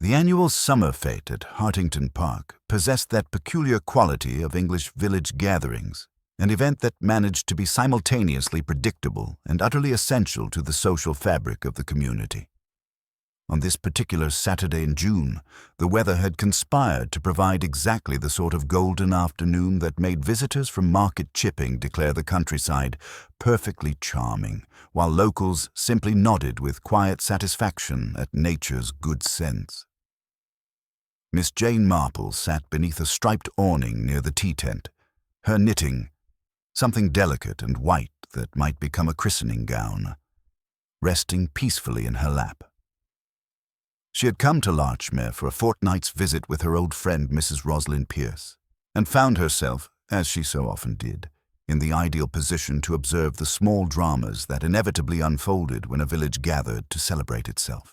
The annual summer fete at Hartington Park possessed that peculiar quality of English village gatherings, an event that managed to be simultaneously predictable and utterly essential to the social fabric of the community. On this particular Saturday in June, the weather had conspired to provide exactly the sort of golden afternoon that made visitors from Market Chipping declare the countryside perfectly charming, while locals simply nodded with quiet satisfaction at nature's good sense. Miss Jane Marple sat beneath a striped awning near the tea tent, her knitting, something delicate and white that might become a christening gown, resting peacefully in her lap. She had come to Larchmere for a fortnight's visit with her old friend Mrs. Rosalind Pierce, and found herself, as she so often did, in the ideal position to observe the small dramas that inevitably unfolded when a village gathered to celebrate itself.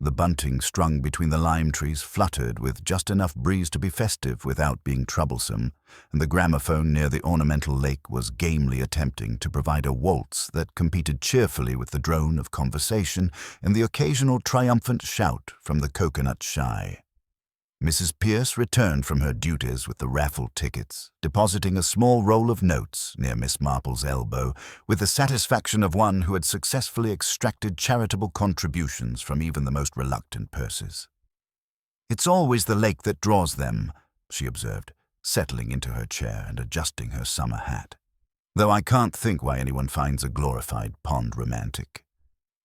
The bunting strung between the lime trees fluttered with just enough breeze to be festive without being troublesome, and the gramophone near the ornamental lake was gamely attempting to provide a waltz that competed cheerfully with the drone of conversation and the occasional triumphant shout from the coconut shy. Mrs. Pierce returned from her duties with the raffle tickets, depositing a small roll of notes near Miss Marple's elbow with the satisfaction of one who had successfully extracted charitable contributions from even the most reluctant purses. "It's always the lake that draws them," she observed, settling into her chair and adjusting her summer hat, "though I can't think why anyone finds a glorified pond romantic.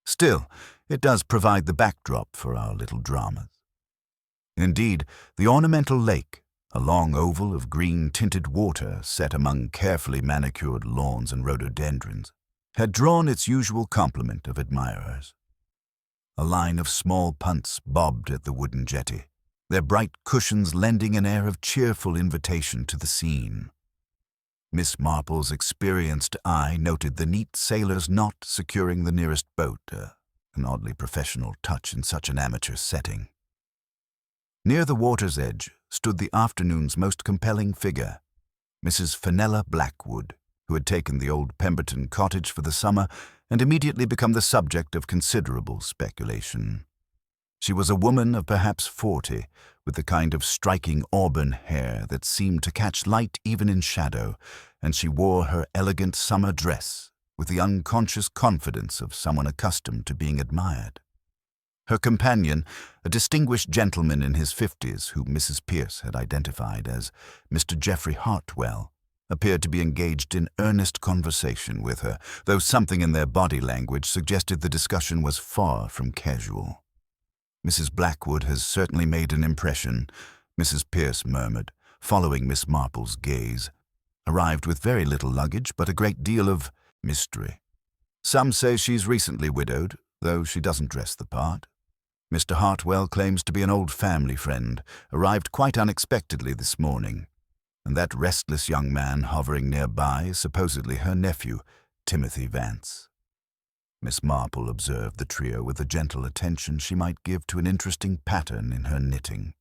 Still, it does provide the backdrop for our little dramas." Indeed, the ornamental lake, a long oval of green-tinted water set among carefully manicured lawns and rhododendrons, had drawn its usual complement of admirers. A line of small punts bobbed at the wooden jetty, their bright cushions lending an air of cheerful invitation to the scene. Miss Marple's experienced eye noted the neat sailor's knot securing the nearest boat, an oddly professional touch in such an amateur setting. Near the water's edge stood the afternoon's most compelling figure, Mrs. Fenella Blackwood, who had taken the old Pemberton cottage for the summer and immediately become the subject of considerable speculation. She was a woman of perhaps 40, with the kind of striking auburn hair that seemed to catch light even in shadow, and she wore her elegant summer dress with the unconscious confidence of someone accustomed to being admired. Her companion, a distinguished gentleman in his 50s whom Mrs. Pierce had identified as Mr. Geoffrey Hartwell, appeared to be engaged in earnest conversation with her, though something in their body language suggested the discussion was far from casual. "Mrs. Blackwood has certainly made an impression," Mrs. Pierce murmured, following Miss Marple's gaze. "Arrived with very little luggage, but a great deal of mystery. Some say she's recently widowed, though she doesn't dress the part. Mr. Hartwell claims to be an old family friend, arrived quite unexpectedly this morning, and that restless young man hovering nearby is supposedly her nephew, Timothy Vance." Miss Marple observed the trio with the gentle attention she might give to an interesting pattern in her knitting.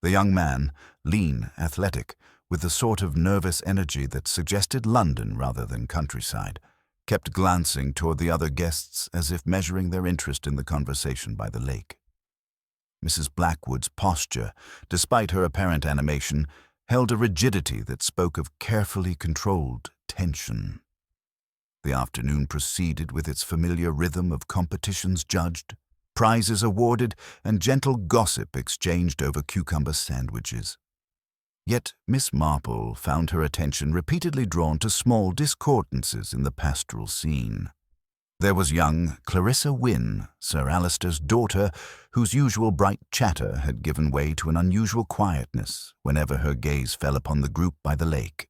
The young man, lean, athletic, with the sort of nervous energy that suggested London rather than countryside, kept glancing toward the other guests as if measuring their interest in the conversation by the lake. Mrs. Blackwood's posture, despite her apparent animation, held a rigidity that spoke of carefully controlled tension. The afternoon proceeded with its familiar rhythm of competitions judged, prizes awarded, and gentle gossip exchanged over cucumber sandwiches. Yet Miss Marple found her attention repeatedly drawn to small discordances in the pastoral scene. There was young Clarissa Wynne, Sir Alister's daughter, whose usual bright chatter had given way to an unusual quietness whenever her gaze fell upon the group by the lake.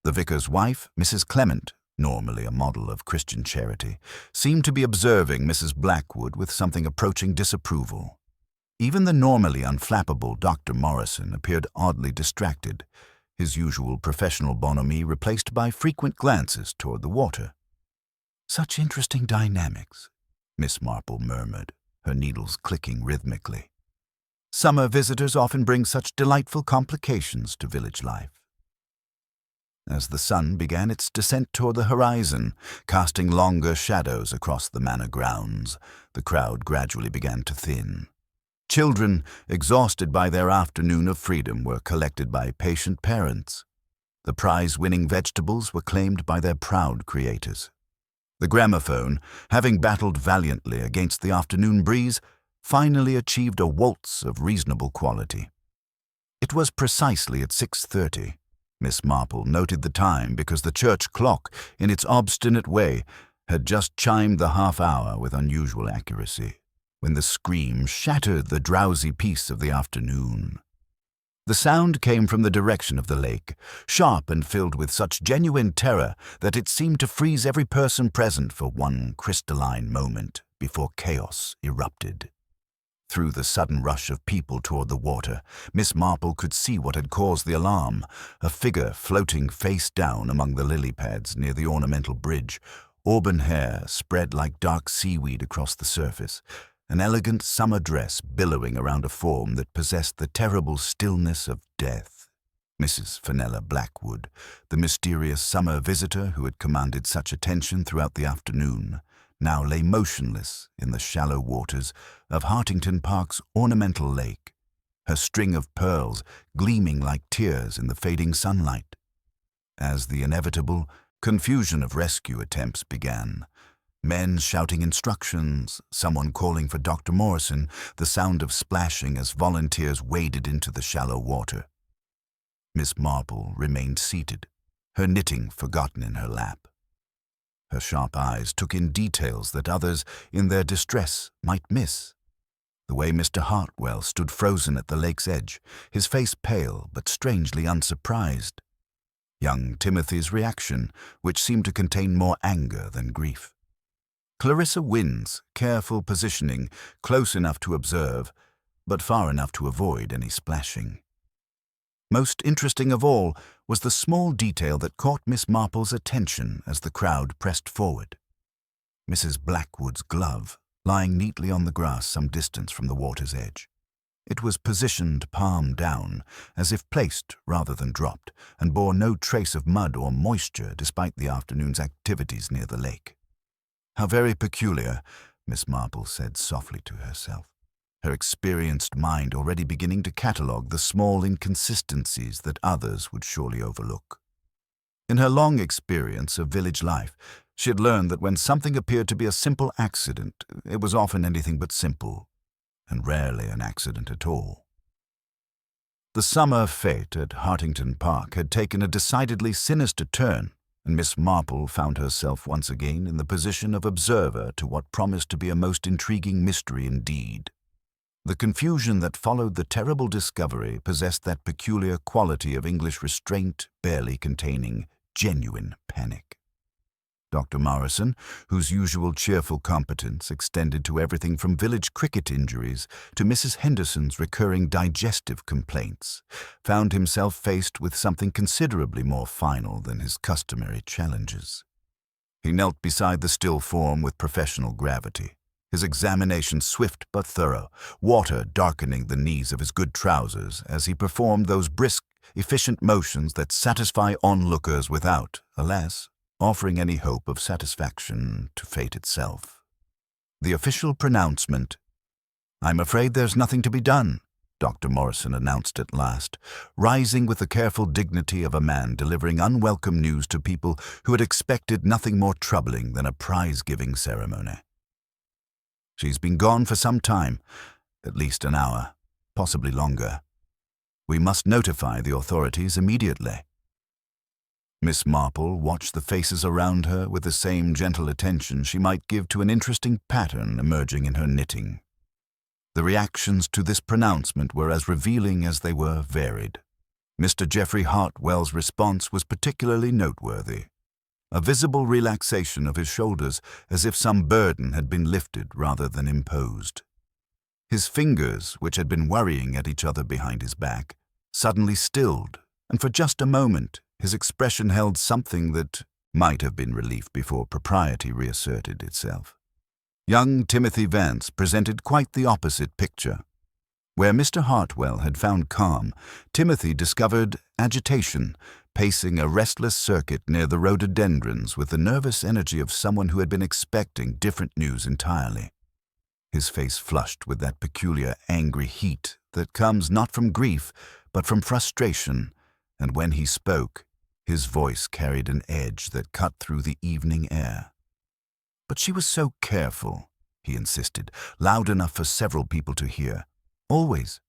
The vicar's wife, Mrs. Clement, normally a model of Christian charity, seemed to be observing Mrs. Blackwood with something approaching disapproval. Even the normally unflappable Dr. Morrison appeared oddly distracted, his usual professional bonhomie replaced by frequent glances toward the water. "Such interesting dynamics," Miss Marple murmured, her needles clicking rhythmically. "Summer visitors often bring such delightful complications to village life." As the sun began its descent toward the horizon, casting longer shadows across the manor grounds, the crowd gradually began to thin. Children, exhausted by their afternoon of freedom, were collected by patient parents. The prize-winning vegetables were claimed by their proud creators. The gramophone, having battled valiantly against the afternoon breeze, finally achieved a waltz of reasonable quality. It was precisely at 6:30. Miss Marple noted the time because the church clock, in its obstinate way, had just chimed the half-hour with unusual accuracy, when the scream shattered the drowsy peace of the afternoon. The sound came from the direction of the lake, sharp and filled with such genuine terror that it seemed to freeze every person present for one crystalline moment before chaos erupted. Through the sudden rush of people toward the water, Miss Marple could see what had caused the alarm, a figure floating face down among the lily pads near the ornamental bridge, auburn hair spread like dark seaweed across the surface, an elegant summer dress billowing around a form that possessed the terrible stillness of death. Mrs. Fenella Blackwood, the mysterious summer visitor who had commanded such attention throughout the afternoon, now lay motionless in the shallow waters of Hartington Park's ornamental lake, her string of pearls gleaming like tears in the fading sunlight. As the inevitable confusion of rescue attempts began, men shouting instructions, someone calling for Dr. Morrison, the sound of splashing as volunteers waded into the shallow water. Miss Marple remained seated, her knitting forgotten in her lap. Her sharp eyes took in details that others, in their distress, might miss. The way Mr. Hartwell stood frozen at the lake's edge, his face pale but strangely unsurprised. Young Timothy's reaction, which seemed to contain more anger than grief. Clarissa Wynn's careful positioning, close enough to observe, but far enough to avoid any splashing. Most interesting of all was the small detail that caught Miss Marple's attention as the crowd pressed forward. Mrs. Blackwood's glove, lying neatly on the grass some distance from the water's edge. It was positioned palm down, as if placed rather than dropped, and bore no trace of mud or moisture despite the afternoon's activities near the lake. "How very peculiar," Miss Marple said softly to herself, her experienced mind already beginning to catalogue the small inconsistencies that others would surely overlook. In her long experience of village life, she had learned that when something appeared to be a simple accident, it was often anything but simple, and rarely an accident at all. The summer fete at Hartington Park had taken a decidedly sinister turn, and Miss Marple found herself once again in the position of observer to what promised to be a most intriguing mystery indeed. The confusion that followed the terrible discovery possessed that peculiar quality of English restraint barely containing genuine panic. Dr. Morrison, whose usual cheerful competence extended to everything from village cricket injuries to Mrs. Henderson's recurring digestive complaints, found himself faced with something considerably more final than his customary challenges. He knelt beside the still form with professional gravity, his examination swift but thorough, water darkening the knees of his good trousers as he performed those brisk, efficient motions that satisfy onlookers without, alas, offering any hope of satisfaction to fate itself. The official pronouncement, "I'm afraid there's nothing to be done," Dr. Morrison announced at last, rising with the careful dignity of a man delivering unwelcome news to people who had expected nothing more troubling than a prize-giving ceremony. "She's been gone for some time, at least an hour, possibly longer. We must notify the authorities immediately." Miss Marple watched the faces around her with the same gentle attention she might give to an interesting pattern emerging in her knitting. The reactions to this pronouncement were as revealing as they were varied. Mr. Geoffrey Hartwell's response was particularly noteworthy. A visible relaxation of his shoulders, as if some burden had been lifted rather than imposed. His fingers, which had been worrying at each other behind his back, suddenly stilled, and for just a moment his expression held something that might have been relief before propriety reasserted itself. Young Timothy Vance presented quite the opposite picture. Where Mr. Hartwell had found calm, Timothy discovered agitation, pacing a restless circuit near the rhododendrons with the nervous energy of someone who had been expecting different news entirely. his face flushed with that peculiar angry heat that comes not from grief, but from frustration, and when he spoke, his voice carried an edge that cut through the evening air. "But she was so careful," he insisted, loud enough for several people to hear. "Always.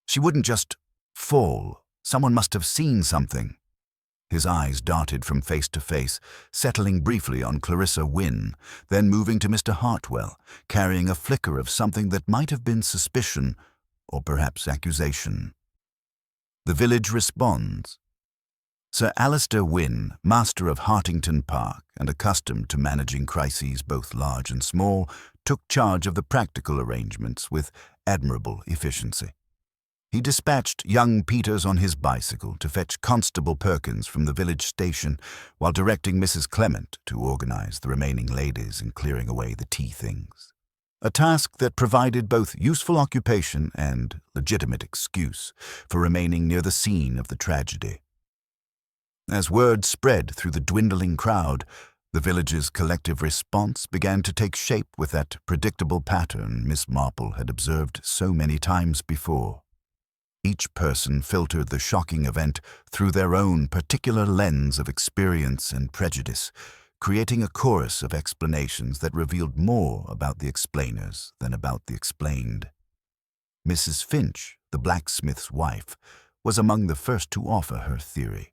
She wouldn't just fall. Someone must have seen something." His eyes darted from face to face, settling briefly on Clarissa Wynne, then moving to Mr. Hartwell, carrying a flicker of something that might have been suspicion, or perhaps accusation. The village responds. Sir Alistair Wynne, master of Hartington Park and accustomed to managing crises both large and small, took charge of the practical arrangements with admirable efficiency. He dispatched young Peters on his bicycle to fetch Constable Perkins from the village station while directing Mrs. Clement to organize the remaining ladies in clearing away the tea things. A task that provided both useful occupation and legitimate excuse for remaining near the scene of the tragedy. As word spread through the dwindling crowd, the village's collective response began to take shape with that predictable pattern Miss Marple had observed so many times before. Each person filtered the shocking event through their own particular lens of experience and prejudice, creating a chorus of explanations that revealed more about the explainers than about the explained. Mrs. Finch, the blacksmith's wife, was among the first to offer her theory.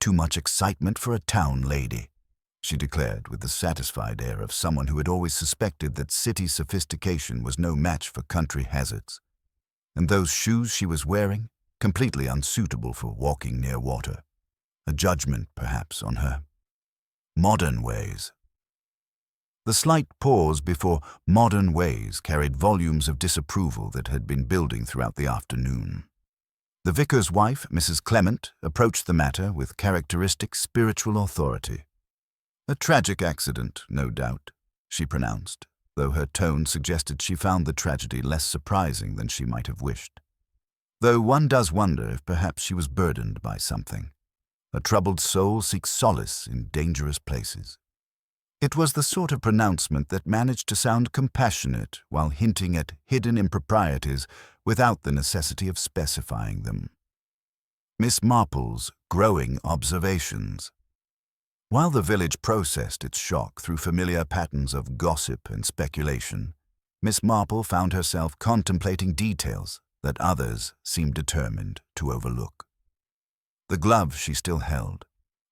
"Too much excitement for a town lady," she declared with the satisfied air of someone who had always suspected that city sophistication was no match for country hazards. And those shoes she was wearing, completely unsuitable for walking near water. A judgment, perhaps, on her modern ways. The slight pause before modern ways carried volumes of disapproval that had been building throughout the afternoon. The vicar's wife, Mrs. Clement, approached the matter with characteristic spiritual authority. "A tragic accident, no doubt," she pronounced, though her tone suggested she found the tragedy less surprising than she might have wished. Though one does wonder if perhaps she was burdened by something. A troubled soul seeks solace in dangerous places. It was the sort of pronouncement that managed to sound compassionate while hinting at hidden improprieties without the necessity of specifying them. Miss Marple's growing observations. While the village processed its shock through familiar patterns of gossip and speculation, Miss Marple found herself contemplating details that others seemed determined to overlook. The glove she still held,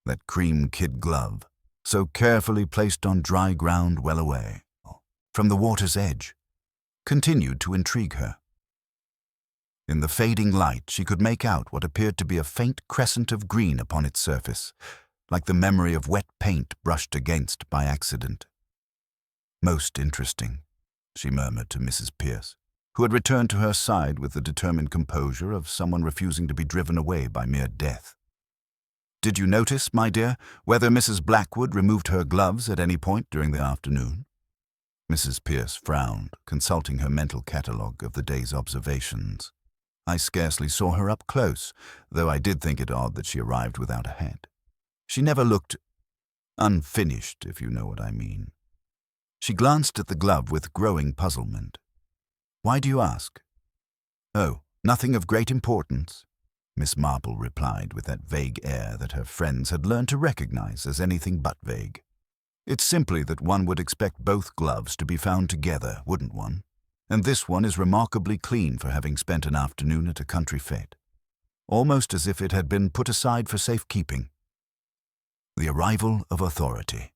that cream kid glove, so carefully placed on dry ground well away, from the water's edge, continued to intrigue her. In the fading light, she could make out what appeared to be a faint crescent of green upon its surface, like the memory of wet paint brushed against by accident. "Most interesting," she murmured to Mrs. Pierce, who had returned to her side with the determined composure of someone refusing to be driven away by mere death. "Did you notice, my dear, whether Mrs. Blackwood removed her gloves at any point during the afternoon?" Mrs. Pierce frowned, consulting her mental catalogue of the day's observations. "I scarcely saw her up close, though I did think it odd that she arrived without a hat. She never looked unfinished, if you know what I mean." She glanced at the glove with growing puzzlement. "Why do you ask?" "Oh, nothing of great importance," Miss Marple replied with that vague air that her friends had learned to recognize as anything but vague. "It's simply that one would expect both gloves to be found together, wouldn't one? And this one is remarkably clean for having spent an afternoon at a country fete, almost as if it had been put aside for safekeeping." The arrival of authority.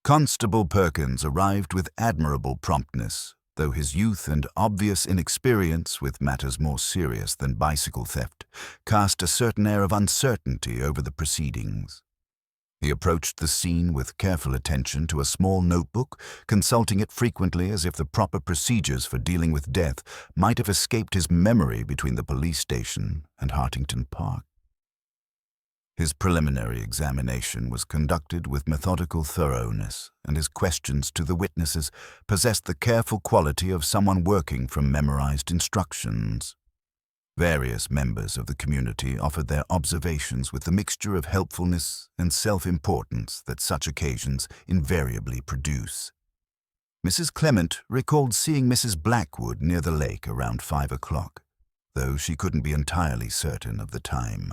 Constable Perkins arrived with admirable promptness, though his youth and obvious inexperience with matters more serious than bicycle theft cast a certain air of uncertainty over the proceedings. He approached the scene with careful attention to a small notebook, consulting it frequently as if the proper procedures for dealing with death might have escaped his memory between the police station and Hartington Park. His preliminary examination was conducted with methodical thoroughness, and his questions to the witnesses possessed the careful quality of someone working from memorized instructions. Various members of the community offered their observations with the mixture of helpfulness and self-importance that such occasions invariably produce. Mrs. Clement recalled seeing Mrs. Blackwood near the lake around 5 o'clock, though she couldn't be entirely certain of the time.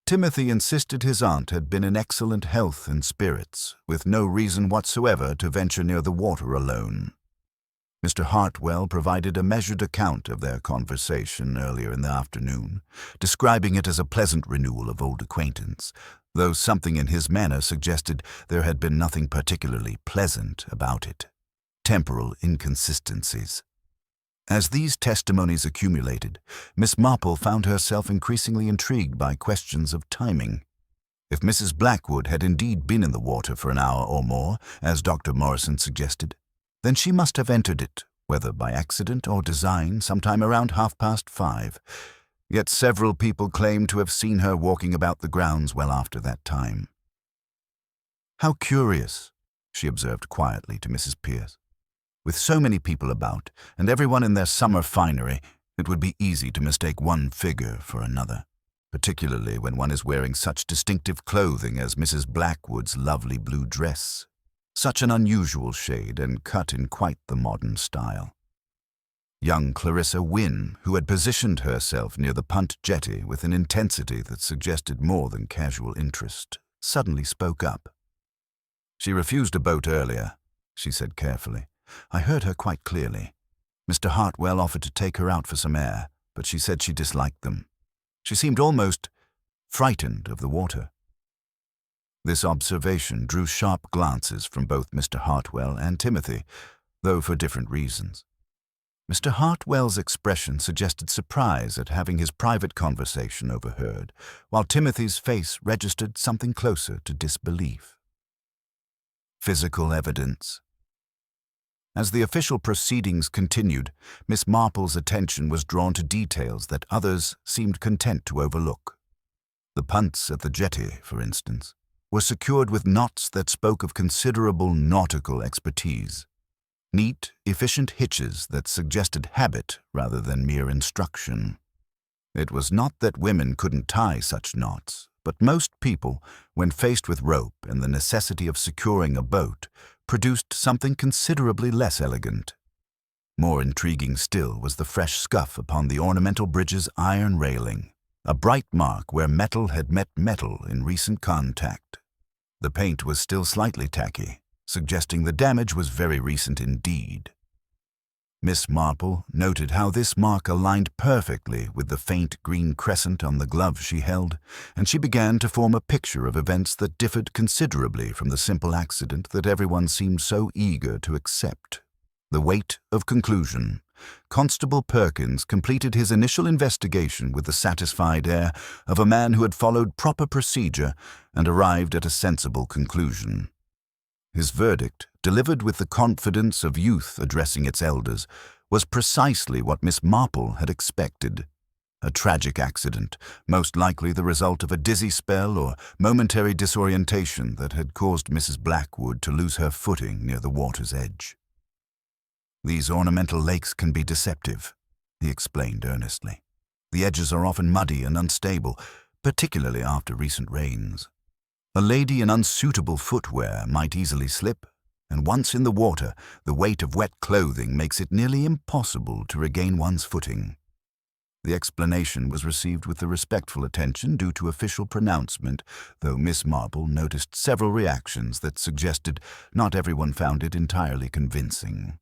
Timothy insisted his aunt had been in excellent health and spirits, with no reason whatsoever to venture near the water alone. Mr. Hartwell provided a measured account of their conversation earlier in the afternoon, describing it as a pleasant renewal of old acquaintance, though something in his manner suggested there had been nothing particularly pleasant about it. Temporal inconsistencies. As these testimonies accumulated, Miss Marple found herself increasingly intrigued by questions of timing. If Mrs. Blackwood had indeed been in the water for an hour or more, as Dr. Morrison suggested, then she must have entered it, whether by accident or design, sometime around 5:30. Yet several people claimed to have seen her walking about the grounds well after that time. "How curious," she observed quietly to Mrs. Pierce. "With so many people about, and everyone in their summer finery, it would be easy to mistake one figure for another, particularly when one is wearing such distinctive clothing as Mrs. Blackwood's lovely blue dress. Such an unusual shade and cut in quite the modern style." Young Clarissa Wynne, who had positioned herself near the punt jetty with an intensity that suggested more than casual interest, suddenly spoke up. "She refused a boat earlier," she said carefully. "I heard her quite clearly. Mr. Hartwell offered to take her out for some air, but she said she disliked them. She seemed almost frightened of the water." This observation drew sharp glances from both Mr. Hartwell and Timothy, though for different reasons. Mr. Hartwell's expression suggested surprise at having his private conversation overheard, while Timothy's face registered something closer to disbelief. Physical evidence. As the official proceedings continued, Miss Marple's attention was drawn to details that others seemed content to overlook. The punts at the jetty, for instance, were secured with knots that spoke of considerable nautical expertise. Neat, efficient hitches that suggested habit rather than mere instruction. It was not that women couldn't tie such knots, but most people, when faced with rope and the necessity of securing a boat, produced something considerably less elegant. More intriguing still was the fresh scuff upon the ornamental bridge's iron railing, a bright mark where metal had met metal in recent contact. The paint was still slightly tacky, suggesting the damage was very recent indeed. Miss Marple noted how this mark aligned perfectly with the faint green crescent on the glove she held, and she began to form a picture of events that differed considerably from the simple accident that everyone seemed so eager to accept. The weight of conclusion. Constable Perkins completed his initial investigation with the satisfied air of a man who had followed proper procedure and arrived at a sensible conclusion. His verdict, delivered with the confidence of youth addressing its elders, was precisely what Miss Marple had expected. A tragic accident, most likely the result of a dizzy spell or momentary disorientation that had caused Mrs. Blackwood to lose her footing near the water's edge. "These ornamental lakes can be deceptive," he explained earnestly. "The edges are often muddy and unstable, particularly after recent rains. A lady in unsuitable footwear might easily slip, and once in the water, the weight of wet clothing makes it nearly impossible to regain one's footing." The explanation was received with the respectful attention due to official pronouncement, though Miss Marple noticed several reactions that suggested not everyone found it entirely convincing.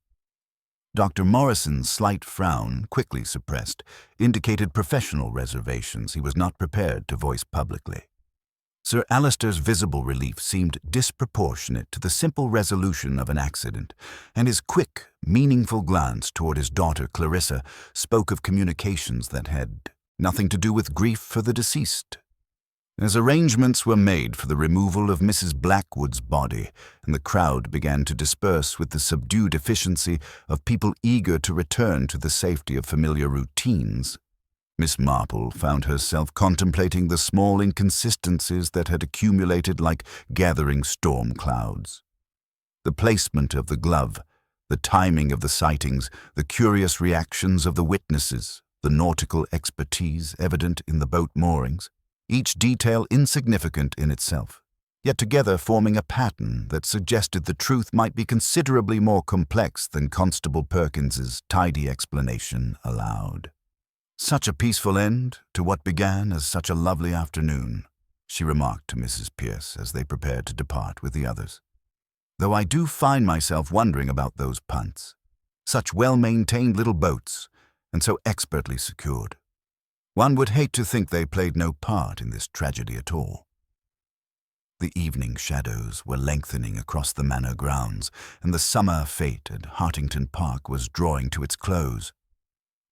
Dr. Morrison's slight frown, quickly suppressed, indicated professional reservations he was not prepared to voice publicly. Sir Alister's visible relief seemed disproportionate to the simple resolution of an accident, and his quick, meaningful glance toward his daughter Clarissa spoke of communications that had nothing to do with grief for the deceased. As arrangements were made for the removal of Mrs. Blackwood's body, and the crowd began to disperse with the subdued efficiency of people eager to return to the safety of familiar routines, Miss Marple found herself contemplating the small inconsistencies that had accumulated like gathering storm clouds. The placement of the glove, the timing of the sightings, the curious reactions of the witnesses, the nautical expertise evident in the boat moorings, each detail insignificant in itself, yet together forming a pattern that suggested the truth might be considerably more complex than Constable Perkins's tidy explanation allowed. "Such a peaceful end to what began as such a lovely afternoon," she remarked to Mrs. Pierce as they prepared to depart with the others. "Though I do find myself wondering about those punts. Such well-maintained little boats, and so expertly secured. One would hate to think they played no part in this tragedy at all." The evening shadows were lengthening across the manor grounds, and the summer fete at Hartington Park was drawing to its close.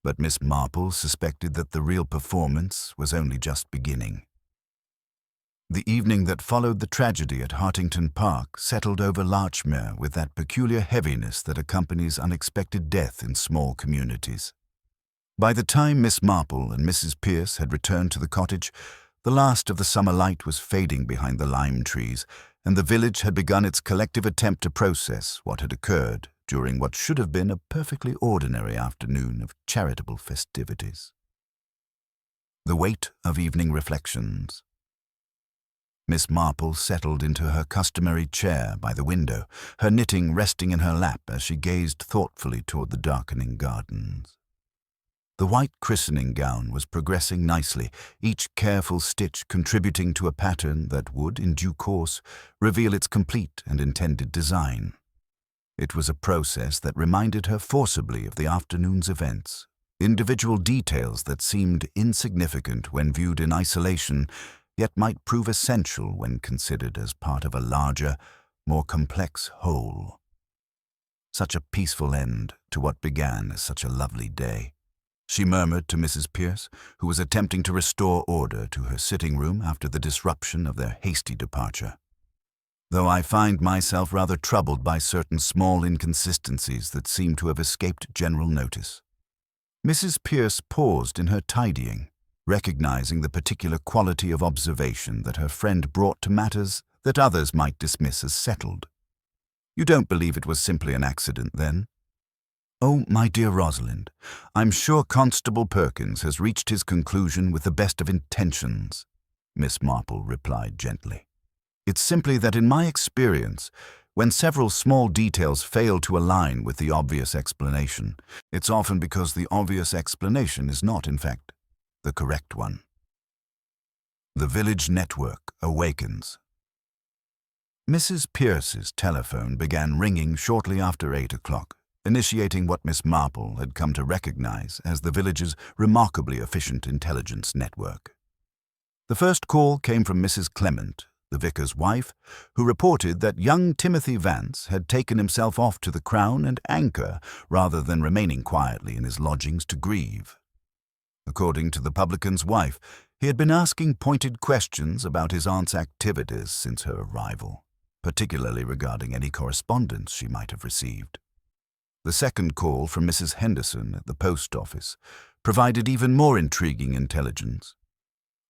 But Miss Marple suspected that the real performance was only just beginning. The evening that followed the tragedy at Hartington Park settled over Larchmere with that peculiar heaviness that accompanies unexpected death in small communities. By the time Miss Marple and Mrs. Pierce had returned to the cottage, the last of the summer light was fading behind the lime trees, and the village had begun its collective attempt to process what had occurred during what should have been a perfectly ordinary afternoon of charitable festivities. The weight of evening reflections. Miss Marple settled into her customary chair by the window, her knitting resting in her lap as she gazed thoughtfully toward the darkening gardens. The white christening gown was progressing nicely, each careful stitch contributing to a pattern that would, in due course, reveal its complete and intended design. It was a process that reminded her forcibly of the afternoon's events, individual details that seemed insignificant when viewed in isolation, yet might prove essential when considered as part of a larger, more complex whole. Such a peaceful end to what began as such a lovely day, she murmured to Mrs. Pierce, who was attempting to restore order to her sitting room after the disruption of their hasty departure. "Though I find myself rather troubled by certain small inconsistencies that seem to have escaped general notice." Mrs. Pierce paused in her tidying, recognizing the particular quality of observation that her friend brought to matters that others might dismiss as settled. "You don't believe it was simply an accident, then?" "Oh, my dear Rosalind, I'm sure Constable Perkins has reached his conclusion with the best of intentions," Miss Marple replied gently. "It's simply that in my experience, when several small details fail to align with the obvious explanation, it's often because the obvious explanation is not, in fact, the correct one." The village network awakens. Mrs. Pierce's telephone began ringing shortly after 8 o'clock. Initiating what Miss Marple had come to recognize as the village's remarkably efficient intelligence network. The first call came from Mrs. Clement, the vicar's wife, who reported that young Timothy Vance had taken himself off to the Crown and Anchor rather than remaining quietly in his lodgings to grieve. According to the publican's wife, he had been asking pointed questions about his aunt's activities since her arrival, particularly regarding any correspondence she might have received. The second call from Mrs. Henderson at the post office provided even more intriguing intelligence.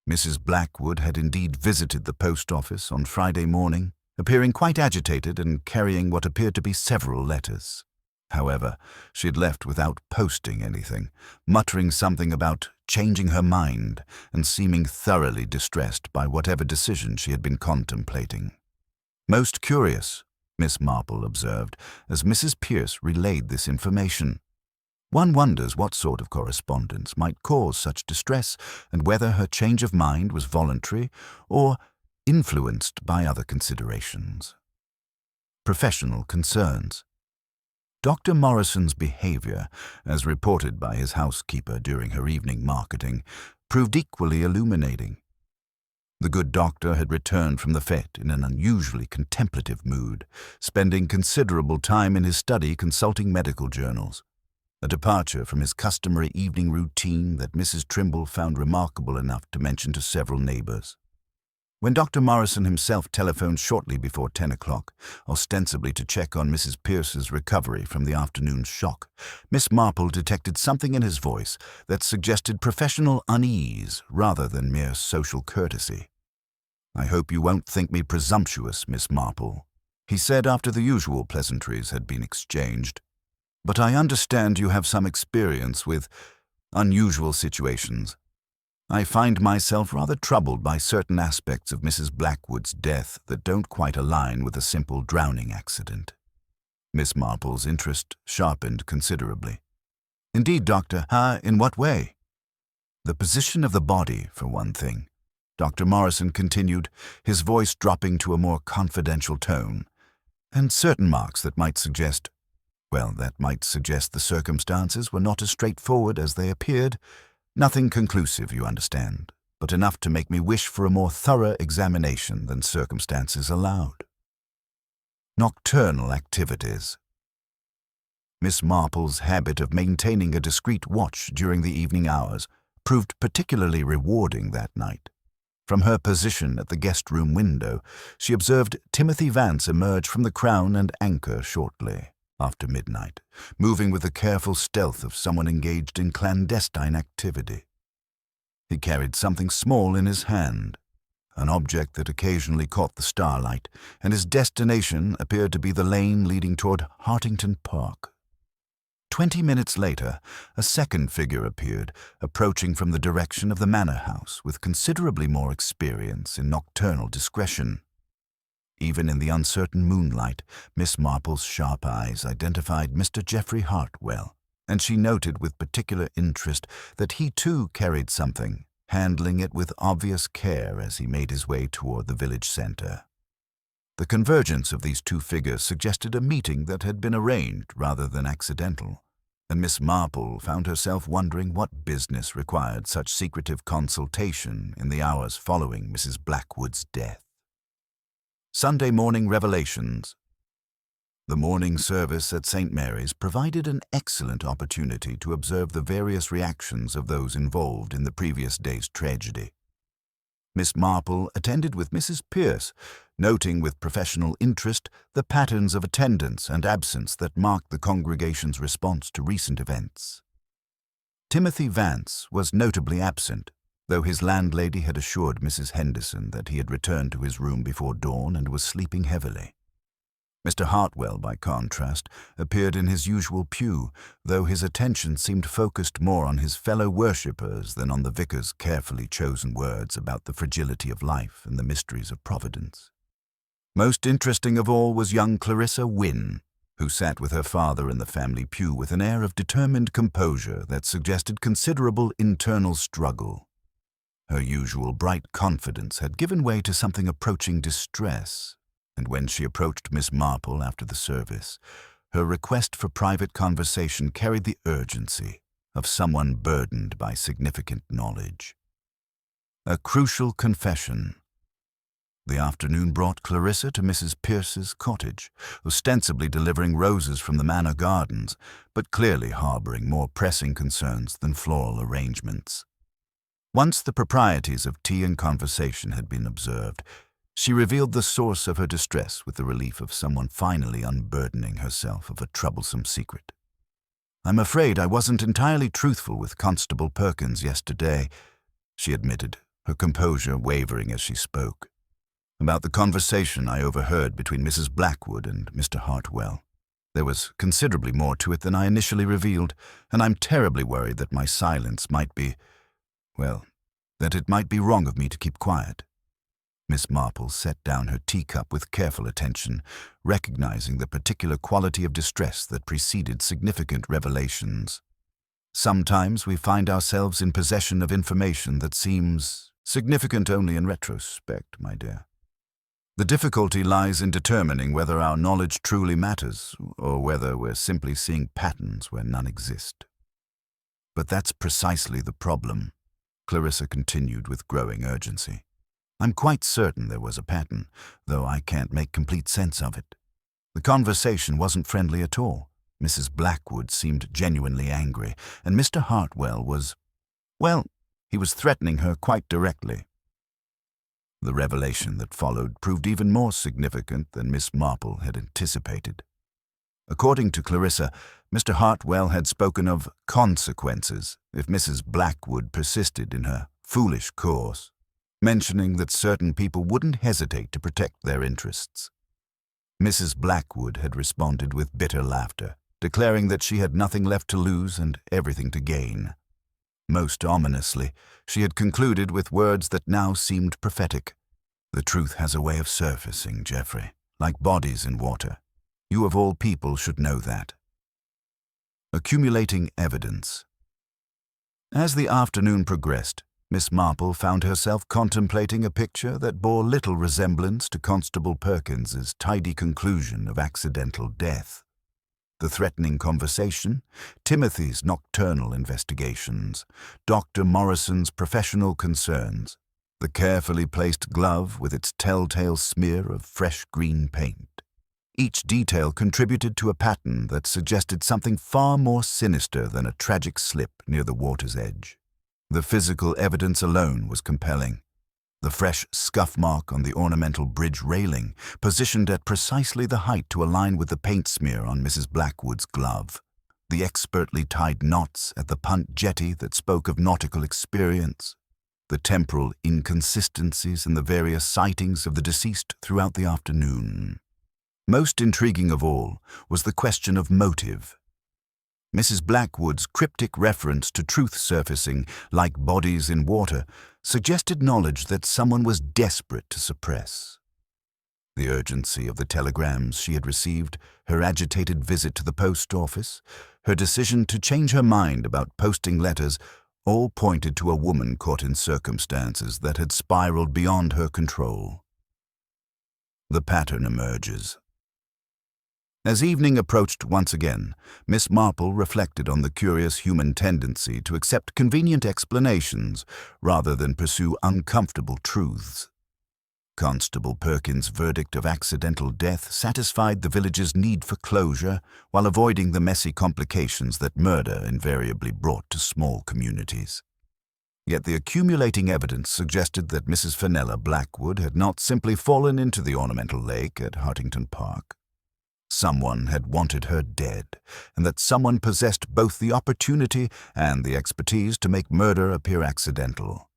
Mrs. Blackwood had indeed visited the post office on Friday morning, appearing quite agitated and carrying what appeared to be several letters. However, she had left without posting anything, muttering something about changing her mind and seeming thoroughly distressed by whatever decision she had been contemplating. "Most curious," Miss Marple observed, as Mrs. Pierce relayed this information. "One wonders what sort of correspondence might cause such distress and whether her change of mind was voluntary or influenced by other considerations." Professional concerns. Dr. Morrison's behavior, as reported by his housekeeper during her evening marketing, proved equally illuminating. The good doctor had returned from the fete in an unusually contemplative mood, spending considerable time in his study consulting medical journals, a departure from his customary evening routine that Mrs. Trimble found remarkable enough to mention to several neighbors. When Dr. Morrison himself telephoned shortly before 10 o'clock, ostensibly to check on Mrs. Pierce's recovery from the afternoon's shock, Miss Marple detected something in his voice that suggested professional unease rather than mere social courtesy. "I hope you won't think me presumptuous, Miss Marple," he said after the usual pleasantries had been exchanged, "but I understand you have some experience with unusual situations. I find myself rather troubled by certain aspects of Mrs. Blackwood's death that don't quite align with a simple drowning accident." Miss Marple's interest sharpened considerably. "Indeed, Doctor. In what way?" "The position of the body, for one thing," Dr. Morrison continued, his voice dropping to a more confidential tone, "and certain marks that might suggest the circumstances were not as straightforward as they appeared. Nothing conclusive, you understand, but enough to make me wish for a more thorough examination than circumstances allowed." Nocturnal activities. Miss Marple's habit of maintaining a discreet watch during the evening hours proved particularly rewarding that night. From her position at the guest-room window, she observed Timothy Vance emerge from the Crown and Anchor shortly after midnight, moving with the careful stealth of someone engaged in clandestine activity. He carried something small in his hand, an object that occasionally caught the starlight, and his destination appeared to be the lane leading toward Hartington Park. 20 minutes later, a second figure appeared, approaching from the direction of the manor house with considerably more experience in nocturnal discretion. Even in the uncertain moonlight, Miss Marple's sharp eyes identified Mr. Geoffrey Hartwell, and she noted with particular interest that he too carried something, handling it with obvious care as he made his way toward the village center. The convergence of these two figures suggested a meeting that had been arranged rather than accidental, and Miss Marple found herself wondering what business required such secretive consultation in the hours following Mrs. Blackwood's death. Sunday morning revelations. The morning service at St. Mary's provided an excellent opportunity to observe the various reactions of those involved in the previous day's tragedy. Miss Marple attended with Mrs. Pierce, noting with professional interest the patterns of attendance and absence that marked the congregation's response to recent events. Timothy Vance was notably absent, though his landlady had assured Mrs. Henderson that he had returned to his room before dawn and was sleeping heavily. Mr. Hartwell, by contrast, appeared in his usual pew, though his attention seemed focused more on his fellow worshippers than on the vicar's carefully chosen words about the fragility of life and the mysteries of Providence. Most interesting of all was young Clarissa Wynne, who sat with her father in the family pew with an air of determined composure that suggested considerable internal struggle. Her usual bright confidence had given way to something approaching distress, and when she approached Miss Marple after the service, her request for private conversation carried the urgency of someone burdened by significant knowledge. A crucial confession. The afternoon brought Clarissa to Mrs. Pierce's cottage, ostensibly delivering roses from the manor gardens, but clearly harboring more pressing concerns than floral arrangements. Once the proprieties of tea and conversation had been observed, she revealed the source of her distress with the relief of someone finally unburdening herself of a troublesome secret. "I'm afraid I wasn't entirely truthful with Constable Perkins yesterday," she admitted, her composure wavering as she spoke, "about the conversation I overheard between Mrs. Blackwood and Mr. Hartwell. There was considerably more to it than I initially revealed, and I'm terribly worried that my silence might be, that it might be wrong of me to keep quiet." Miss Marple set down her teacup with careful attention, recognizing the particular quality of distress that preceded significant revelations. Sometimes we find ourselves in possession of information that seems significant only in retrospect, my dear. The difficulty lies in determining whether our knowledge truly matters, or whether we're simply seeing patterns where none exist. "But that's precisely the problem," Clarissa continued with growing urgency. "I'm quite certain there was a pattern, though I can't make complete sense of it. The conversation wasn't friendly at all. Mrs. Blackwood seemed genuinely angry, and Mr. Hartwell was, he was threatening her quite directly." The revelation that followed proved even more significant than Miss Marple had anticipated. According to Clarissa, Mr. Hartwell had spoken of consequences if Mrs. Blackwood persisted in her foolish course, mentioning that certain people wouldn't hesitate to protect their interests. Mrs. Blackwood had responded with bitter laughter, declaring that she had nothing left to lose and everything to gain. Most ominously, she had concluded with words that now seemed prophetic. "The truth has a way of surfacing, Geoffrey, like bodies in water. You of all people should know that." Accumulating evidence. As the afternoon progressed, Miss Marple found herself contemplating a picture that bore little resemblance to Constable Perkins's tidy conclusion of accidental death. The threatening conversation, Timothy's nocturnal investigations, Dr. Morrison's professional concerns, the carefully placed glove with its telltale smear of fresh green paint. Each detail contributed to a pattern that suggested something far more sinister than a tragic slip near the water's edge. The physical evidence alone was compelling. The fresh scuff mark on the ornamental bridge railing, positioned at precisely the height to align with the paint smear on Mrs. Blackwood's glove. The expertly tied knots at the punt jetty that spoke of nautical experience. The temporal inconsistencies in the various sightings of the deceased throughout the afternoon. Most intriguing of all was the question of motive. Mrs. Blackwood's cryptic reference to truth surfacing like bodies in water suggested knowledge that someone was desperate to suppress. The urgency of the telegrams she had received, her agitated visit to the post office, her decision to change her mind about posting letters, all pointed to a woman caught in circumstances that had spiraled beyond her control. The pattern emerges. As evening approached once again, Miss Marple reflected on the curious human tendency to accept convenient explanations rather than pursue uncomfortable truths. Constable Perkins' verdict of accidental death satisfied the village's need for closure while avoiding the messy complications that murder invariably brought to small communities. Yet the accumulating evidence suggested that Mrs. Fenella Blackwood had not simply fallen into the ornamental lake at Hartington Park. Someone had wanted her dead, and that someone possessed both the opportunity and the expertise to make murder appear accidental.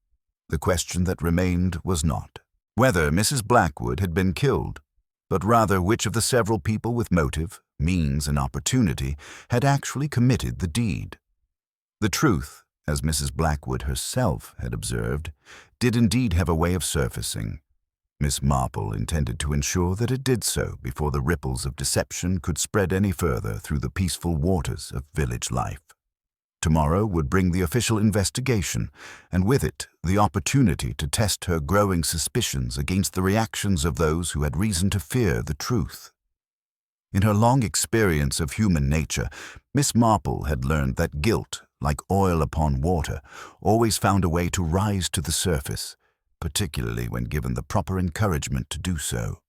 The question that remained was not whether Mrs. Blackwood had been killed, but rather which of the several people with motive, means, and opportunity had actually committed the deed. The truth, as Mrs. Blackwood herself had observed, did indeed have a way of surfacing. Miss Marple intended to ensure that it did so before the ripples of deception could spread any further through the peaceful waters of village life. Tomorrow would bring the official investigation, and with it the opportunity to test her growing suspicions against the reactions of those who had reason to fear the truth. In her long experience of human nature, Miss Marple had learned that guilt, like oil upon water, always found a way to rise to the surface, particularly when given the proper encouragement to do so.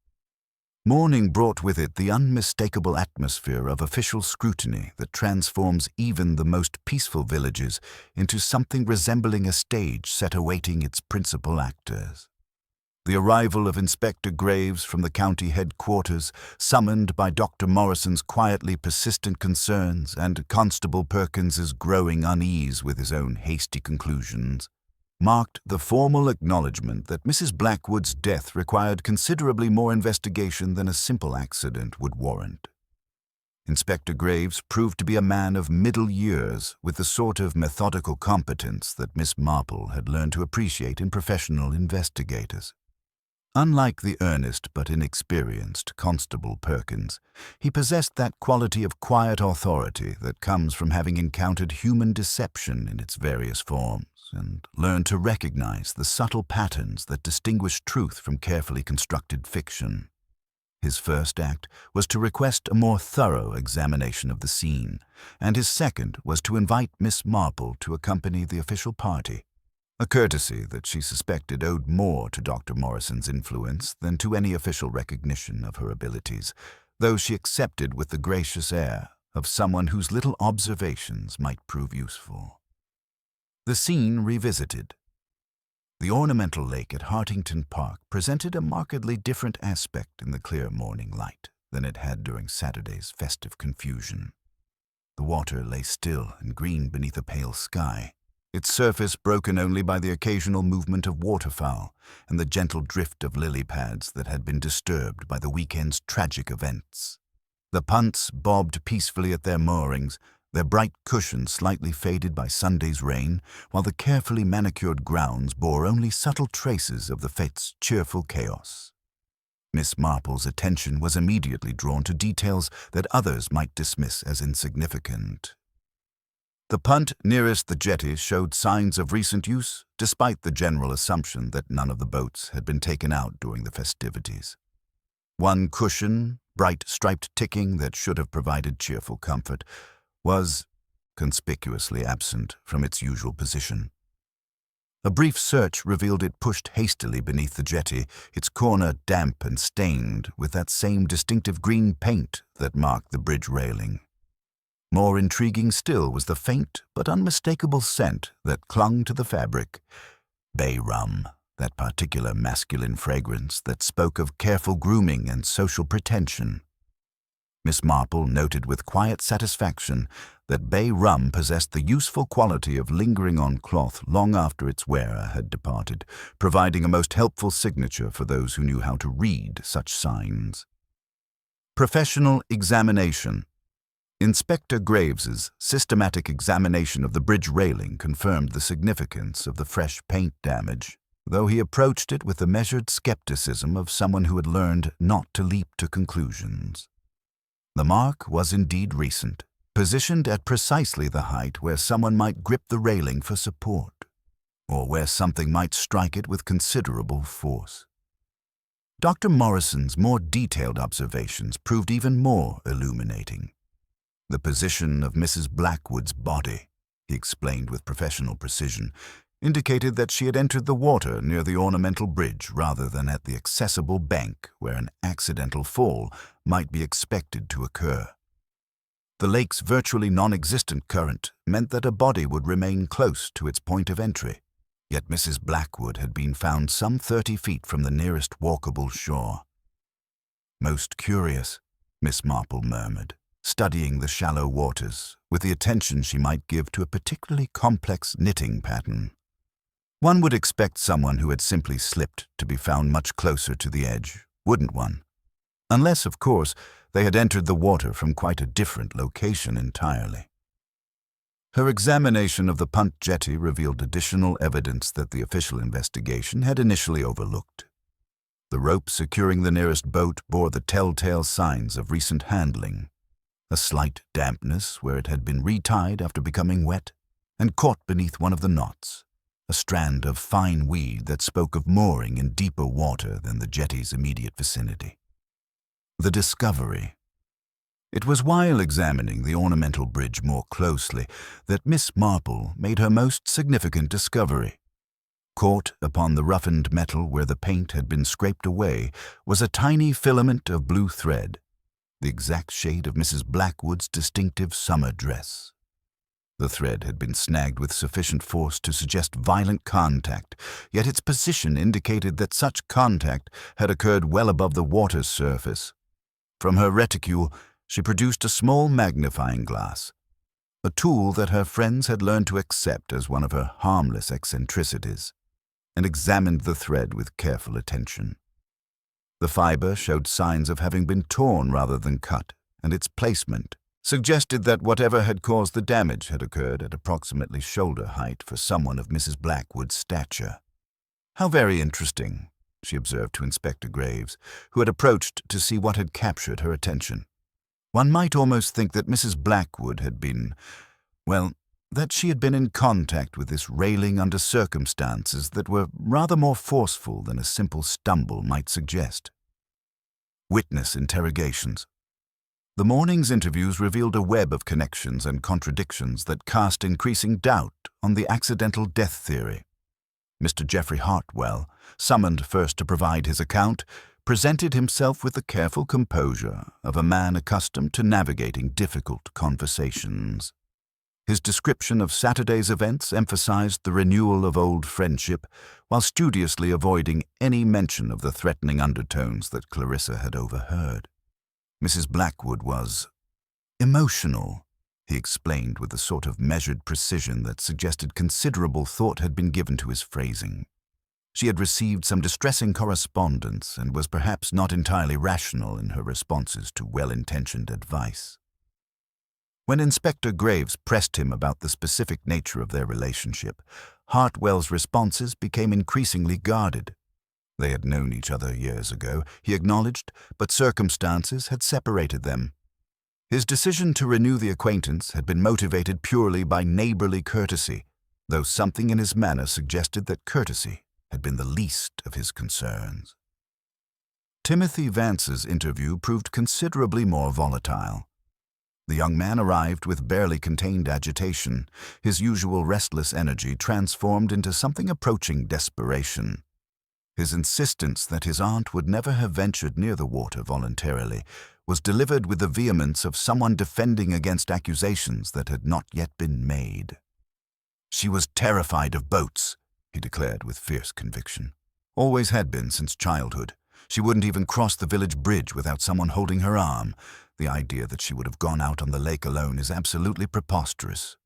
Morning brought with it the unmistakable atmosphere of official scrutiny that transforms even the most peaceful villages into something resembling a stage set awaiting its principal actors. The arrival of Inspector Graves from the county headquarters, summoned by Dr. Morrison's quietly persistent concerns and Constable Perkins's growing unease with his own hasty conclusions, marked the formal acknowledgement that Mrs. Blackwood's death required considerably more investigation than a simple accident would warrant. Inspector Graves proved to be a man of middle years with the sort of methodical competence that Miss Marple had learned to appreciate in professional investigators. Unlike the earnest but inexperienced Constable Perkins, he possessed that quality of quiet authority that comes from having encountered human deception in its various forms and learned to recognize the subtle patterns that distinguish truth from carefully constructed fiction. His first act was to request a more thorough examination of the scene, and his second was to invite Miss Marple to accompany the official party, a courtesy that she suspected owed more to Dr. Morrison's influence than to any official recognition of her abilities, though she accepted with the gracious air of someone whose little observations might prove useful. The scene revisited. The ornamental lake at Hartington Park presented a markedly different aspect in the clear morning light than it had during Saturday's festive confusion. The water lay still and green beneath a pale sky, its surface broken only by the occasional movement of waterfowl and the gentle drift of lily pads that had been disturbed by the weekend's tragic events. The punts bobbed peacefully at their moorings, their bright cushions slightly faded by Sunday's rain, while the carefully manicured grounds bore only subtle traces of the fête's cheerful chaos. Miss Marple's attention was immediately drawn to details that others might dismiss as insignificant. The punt nearest the jetty showed signs of recent use, despite the general assumption that none of the boats had been taken out during the festivities. One cushion, bright striped ticking that should have provided cheerful comfort, was conspicuously absent from its usual position. A brief search revealed it pushed hastily beneath the jetty, its corner damp and stained with that same distinctive green paint that marked the bridge railing. More intriguing still was the faint but unmistakable scent that clung to the fabric. Bay rum, that particular masculine fragrance that spoke of careful grooming and social pretension. Miss Marple noted with quiet satisfaction that bay rum possessed the useful quality of lingering on cloth long after its wearer had departed, providing a most helpful signature for those who knew how to read such signs. Professional examination. Inspector Graves's systematic examination of the bridge railing confirmed the significance of the fresh paint damage, though he approached it with the measured skepticism of someone who had learned not to leap to conclusions. The mark was indeed recent, positioned at precisely the height where someone might grip the railing for support, or where something might strike it with considerable force. Dr. Morrison's more detailed observations proved even more illuminating. The position of Mrs. Blackwood's body, he explained with professional precision, indicated that she had entered the water near the ornamental bridge rather than at the accessible bank where an accidental fall might be expected to occur. The lake's virtually non-existent current meant that a body would remain close to its point of entry, yet Mrs. Blackwood had been found some 30 feet from the nearest walkable shore. "Most curious," Miss Marple murmured, studying the shallow waters with the attention she might give to a particularly complex knitting pattern. One would expect someone who had simply slipped to be found much closer to the edge, wouldn't one? Unless, of course, they had entered the water from quite a different location entirely. Her examination of the punt jetty revealed additional evidence that the official investigation had initially overlooked. The rope securing the nearest boat bore the telltale signs of recent handling. A slight dampness where it had been retied after becoming wet, and caught beneath one of the knots, a strand of fine weed that spoke of mooring in deeper water than the jetty's immediate vicinity. The discovery. It was while examining the ornamental bridge more closely that Miss Marple made her most significant discovery. Caught upon the roughened metal where the paint had been scraped away was a tiny filament of blue thread, the exact shade of Mrs. Blackwood's distinctive summer dress. The thread had been snagged with sufficient force to suggest violent contact, yet its position indicated that such contact had occurred well above the water's surface. From her reticule, she produced a small magnifying glass, a tool that her friends had learned to accept as one of her harmless eccentricities, and examined the thread with careful attention. The fiber showed signs of having been torn rather than cut, and its placement suggested that whatever had caused the damage had occurred at approximately shoulder height for someone of Mrs. Blackwood's stature. "How very interesting," she observed to Inspector Graves, who had approached to see what had captured her attention. "One might almost think that Mrs. Blackwood had been, that she had been in contact with this railing under circumstances that were rather more forceful than a simple stumble might suggest." Witness interrogations. The morning's interviews revealed a web of connections and contradictions that cast increasing doubt on the accidental death theory. Mr. Geoffrey Hartwell, summoned first to provide his account, presented himself with the careful composure of a man accustomed to navigating difficult conversations. His description of Saturday's events emphasized the renewal of old friendship, while studiously avoiding any mention of the threatening undertones that Clarissa had overheard. Mrs. Blackwood was emotional, he explained with a sort of measured precision that suggested considerable thought had been given to his phrasing. She had received some distressing correspondence and was perhaps not entirely rational in her responses to well-intentioned advice. When Inspector Graves pressed him about the specific nature of their relationship, Hartwell's responses became increasingly guarded. They had known each other years ago, he acknowledged, but circumstances had separated them. His decision to renew the acquaintance had been motivated purely by neighborly courtesy, though something in his manner suggested that courtesy had been the least of his concerns. Timothy Vance's interview proved considerably more volatile. The young man arrived with barely contained agitation, his usual restless energy transformed into something approaching desperation. His insistence that his aunt would never have ventured near the water voluntarily was delivered with the vehemence of someone defending against accusations that had not yet been made. "She was terrified of boats," he declared with fierce conviction. "Always had been since childhood. She wouldn't even cross the village bridge without someone holding her arm. The idea that she would have gone out on the lake alone is absolutely preposterous."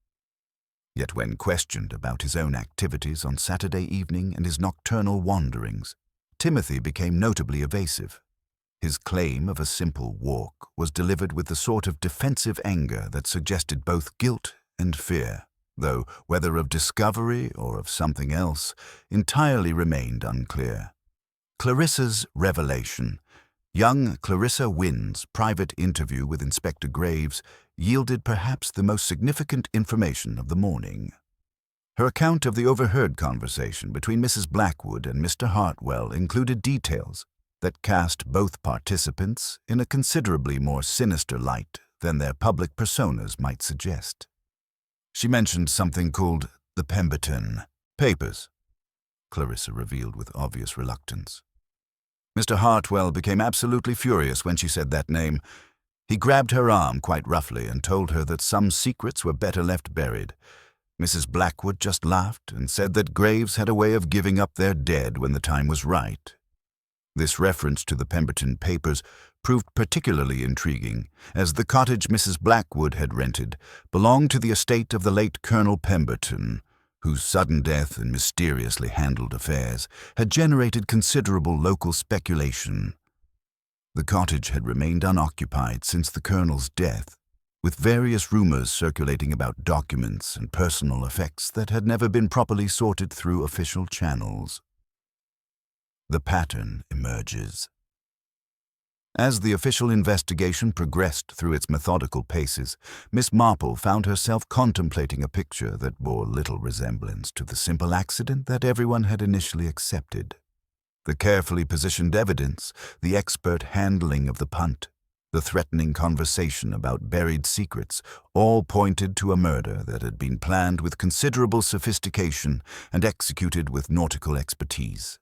Yet when questioned about his own activities on Saturday evening and his nocturnal wanderings, Timothy became notably evasive. His claim of a simple walk was delivered with the sort of defensive anger that suggested both guilt and fear, though whether of discovery or of something else entirely remained unclear. Clarissa's revelation, young Clarissa Wynn's private interview with Inspector Graves, yielded perhaps the most significant information of the morning. Her account of the overheard conversation between Mrs. Blackwood and Mr. Hartwell included details that cast both participants in a considerably more sinister light than their public personas might suggest. She mentioned something called the Pemberton Papers, Clarissa revealed with obvious reluctance. Mr. Hartwell became absolutely furious when she said that name. He grabbed her arm quite roughly and told her that some secrets were better left buried. Mrs. Blackwood just laughed and said that Graves had a way of giving up their dead when the time was right. This reference to the Pemberton Papers proved particularly intriguing, as the cottage Mrs. Blackwood had rented belonged to the estate of the late Colonel Pemberton, whose sudden death and mysteriously handled affairs had generated considerable local speculation. The cottage had remained unoccupied since the colonel's death, with various rumors circulating about documents and personal effects that had never been properly sorted through official channels. The pattern emerges. As the official investigation progressed through its methodical paces, Miss Marple found herself contemplating a picture that bore little resemblance to the simple accident that everyone had initially accepted. The carefully positioned evidence, the expert handling of the punt, the threatening conversation about buried secrets, all pointed to a murder that had been planned with considerable sophistication and executed with nautical expertise.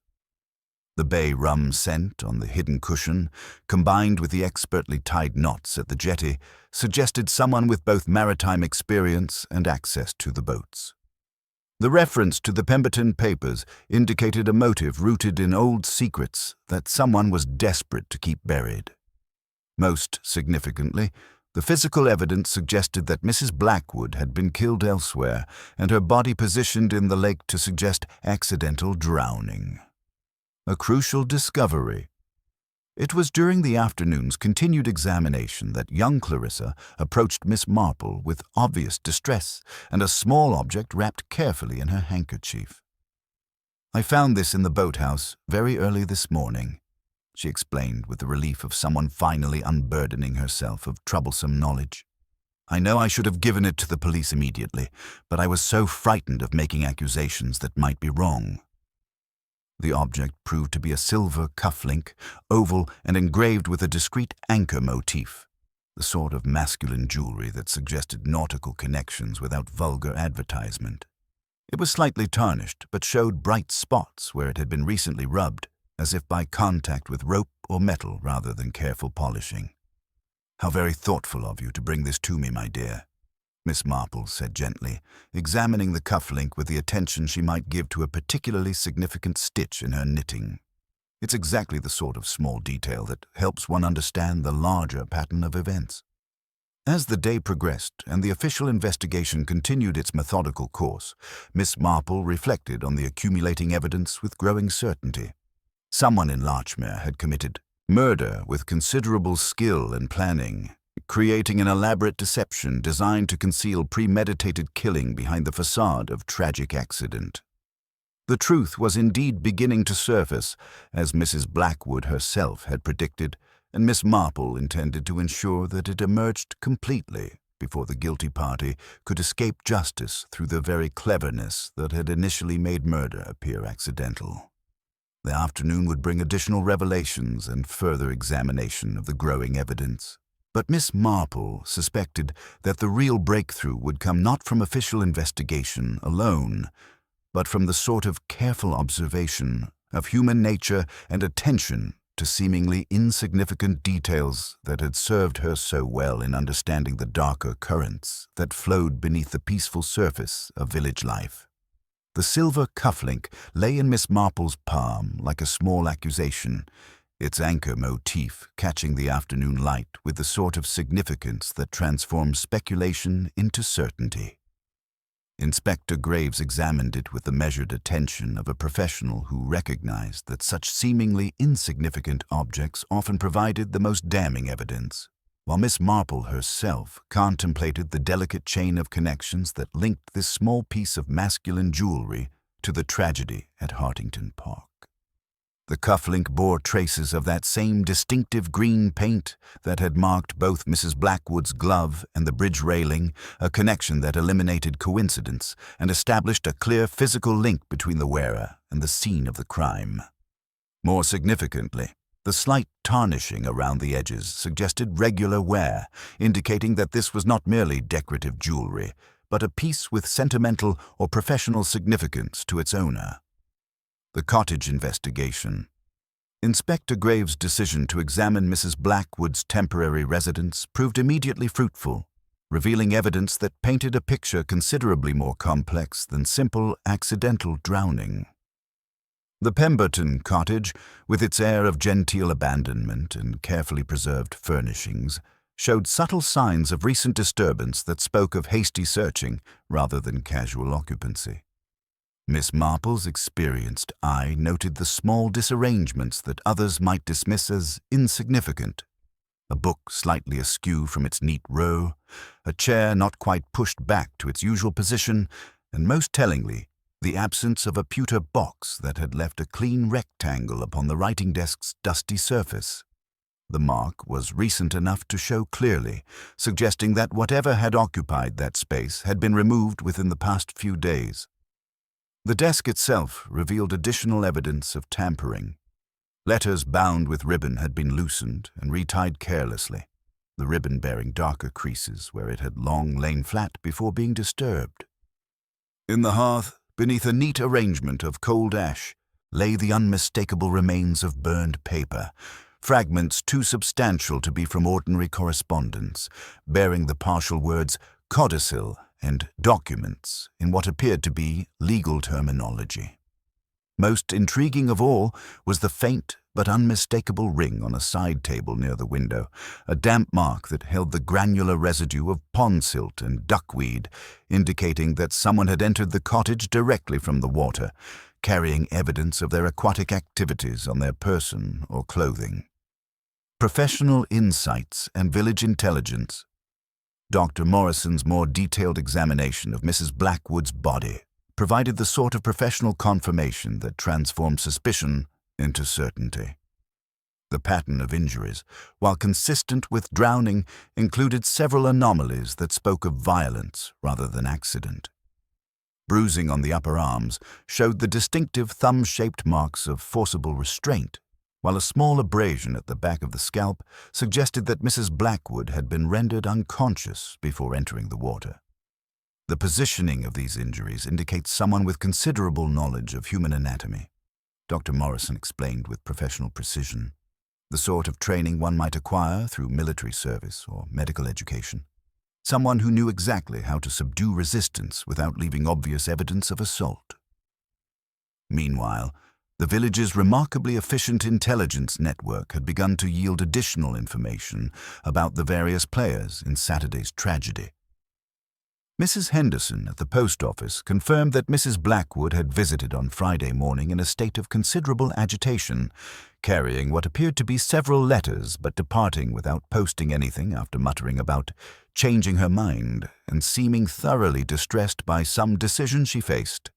The bay rum scent on the hidden cushion, combined with the expertly tied knots at the jetty, suggested someone with both maritime experience and access to the boats. The reference to the Pemberton Papers indicated a motive rooted in old secrets that someone was desperate to keep buried. Most significantly, the physical evidence suggested that Mrs. Blackwood had been killed elsewhere and her body positioned in the lake to suggest accidental drowning. A crucial discovery. It was during the afternoon's continued examination that young Clarissa approached Miss Marple with obvious distress and a small object wrapped carefully in her handkerchief. "I found this in the boathouse very early this morning," she explained with the relief of someone finally unburdening herself of troublesome knowledge. "I know I should have given it to the police immediately, but I was so frightened of making accusations that might be wrong." The object proved to be a silver cufflink, oval and engraved with a discreet anchor motif, the sort of masculine jewelry that suggested nautical connections without vulgar advertisement. It was slightly tarnished, but showed bright spots where it had been recently rubbed, as if by contact with rope or metal rather than careful polishing. "How very thoughtful of you to bring this to me, my dear," Miss Marple said gently, examining the cufflink with the attention she might give to a particularly significant stitch in her knitting. It's exactly the sort of small detail that helps one understand the larger pattern of events. As the day progressed and the official investigation continued its methodical course, Miss Marple reflected on the accumulating evidence with growing certainty. Someone in Larchmere had committed murder with considerable skill and planning, creating an elaborate deception designed to conceal premeditated killing behind the facade of tragic accident. The truth was indeed beginning to surface, as Mrs. Blackwood herself had predicted, and Miss Marple intended to ensure that it emerged completely before the guilty party could escape justice through the very cleverness that had initially made murder appear accidental. The afternoon would bring additional revelations and further examination of the growing evidence. But Miss Marple suspected that the real breakthrough would come not from official investigation alone, but from the sort of careful observation of human nature and attention to seemingly insignificant details that had served her so well in understanding the darker currents that flowed beneath the peaceful surface of village life. The silver cufflink lay in Miss Marple's palm like a small accusation, its anchor motif catching the afternoon light with the sort of significance that transforms speculation into certainty. Inspector Graves examined it with the measured attention of a professional who recognized that such seemingly insignificant objects often provided the most damning evidence, while Miss Marple herself contemplated the delicate chain of connections that linked this small piece of masculine jewelry to the tragedy at Hartington Park. The cufflink bore traces of that same distinctive green paint that had marked both Mrs. Blackwood's glove and the bridge railing, a connection that eliminated coincidence and established a clear physical link between the wearer and the scene of the crime. More significantly, the slight tarnishing around the edges suggested regular wear, indicating that this was not merely decorative jewelry, but a piece with sentimental or professional significance to its owner. The cottage investigation. Inspector Graves' decision to examine Mrs. Blackwood's temporary residence proved immediately fruitful, revealing evidence that painted a picture considerably more complex than simple accidental drowning. The Pemberton cottage, with its air of genteel abandonment and carefully preserved furnishings, showed subtle signs of recent disturbance that spoke of hasty searching rather than casual occupancy. Miss Marple's experienced eye noted the small disarrangements that others might dismiss as insignificant. A book slightly askew from its neat row, a chair not quite pushed back to its usual position, and most tellingly, the absence of a pewter box that had left a clean rectangle upon the writing desk's dusty surface. The mark was recent enough to show clearly, suggesting that whatever had occupied that space had been removed within the past few days. The desk itself revealed additional evidence of tampering. Letters bound with ribbon had been loosened and retied carelessly, the ribbon bearing darker creases where it had long lain flat before being disturbed. In the hearth, beneath a neat arrangement of cold ash, lay the unmistakable remains of burned paper, fragments too substantial to be from ordinary correspondence, bearing the partial words codicil and documents in what appeared to be legal terminology. Most intriguing of all was the faint but unmistakable ring on a side table near the window, a damp mark that held the granular residue of pond silt and duckweed, indicating that someone had entered the cottage directly from the water, carrying evidence of their aquatic activities on their person or clothing. Professional insights and village intelligence. Dr. Morrison's more detailed examination of Mrs. Blackwood's body provided the sort of professional confirmation that transformed suspicion into certainty. The pattern of injuries, while consistent with drowning, included several anomalies that spoke of violence rather than accident. Bruising on the upper arms showed the distinctive thumb-shaped marks of forcible restraint, while a small abrasion at the back of the scalp suggested that Mrs. Blackwood had been rendered unconscious before entering the water. The positioning of these injuries indicates someone with considerable knowledge of human anatomy, Dr. Morrison explained with professional precision, the sort of training one might acquire through military service or medical education. Someone who knew exactly how to subdue resistance without leaving obvious evidence of assault. Meanwhile, the village's remarkably efficient intelligence network had begun to yield additional information about the various players in Saturday's tragedy. Mrs. Henderson at the post office confirmed that Mrs. Blackwood had visited on Friday morning in a state of considerable agitation, carrying what appeared to be several letters but departing without posting anything after muttering about changing her mind and seeming thoroughly distressed by some decision she faced.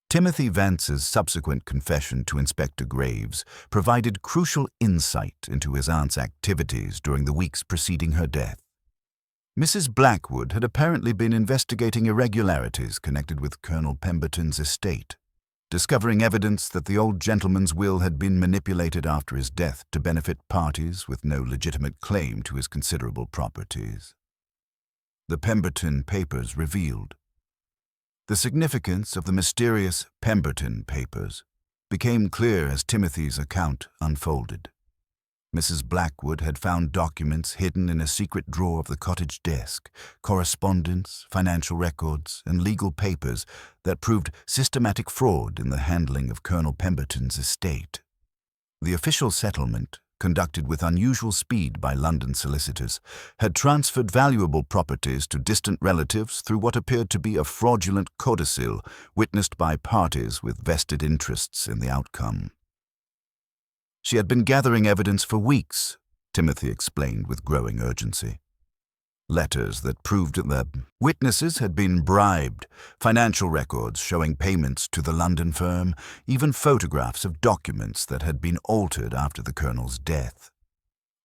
Timothy Vance's subsequent confession to Inspector Graves provided crucial insight into his aunt's activities during the weeks preceding her death. Mrs. Blackwood had apparently been investigating irregularities connected with Colonel Pemberton's estate, discovering evidence that the old gentleman's will had been manipulated after his death to benefit parties with no legitimate claim to his considerable properties. The Pemberton papers revealed. The significance of the mysterious Pemberton papers became clear as Timothy's account unfolded. Mrs. Blackwood had found documents hidden in a secret drawer of the cottage desk, correspondence, financial records, and legal papers that proved systematic fraud in the handling of Colonel Pemberton's estate. The official settlement, conducted with unusual speed by London solicitors, had transferred valuable properties to distant relatives through what appeared to be a fraudulent codicil witnessed by parties with vested interests in the outcome. She had been gathering evidence for weeks, Timothy explained with growing urgency. Letters that proved that witnesses had been bribed, financial records showing payments to the London firm, even photographs of documents that had been altered after the colonel's death.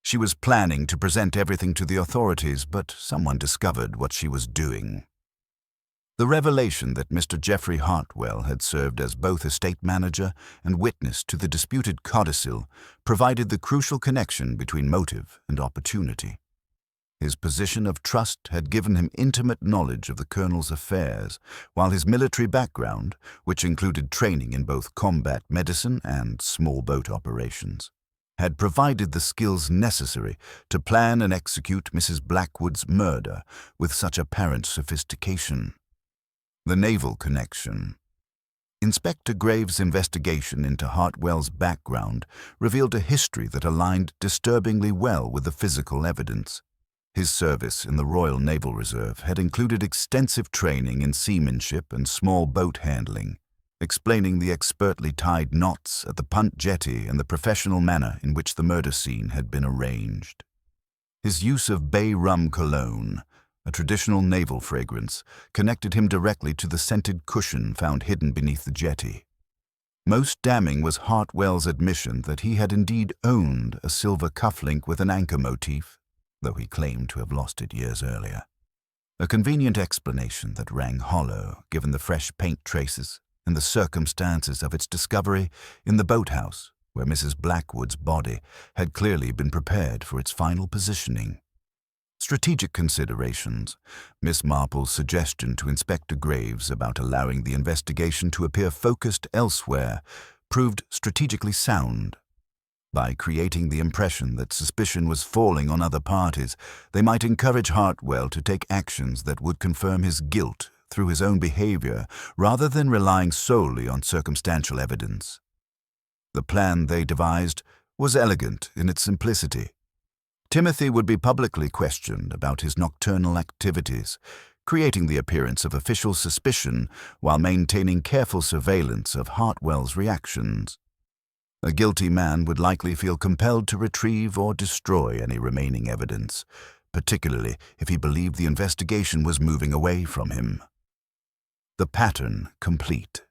She was planning to present everything to the authorities, but someone discovered what she was doing. The revelation that Mr. Geoffrey Hartwell had served as both estate manager and witness to the disputed codicil provided the crucial connection between motive and opportunity. His position of trust had given him intimate knowledge of the colonel's affairs, while his military background, which included training in both combat medicine and small boat operations, had provided the skills necessary to plan and execute Mrs. Blackwood's murder with such apparent sophistication. The naval connection. Inspector Graves' investigation into Hartwell's background revealed a history that aligned disturbingly well with the physical evidence. His service in the Royal Naval Reserve had included extensive training in seamanship and small boat handling, explaining the expertly tied knots at the punt jetty and the professional manner in which the murder scene had been arranged. His use of bay rum cologne, a traditional naval fragrance, connected him directly to the scented cushion found hidden beneath the jetty. Most damning was Hartwell's admission that he had indeed owned a silver cufflink with an anchor motif, though he claimed to have lost it years earlier. A convenient explanation that rang hollow, given the fresh paint traces and the circumstances of its discovery in the boathouse, where Mrs. Blackwood's body had clearly been prepared for its final positioning. Strategic considerations. Miss Marple's suggestion to Inspector Graves about allowing the investigation to appear focused elsewhere proved strategically sound. By creating the impression that suspicion was falling on other parties, they might encourage Hartwell to take actions that would confirm his guilt through his own behavior rather than relying solely on circumstantial evidence. The plan they devised was elegant in its simplicity. Timothy would be publicly questioned about his nocturnal activities, creating the appearance of official suspicion while maintaining careful surveillance of Hartwell's reactions. A guilty man would likely feel compelled to retrieve or destroy any remaining evidence, particularly if he believed the investigation was moving away from him. The pattern complete.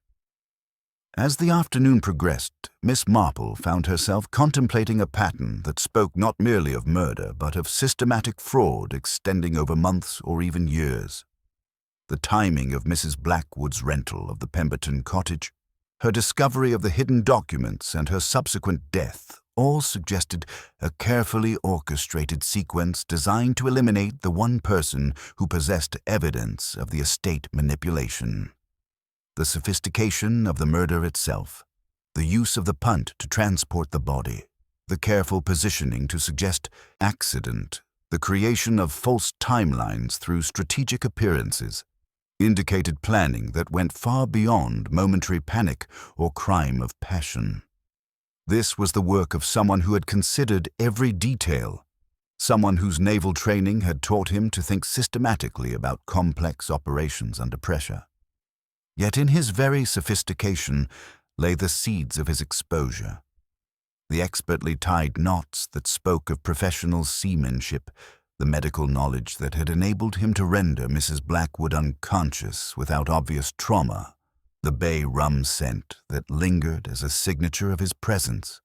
As the afternoon progressed, Miss Marple found herself contemplating a pattern that spoke not merely of murder but of systematic fraud extending over months or even years. The timing of Mrs. Blackwood's rental of the Pemberton cottage, her discovery of the hidden documents, and her subsequent death all suggested a carefully orchestrated sequence designed to eliminate the one person who possessed evidence of the estate manipulation. The sophistication of the murder itself, the use of the punt to transport the body, the careful positioning to suggest accident, the creation of false timelines through strategic appearances, indicated planning that went far beyond momentary panic or crime of passion. This was the work of someone who had considered every detail, someone whose naval training had taught him to think systematically about complex operations under pressure. Yet in his very sophistication lay the seeds of his exposure. The expertly tied knots that spoke of professional seamanship, the medical knowledge that had enabled him to render Mrs. Blackwood unconscious without obvious trauma, the bay rum scent that lingered as a signature of his presence.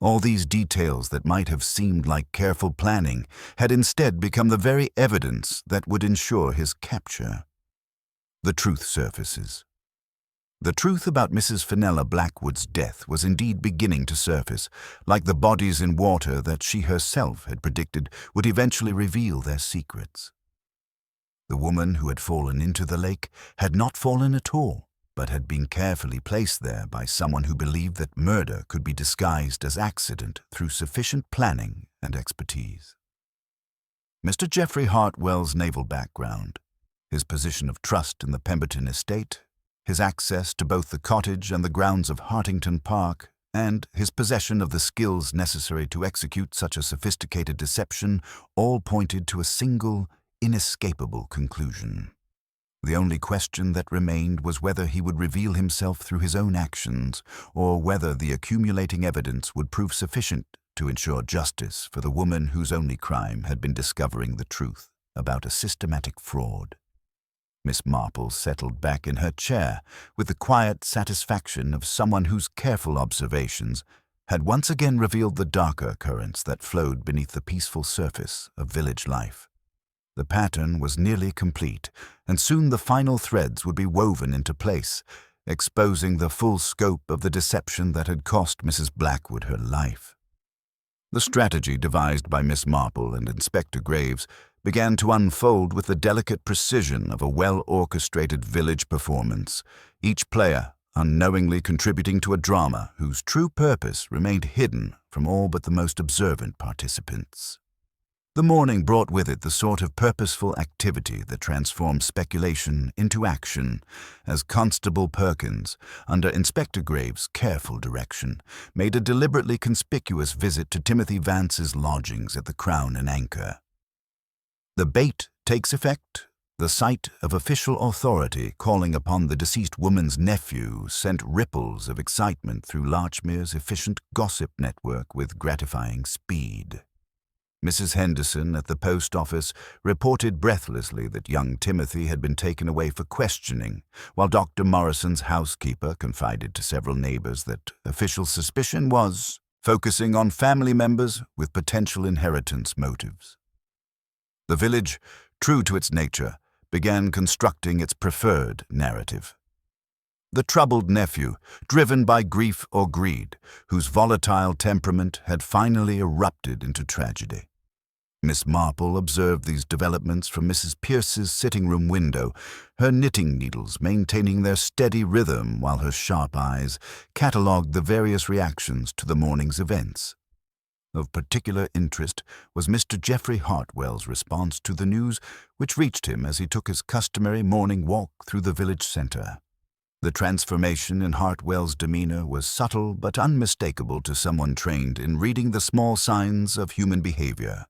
All these details that might have seemed like careful planning had instead become the very evidence that would ensure his capture. The truth surfaces. The truth about Mrs. Fenella Blackwood's death was indeed beginning to surface, like the bodies in water that she herself had predicted would eventually reveal their secrets. The woman who had fallen into the lake had not fallen at all, but had been carefully placed there by someone who believed that murder could be disguised as accident through sufficient planning and expertise. Mr. Geoffrey Hartwell's naval background, his position of trust in the Pemberton estate, his access to both the cottage and the grounds of Hartington Park, and his possession of the skills necessary to execute such a sophisticated deception all pointed to a single, inescapable conclusion. The only question that remained was whether he would reveal himself through his own actions, or whether the accumulating evidence would prove sufficient to ensure justice for the woman whose only crime had been discovering the truth about a systematic fraud. Miss Marple settled back in her chair with the quiet satisfaction of someone whose careful observations had once again revealed the darker currents that flowed beneath the peaceful surface of village life. The pattern was nearly complete, and soon the final threads would be woven into place, exposing the full scope of the deception that had cost Mrs. Blackwood her life. The strategy devised by Miss Marple and Inspector Graves began to unfold with the delicate precision of a well-orchestrated village performance, each player unknowingly contributing to a drama whose true purpose remained hidden from all but the most observant participants. The morning brought with it the sort of purposeful activity that transformed speculation into action, as Constable Perkins, under Inspector Graves' careful direction, made a deliberately conspicuous visit to Timothy Vance's lodgings at the Crown and Anchor. The bait takes effect. The sight of official authority calling upon the deceased woman's nephew sent ripples of excitement through Larchmere's efficient gossip network with gratifying speed. Mrs. Henderson at the post office reported breathlessly that young Timothy had been taken away for questioning, while Dr. Morrison's housekeeper confided to several neighbors that official suspicion was focusing on family members with potential inheritance motives. The village, true to its nature, began constructing its preferred narrative. The troubled nephew, driven by grief or greed, whose volatile temperament had finally erupted into tragedy. Miss Marple observed these developments from Mrs. Pierce's sitting-room window, her knitting needles maintaining their steady rhythm while her sharp eyes catalogued the various reactions to the morning's events. Of particular interest was Mr. Geoffrey Hartwell's response to the news which reached him as he took his customary morning walk through the village center. The transformation in Hartwell's demeanor was subtle but unmistakable to someone trained in reading the small signs of human behavior.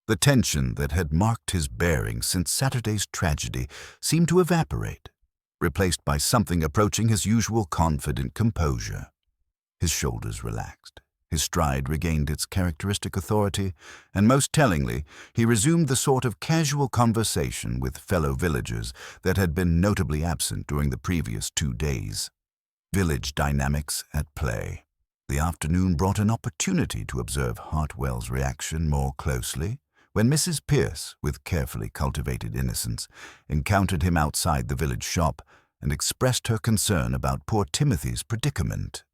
The tension that had marked his bearing since Saturday's tragedy seemed to evaporate, replaced by something approaching his usual confident composure. His shoulders relaxed. His stride regained its characteristic authority, and most tellingly, he resumed the sort of casual conversation with fellow villagers that had been notably absent during the previous 2 days. Village dynamics at play. The afternoon brought an opportunity to observe Hartwell's reaction more closely when Mrs. Pierce, with carefully cultivated innocence, encountered him outside the village shop and expressed her concern about poor Timothy's predicament.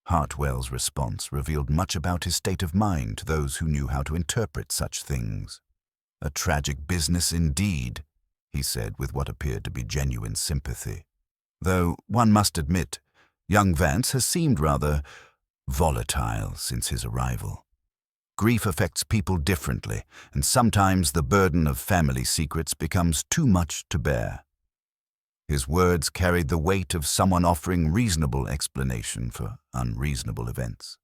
Hartwell's response revealed much about his state of mind to those who knew how to interpret such things. "A tragic business indeed," he said with what appeared to be genuine sympathy. "Though one must admit, young Vance has seemed rather volatile since his arrival. Grief affects people differently, and sometimes the burden of family secrets becomes too much to bear." His words carried the weight of someone offering reasonable explanation for unreasonable events.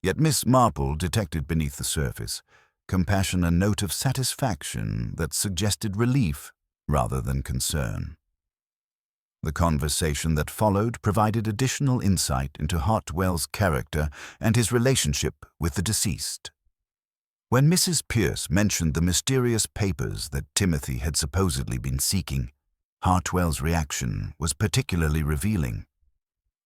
Yet Miss Marple detected beneath the surface compassion a note of satisfaction that suggested relief rather than concern. The conversation that followed provided additional insight into Hartwell's character and his relationship with the deceased. When Mrs. Pierce mentioned the mysterious papers that Timothy had supposedly been seeking, Hartwell's reaction was particularly revealing.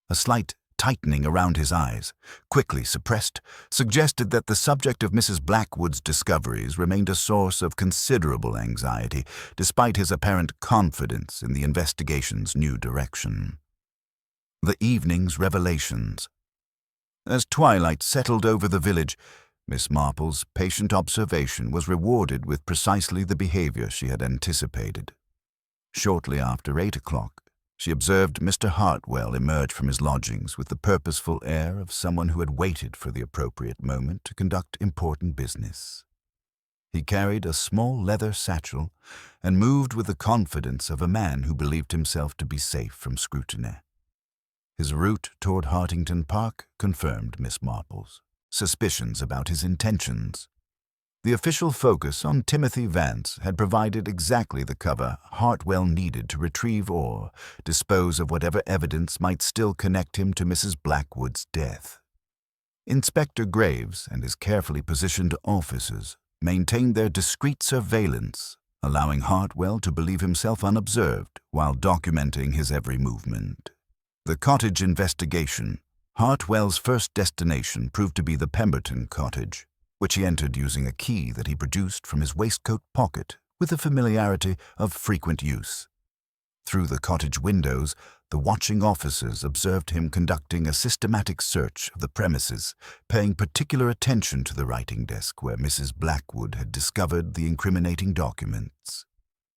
A slight tightening around his eyes, quickly suppressed, suggested that the subject of Mrs. Blackwood's discoveries remained a source of considerable anxiety, despite his apparent confidence in the investigation's new direction. The evening's revelations. As twilight settled over the village, Miss Marple's patient observation was rewarded with precisely the behavior she had anticipated. Shortly after 8 o'clock, she observed Mr. Hartwell emerge from his lodgings with the purposeful air of someone who had waited for the appropriate moment to conduct important business. He carried a small leather satchel and moved with the confidence of a man who believed himself to be safe from scrutiny. His route toward Hartington Park confirmed Miss Marple's suspicions about his intentions. The official focus on Timothy Vance had provided exactly the cover Hartwell needed to retrieve or dispose of whatever evidence might still connect him to Mrs. Blackwood's death. Inspector Graves and his carefully positioned officers maintained their discreet surveillance, allowing Hartwell to believe himself unobserved while documenting his every movement. The cottage investigation. Hartwell's first destination proved to be the Pemberton cottage, which he entered using a key that he produced from his waistcoat pocket with the familiarity of frequent use. Through the cottage windows, the watching officers observed him conducting a systematic search of the premises, paying particular attention to the writing desk where Mrs. Blackwood had discovered the incriminating documents.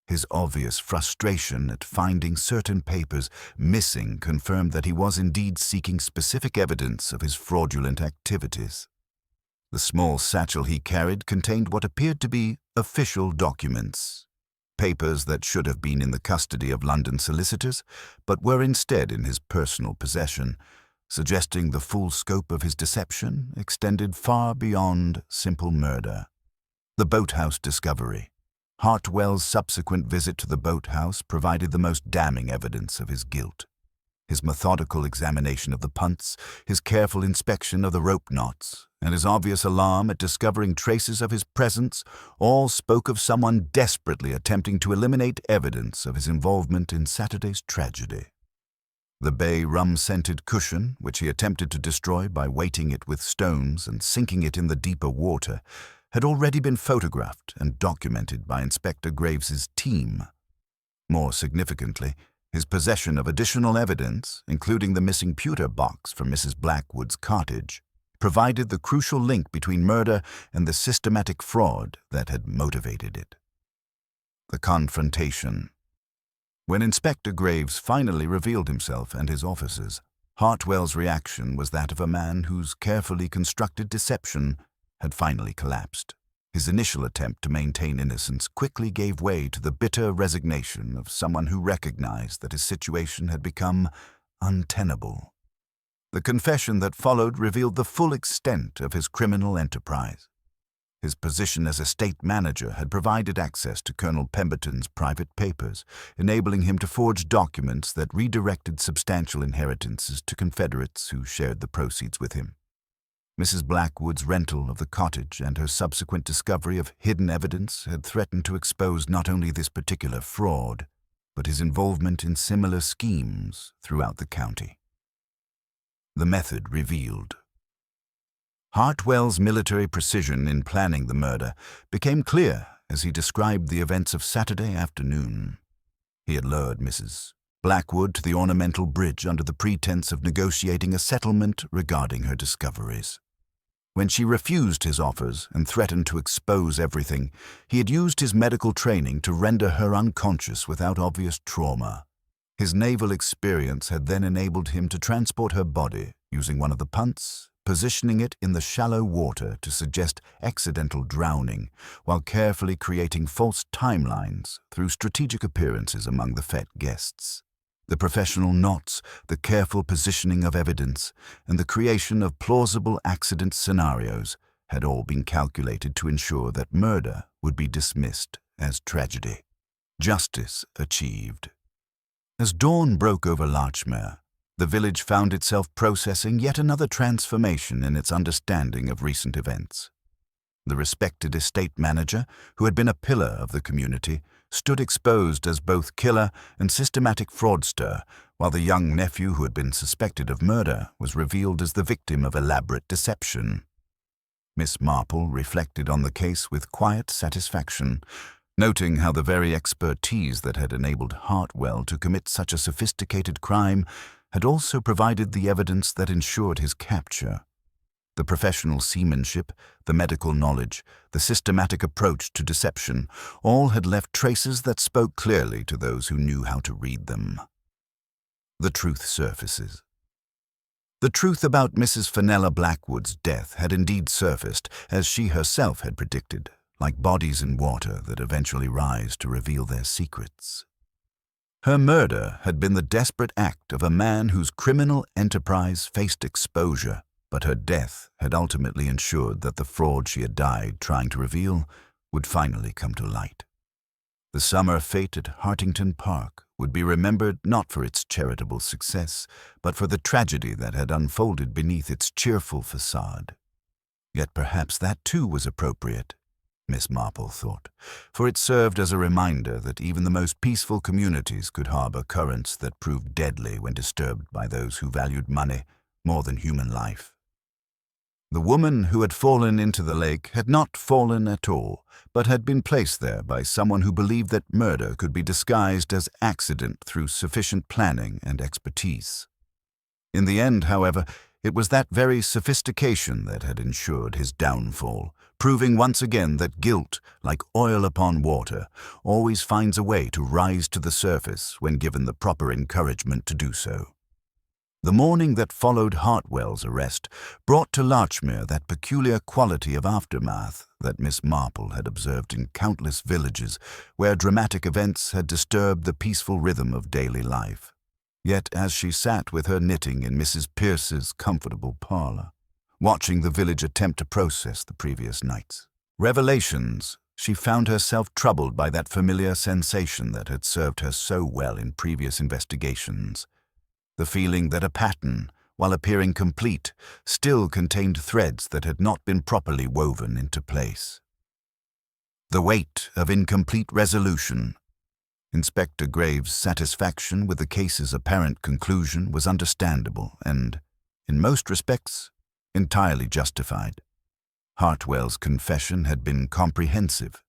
His obvious frustration at finding certain papers missing confirmed that he was indeed seeking specific evidence of his fraudulent activities. The small satchel he carried contained what appeared to be official documents, papers that should have been in the custody of London solicitors, but were instead in his personal possession, suggesting the full scope of his deception extended far beyond simple murder. The boathouse discovery. Hartwell's subsequent visit to the boathouse provided the most damning evidence of his guilt. His methodical examination of the punts, his careful inspection of the rope knots, and his obvious alarm at discovering traces of his presence all spoke of someone desperately attempting to eliminate evidence of his involvement in Saturday's tragedy. The bay rum-scented cushion, which he attempted to destroy by weighting it with stones and sinking it in the deeper water, had already been photographed and documented by Inspector Graves's team. More significantly, his possession of additional evidence, including the missing pewter box from Mrs. Blackwood's cottage, provided the crucial link between murder and the systematic fraud that had motivated it. The confrontation. When Inspector Graves finally revealed himself and his officers, Hartwell's reaction was that of a man whose carefully constructed deception had finally collapsed. His initial attempt to maintain innocence quickly gave way to the bitter resignation of someone who recognized that his situation had become untenable. The confession that followed revealed the full extent of his criminal enterprise. His position as a state manager had provided access to Colonel Pemberton's private papers, enabling him to forge documents that redirected substantial inheritances to Confederates who shared the proceeds with him. Mrs. Blackwood's rental of the cottage and her subsequent discovery of hidden evidence had threatened to expose not only this particular fraud, but his involvement in similar schemes throughout the county. The method revealed. Hartwell's military precision in planning the murder became clear as he described the events of Saturday afternoon. He had lured Mrs. Blackwood to the ornamental bridge under the pretense of negotiating a settlement regarding her discoveries. When she refused his offers and threatened to expose everything, he had used his medical training to render her unconscious without obvious trauma. His naval experience had then enabled him to transport her body using one of the punts, positioning it in the shallow water to suggest accidental drowning, while carefully creating false timelines through strategic appearances among the fete guests. The professional knots, the careful positioning of evidence, and the creation of plausible accident scenarios had all been calculated to ensure that murder would be dismissed as tragedy. Justice achieved. As dawn broke over Larchmere, the village found itself processing yet another transformation in its understanding of recent events. The respected estate manager, who had been a pillar of the community, stood exposed as both killer and systematic fraudster, while the young nephew who had been suspected of murder was revealed as the victim of elaborate deception. Miss Marple reflected on the case with quiet satisfaction, noting how the very expertise that had enabled Hartwell to commit such a sophisticated crime had also provided the evidence that ensured his capture. The professional seamanship, the medical knowledge, the systematic approach to deception, all had left traces that spoke clearly to those who knew how to read them. The truth surfaces. The truth about Mrs. Fenella Blackwood's death had indeed surfaced, as she herself had predicted, like bodies in water that eventually rise to reveal their secrets. Her murder had been the desperate act of a man whose criminal enterprise faced exposure, but her death had ultimately ensured that the fraud she had died trying to reveal would finally come to light. The summer fete at Hartington Park would be remembered not for its charitable success, but for the tragedy that had unfolded beneath its cheerful facade. Yet perhaps that too was appropriate, Miss Marple thought, for it served as a reminder that even the most peaceful communities could harbor currents that proved deadly when disturbed by those who valued money more than human life. The woman who had fallen into the lake had not fallen at all, but had been placed there by someone who believed that murder could be disguised as accident through sufficient planning and expertise. In the end, however, it was that very sophistication that had ensured his downfall, proving once again that guilt, like oil upon water, always finds a way to rise to the surface when given the proper encouragement to do so. The morning that followed Hartwell's arrest brought to Larchmere that peculiar quality of aftermath that Miss Marple had observed in countless villages where dramatic events had disturbed the peaceful rhythm of daily life. Yet as she sat with her knitting in Mrs. Pierce's comfortable parlor, watching the village attempt to process the previous night's revelations, she found herself troubled by that familiar sensation that had served her so well in previous investigations. The feeling that a pattern, while appearing complete, still contained threads that had not been properly woven into place. The weight of incomplete resolution. Inspector Graves' satisfaction with the case's apparent conclusion was understandable and, in most respects, entirely justified. Hartwell's confession had been comprehensive,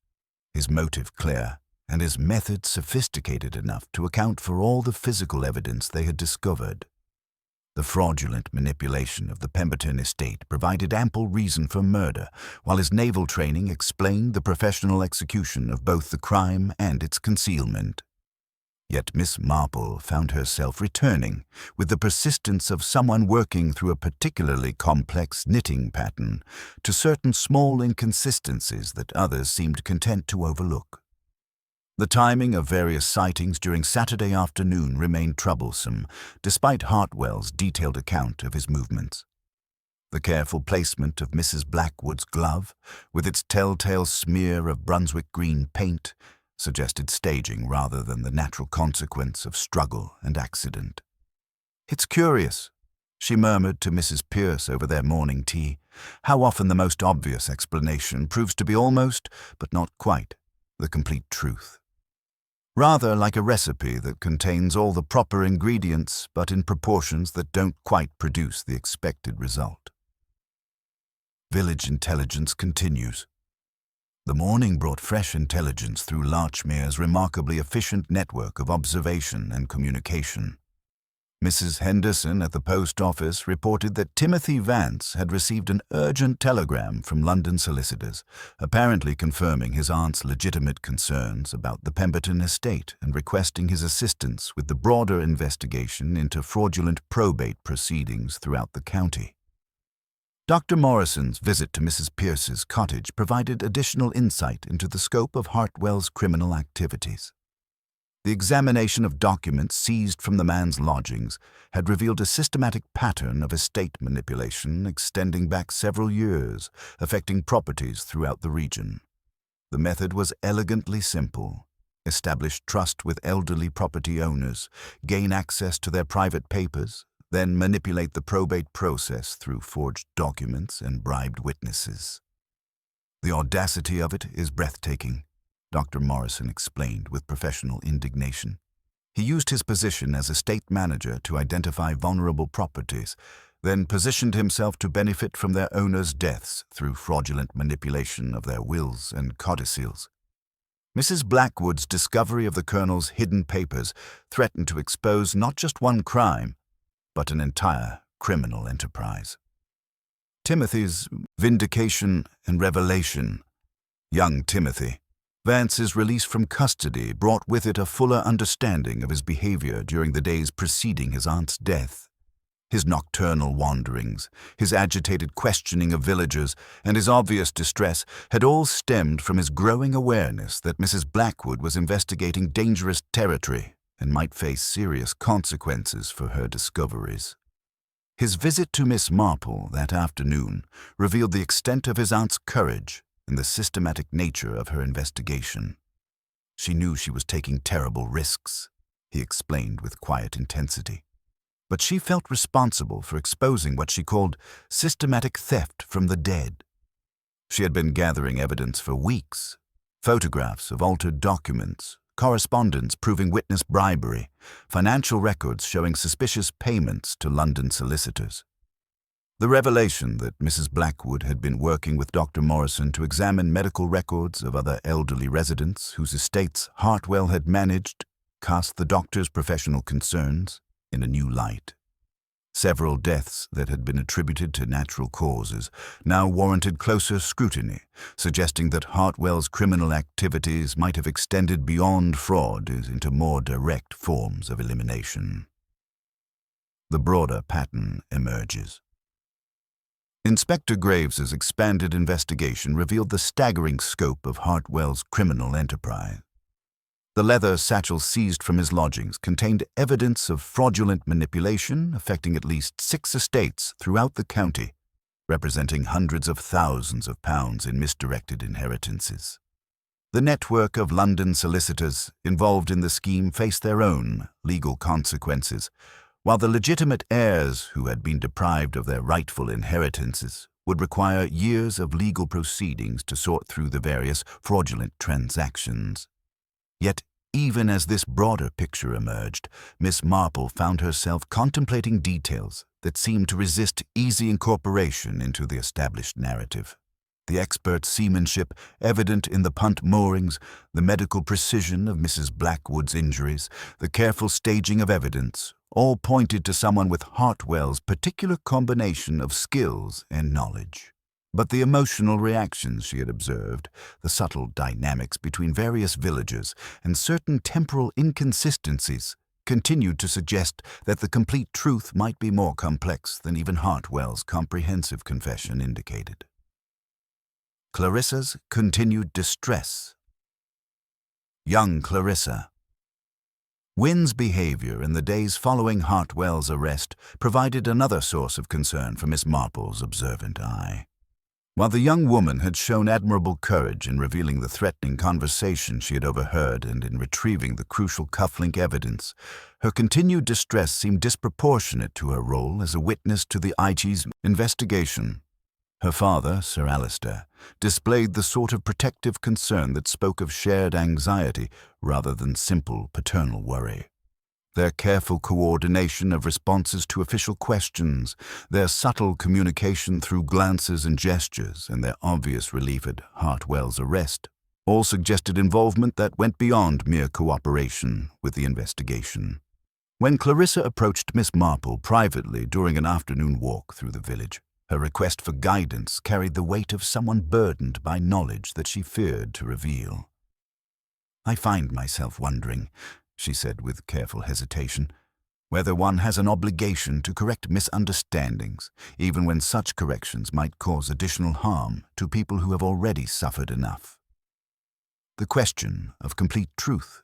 his motive clear, and his method sophisticated enough to account for all the physical evidence they had discovered. The fraudulent manipulation of the Pemberton estate provided ample reason for murder, while his naval training explained the professional execution of both the crime and its concealment. Yet Miss Marple found herself returning, with the persistence of someone working through a particularly complex knitting pattern, to certain small inconsistencies that others seemed content to overlook. The timing of various sightings during Saturday afternoon remained troublesome, despite Hartwell's detailed account of his movements. The careful placement of Mrs. Blackwood's glove, with its telltale smear of Brunswick green paint, suggested staging rather than the natural consequence of struggle and accident. "It's curious," she murmured to Mrs. Pierce over their morning tea, "how often the most obvious explanation proves to be almost, but not quite, the complete truth. Rather like a recipe that contains all the proper ingredients but in proportions that don't quite produce the expected result." Village intelligence continues. The morning brought fresh intelligence through Larchmere's remarkably efficient network of observation and communication. Mrs. Henderson at the post office reported that Timothy Vance had received an urgent telegram from London solicitors, apparently confirming his aunt's legitimate concerns about the Pemberton estate and requesting his assistance with the broader investigation into fraudulent probate proceedings throughout the county. Dr. Morrison's visit to Mrs. Pierce's cottage provided additional insight into the scope of Hartwell's criminal activities. The examination of documents seized from the man's lodgings had revealed a systematic pattern of estate manipulation extending back several years, affecting properties throughout the region. The method was elegantly simple. Establish trust with elderly property owners, gain access to their private papers, then manipulate the probate process through forged documents and bribed witnesses. The audacity of it is breathtaking, Dr. Morrison explained with professional indignation. He used his position as estate manager to identify vulnerable properties, then positioned himself to benefit from their owners' deaths through fraudulent manipulation of their wills and codicils. Mrs. Blackwood's discovery of the Colonel's hidden papers threatened to expose not just one crime, but an entire criminal enterprise. Timothy's vindication and revelation. Young Timothy. Vance's release from custody brought with it a fuller understanding of his behavior during the days preceding his aunt's death. His nocturnal wanderings, his agitated questioning of villagers, and his obvious distress had all stemmed from his growing awareness that Mrs. Blackwood was investigating dangerous territory and might face serious consequences for her discoveries. His visit to Miss Marple that afternoon revealed the extent of his aunt's courage and the systematic nature of her investigation. She knew she was taking terrible risks, he explained with quiet intensity. But she felt responsible for exposing what she called systematic theft from the dead. She had been gathering evidence for weeks, photographs of altered documents, correspondence proving witness bribery, financial records showing suspicious payments to London solicitors. The revelation that Mrs. Blackwood had been working with Dr. Morrison to examine medical records of other elderly residents whose estates Hartwell had managed cast the doctor's professional concerns in a new light. Several deaths that had been attributed to natural causes now warranted closer scrutiny, suggesting that Hartwell's criminal activities might have extended beyond fraud into more direct forms of elimination. The broader pattern emerges. Inspector Graves's expanded investigation revealed the staggering scope of Hartwell's criminal enterprise. The leather satchel seized from his lodgings contained evidence of fraudulent manipulation affecting at least 6 estates throughout the county, representing hundreds of thousands of pounds in misdirected inheritances. The network of London solicitors involved in the scheme faced their own legal consequences, while the legitimate heirs who had been deprived of their rightful inheritances would require years of legal proceedings to sort through the various fraudulent transactions. Yet, even as this broader picture emerged, Miss Marple found herself contemplating details that seemed to resist easy incorporation into the established narrative. The expert seamanship evident in the punt moorings, the medical precision of Mrs. Blackwood's injuries, the careful staging of evidence, all pointed to someone with Hartwell's particular combination of skills and knowledge. But the emotional reactions she had observed, the subtle dynamics between various villagers, and certain temporal inconsistencies continued to suggest that the complete truth might be more complex than even Hartwell's comprehensive confession indicated. Clarissa's continued distress. Young Clarissa. Wynn's behavior in the days following Hartwell's arrest provided another source of concern for Miss Marple's observant eye. While the young woman had shown admirable courage in revealing the threatening conversation she had overheard and in retrieving the crucial cufflink evidence, her continued distress seemed disproportionate to her role as a witness to the IG's investigation. Her father, Sir Alistair, displayed the sort of protective concern that spoke of shared anxiety rather than simple paternal worry. Their careful coordination of responses to official questions, their subtle communication through glances and gestures, and their obvious relief at Hartwell's arrest, all suggested involvement that went beyond mere cooperation with the investigation. When Clarissa approached Miss Marple privately during an afternoon walk through the village, her request for guidance carried the weight of someone burdened by knowledge that she feared to reveal. "I find myself wondering," she said with careful hesitation, "whether one has an obligation to correct misunderstandings, even when such corrections might cause additional harm to people who have already suffered enough. The question of complete truth."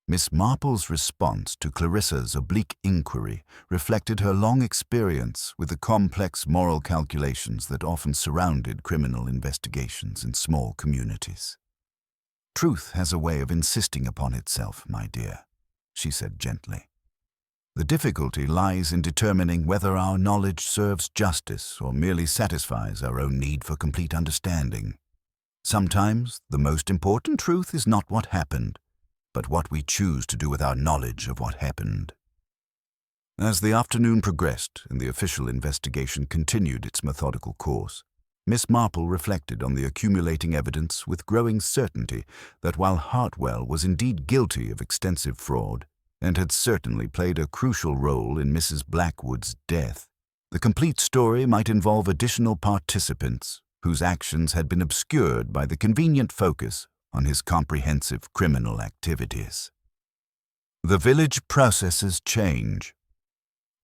Miss Marple's response to Clarissa's oblique inquiry reflected her long experience with the complex moral calculations that often surrounded criminal investigations in small communities. "Truth has a way of insisting upon itself, my dear," she said gently. "The difficulty lies in determining whether our knowledge serves justice or merely satisfies our own need for complete understanding. Sometimes the most important truth is not what happened, but what we choose to do with our knowledge of what happened." As the afternoon progressed and the official investigation continued its methodical course, Miss Marple reflected on the accumulating evidence with growing certainty that while Hartwell was indeed guilty of extensive fraud and had certainly played a crucial role in Mrs. Blackwood's death, the complete story might involve additional participants whose actions had been obscured by the convenient focus on his comprehensive criminal activities. The village processes change.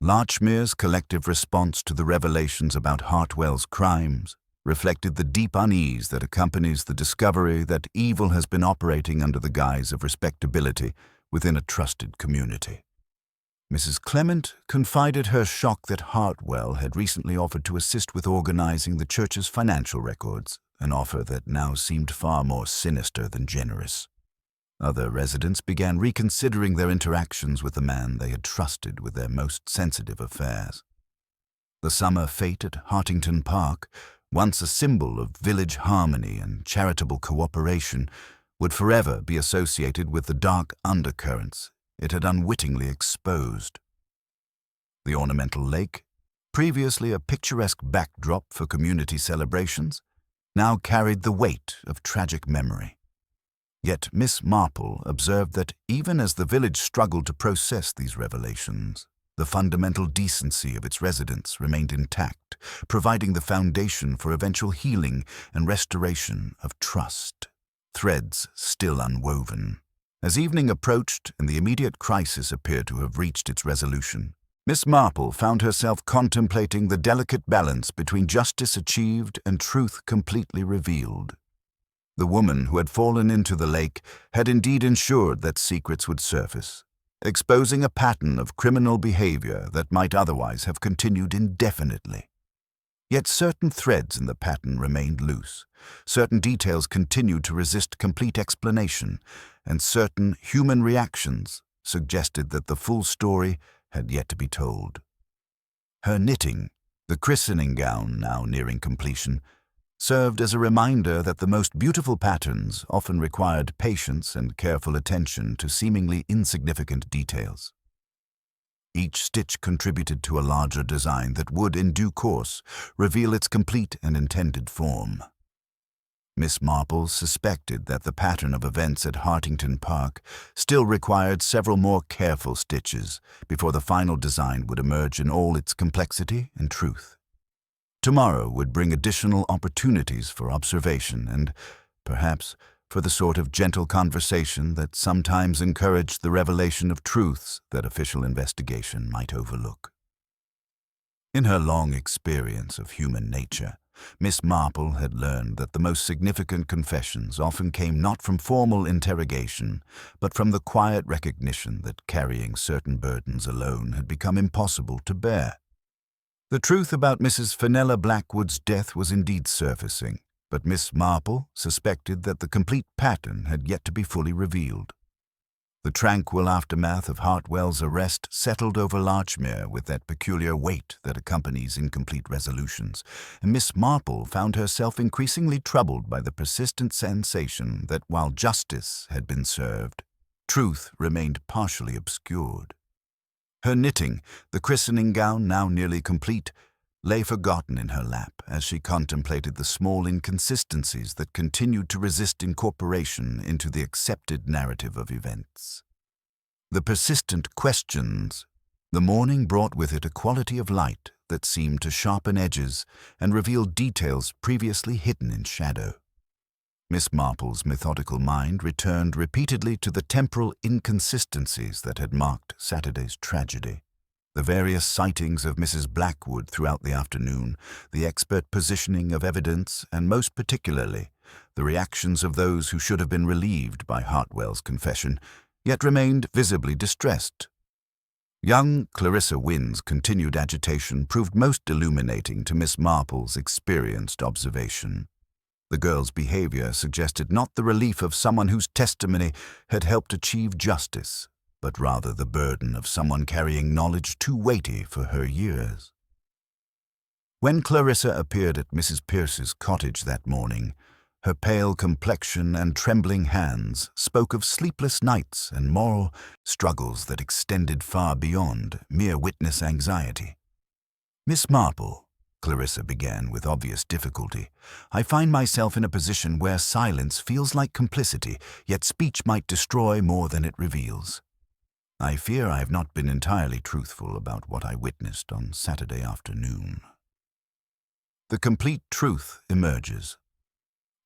Larchmere's collective response to the revelations about Hartwell's crimes reflected the deep unease that accompanies the discovery that evil has been operating under the guise of respectability within a trusted community. Mrs. Clement confided her shock that Hartwell had recently offered to assist with organizing the church's financial records, an offer that now seemed far more sinister than generous. Other residents began reconsidering their interactions with the man they had trusted with their most sensitive affairs. The summer fete at Hartington Park, once a symbol of village harmony and charitable cooperation, would forever be associated with the dark undercurrents it had unwittingly exposed. The ornamental lake, previously a picturesque backdrop for community celebrations, now carried the weight of tragic memory. Yet Miss Marple observed that even as the village struggled to process these revelations, the fundamental decency of its residents remained intact, providing the foundation for eventual healing and restoration of trust, threads still unwoven. As evening approached and the immediate crisis appeared to have reached its resolution, Miss Marple found herself contemplating the delicate balance between justice achieved and truth completely revealed. The woman who had fallen into the lake had indeed ensured that secrets would surface, exposing a pattern of criminal behavior that might otherwise have continued indefinitely. Yet certain threads in the pattern remained loose, certain details continued to resist complete explanation, and certain human reactions suggested that the full story had yet to be told. Her knitting, the christening gown now nearing completion, served as a reminder that the most beautiful patterns often required patience and careful attention to seemingly insignificant details. Each stitch contributed to a larger design that would, in due course, reveal its complete and intended form. Miss Marple suspected that the pattern of events at Hartington Park still required several more careful stitches before the final design would emerge in all its complexity and truth. Tomorrow would bring additional opportunities for observation and, perhaps, for the sort of gentle conversation that sometimes encouraged the revelation of truths that official investigation might overlook. In her long experience of human nature, Miss Marple had learned that the most significant confessions often came not from formal interrogation, but from the quiet recognition that carrying certain burdens alone had become impossible to bear. The truth about Mrs. Fenella Blackwood's death was indeed surfacing, but Miss Marple suspected that the complete pattern had yet to be fully revealed. The tranquil aftermath of Hartwell's arrest settled over Larchmere with that peculiar weight that accompanies incomplete resolutions, and Miss Marple found herself increasingly troubled by the persistent sensation that while justice had been served, truth remained partially obscured. Her knitting, the christening gown now nearly complete, lay forgotten in her lap as she contemplated the small inconsistencies that continued to resist incorporation into the accepted narrative of events. The persistent questions. The morning brought with it a quality of light that seemed to sharpen edges and reveal details previously hidden in shadow. Miss Marple's methodical mind returned repeatedly to the temporal inconsistencies that had marked Saturday's tragedy. The various sightings of Mrs. Blackwood throughout the afternoon, the expert positioning of evidence, and most particularly, the reactions of those who should have been relieved by Hartwell's confession, yet remained visibly distressed. Young Clarissa Wynne's continued agitation proved most illuminating to Miss Marple's experienced observation. The girl's behavior suggested not the relief of someone whose testimony had helped achieve justice, but rather the burden of someone carrying knowledge too weighty for her years. When Clarissa appeared at Mrs. Pierce's cottage that morning, her pale complexion and trembling hands spoke of sleepless nights and moral struggles that extended far beyond mere witness anxiety. "Miss Marple," Clarissa began with obvious difficulty, "I find myself in a position where silence feels like complicity, yet speech might destroy more than it reveals. I fear I have not been entirely truthful about what I witnessed on Saturday afternoon." The complete truth emerges.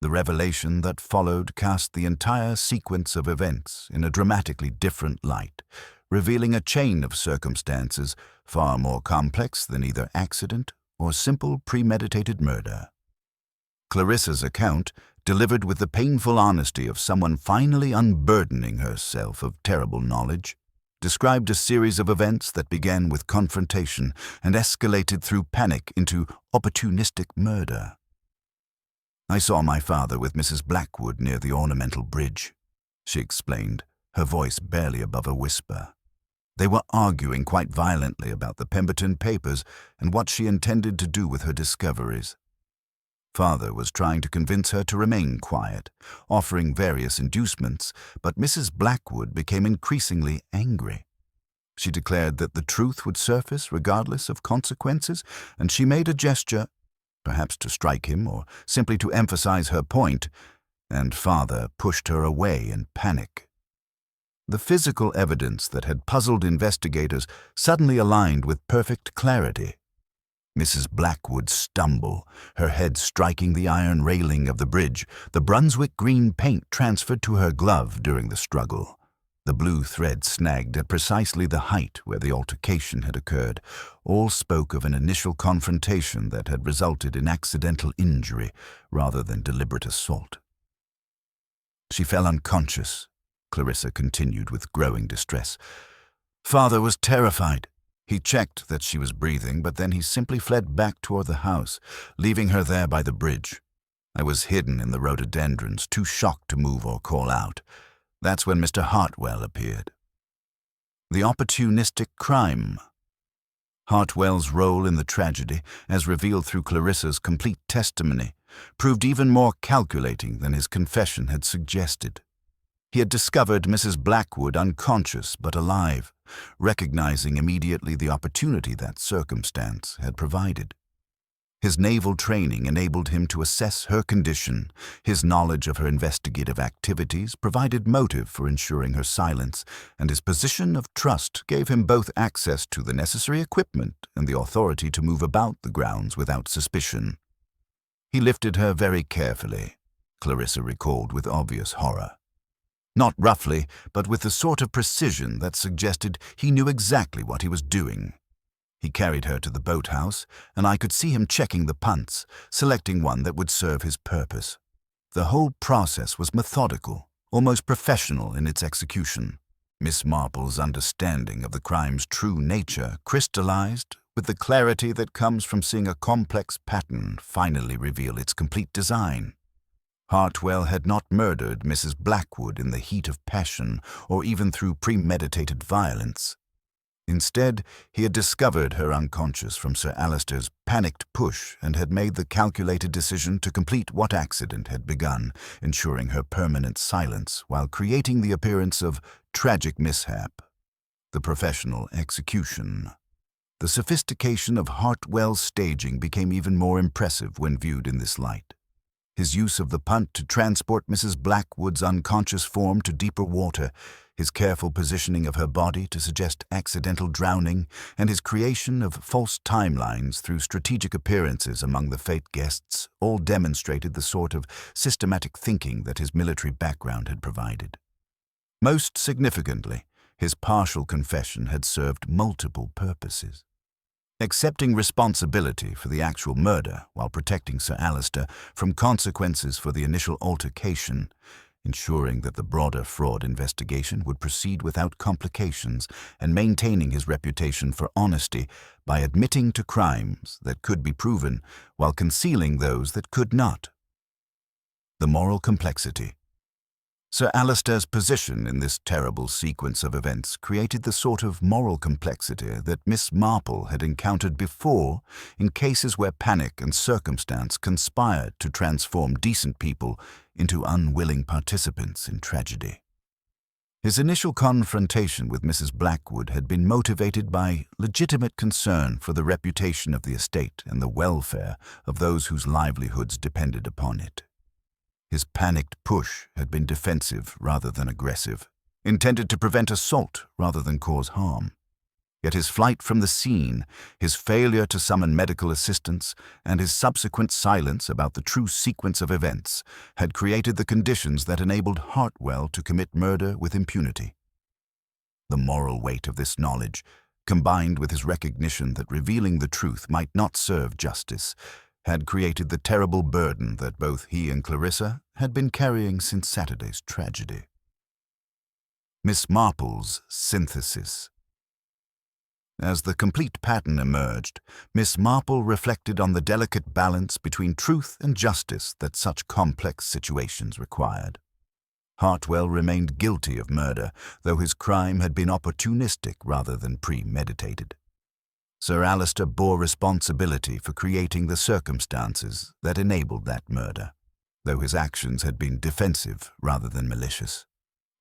The revelation that followed cast the entire sequence of events in a dramatically different light, revealing a chain of circumstances far more complex than either accident or simple premeditated murder. Clarissa's account, delivered with the painful honesty of someone finally unburdening herself of terrible knowledge, described a series of events that began with confrontation and escalated through panic into opportunistic murder. "I saw my father with Mrs. Blackwood near the ornamental bridge," she explained, her voice barely above a whisper. "They were arguing quite violently about the Pemberton papers and what she intended to do with her discoveries. Father was trying to convince her to remain quiet, offering various inducements, but Mrs. Blackwood became increasingly angry. She declared that the truth would surface regardless of consequences, and she made a gesture, perhaps to strike him or simply to emphasize her point, and Father pushed her away in panic. The physical evidence that had puzzled investigators suddenly aligned with perfect clarity. Mrs. Blackwood's stumble, her head striking the iron railing of the bridge, the Brunswick green paint transferred to her glove during the struggle, the blue thread snagged at precisely the height where the altercation had occurred, all spoke of an initial confrontation that had resulted in accidental injury rather than deliberate assault. "She fell unconscious," Clarissa continued with growing distress. "Father was terrified. He checked that she was breathing, but then he simply fled back toward the house, leaving her there by the bridge. I was hidden in the rhododendrons, too shocked to move or call out. That's when Mr. Hartwell appeared." The opportunistic crime. Hartwell's role in the tragedy, as revealed through Clarissa's complete testimony, proved even more calculating than his confession had suggested. He had discovered Mrs. Blackwood unconscious but alive, recognizing immediately the opportunity that circumstance had provided. His naval training enabled him to assess her condition. His knowledge of her investigative activities provided motive for ensuring her silence, and his position of trust gave him both access to the necessary equipment and the authority to move about the grounds without suspicion. He lifted her very carefully, Clarissa recalled with obvious horror. Not roughly, but with the sort of precision that suggested he knew exactly what he was doing. He carried her to the boathouse, and I could see him checking the punts, selecting one that would serve his purpose. The whole process was methodical, almost professional in its execution. Miss Marple's understanding of the crime's true nature crystallized with the clarity that comes from seeing a complex pattern finally reveal its complete design. Hartwell had not murdered Mrs. Blackwood in the heat of passion or even through premeditated violence. Instead, he had discovered her unconscious from Sir Alister's panicked push and had made the calculated decision to complete what accident had begun, ensuring her permanent silence while creating the appearance of tragic mishap. The professional execution. The sophistication of Hartwell's staging became even more impressive when viewed in this light. His use of the punt to transport Mrs. Blackwood's unconscious form to deeper water, his careful positioning of her body to suggest accidental drowning, and his creation of false timelines through strategic appearances among the fete guests all demonstrated the sort of systematic thinking that his military background had provided. Most significantly, his partial confession had served multiple purposes. Accepting responsibility for the actual murder while protecting Sir Alister from consequences for the initial altercation, ensuring that the broader fraud investigation would proceed without complications and maintaining his reputation for honesty by admitting to crimes that could be proven while concealing those that could not. The moral complexity. Sir Alistair's position in this terrible sequence of events created the sort of moral complexity that Miss Marple had encountered before in cases where panic and circumstance conspired to transform decent people into unwilling participants in tragedy. His initial confrontation with Mrs. Blackwood had been motivated by legitimate concern for the reputation of the estate and the welfare of those whose livelihoods depended upon it. His panicked push had been defensive rather than aggressive, intended to prevent assault rather than cause harm. Yet his flight from the scene, his failure to summon medical assistance, and his subsequent silence about the true sequence of events had created the conditions that enabled Hartwell to commit murder with impunity. The moral weight of this knowledge, combined with his recognition that revealing the truth might not serve justice, had created the terrible burden that both he and Clarissa had been carrying since Saturday's tragedy. Miss Marple's synthesis. As the complete pattern emerged, Miss Marple reflected on the delicate balance between truth and justice that such complex situations required. Hartwell remained guilty of murder, though his crime had been opportunistic rather than premeditated. Sir Alistair bore responsibility for creating the circumstances that enabled that murder, though his actions had been defensive rather than malicious.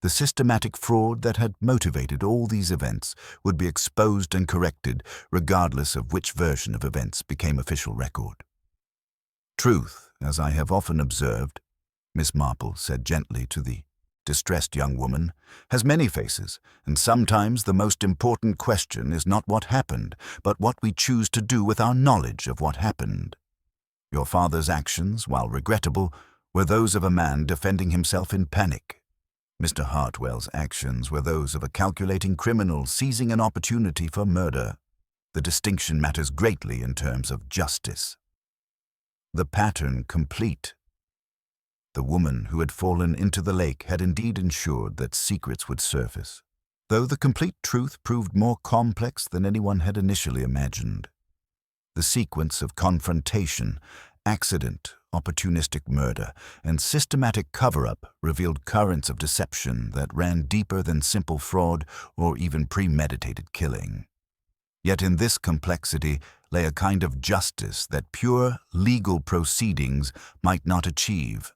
The systematic fraud that had motivated all these events would be exposed and corrected regardless of which version of events became official record. Truth, as I have often observed, Miss Marple said gently to the distressed young woman, has many faces, and sometimes the most important question is not what happened, but what we choose to do with our knowledge of what happened. Your father's actions, while regrettable, were those of a man defending himself in panic. Mr. Hartwell's actions were those of a calculating criminal seizing an opportunity for murder. The distinction matters greatly in terms of justice. The pattern complete. The woman who had fallen into the lake had indeed ensured that secrets would surface, though the complete truth proved more complex than anyone had initially imagined. The sequence of confrontation, accident, opportunistic murder, and systematic cover-up revealed currents of deception that ran deeper than simple fraud or even premeditated killing. Yet in this complexity lay a kind of justice that pure legal proceedings might not achieve.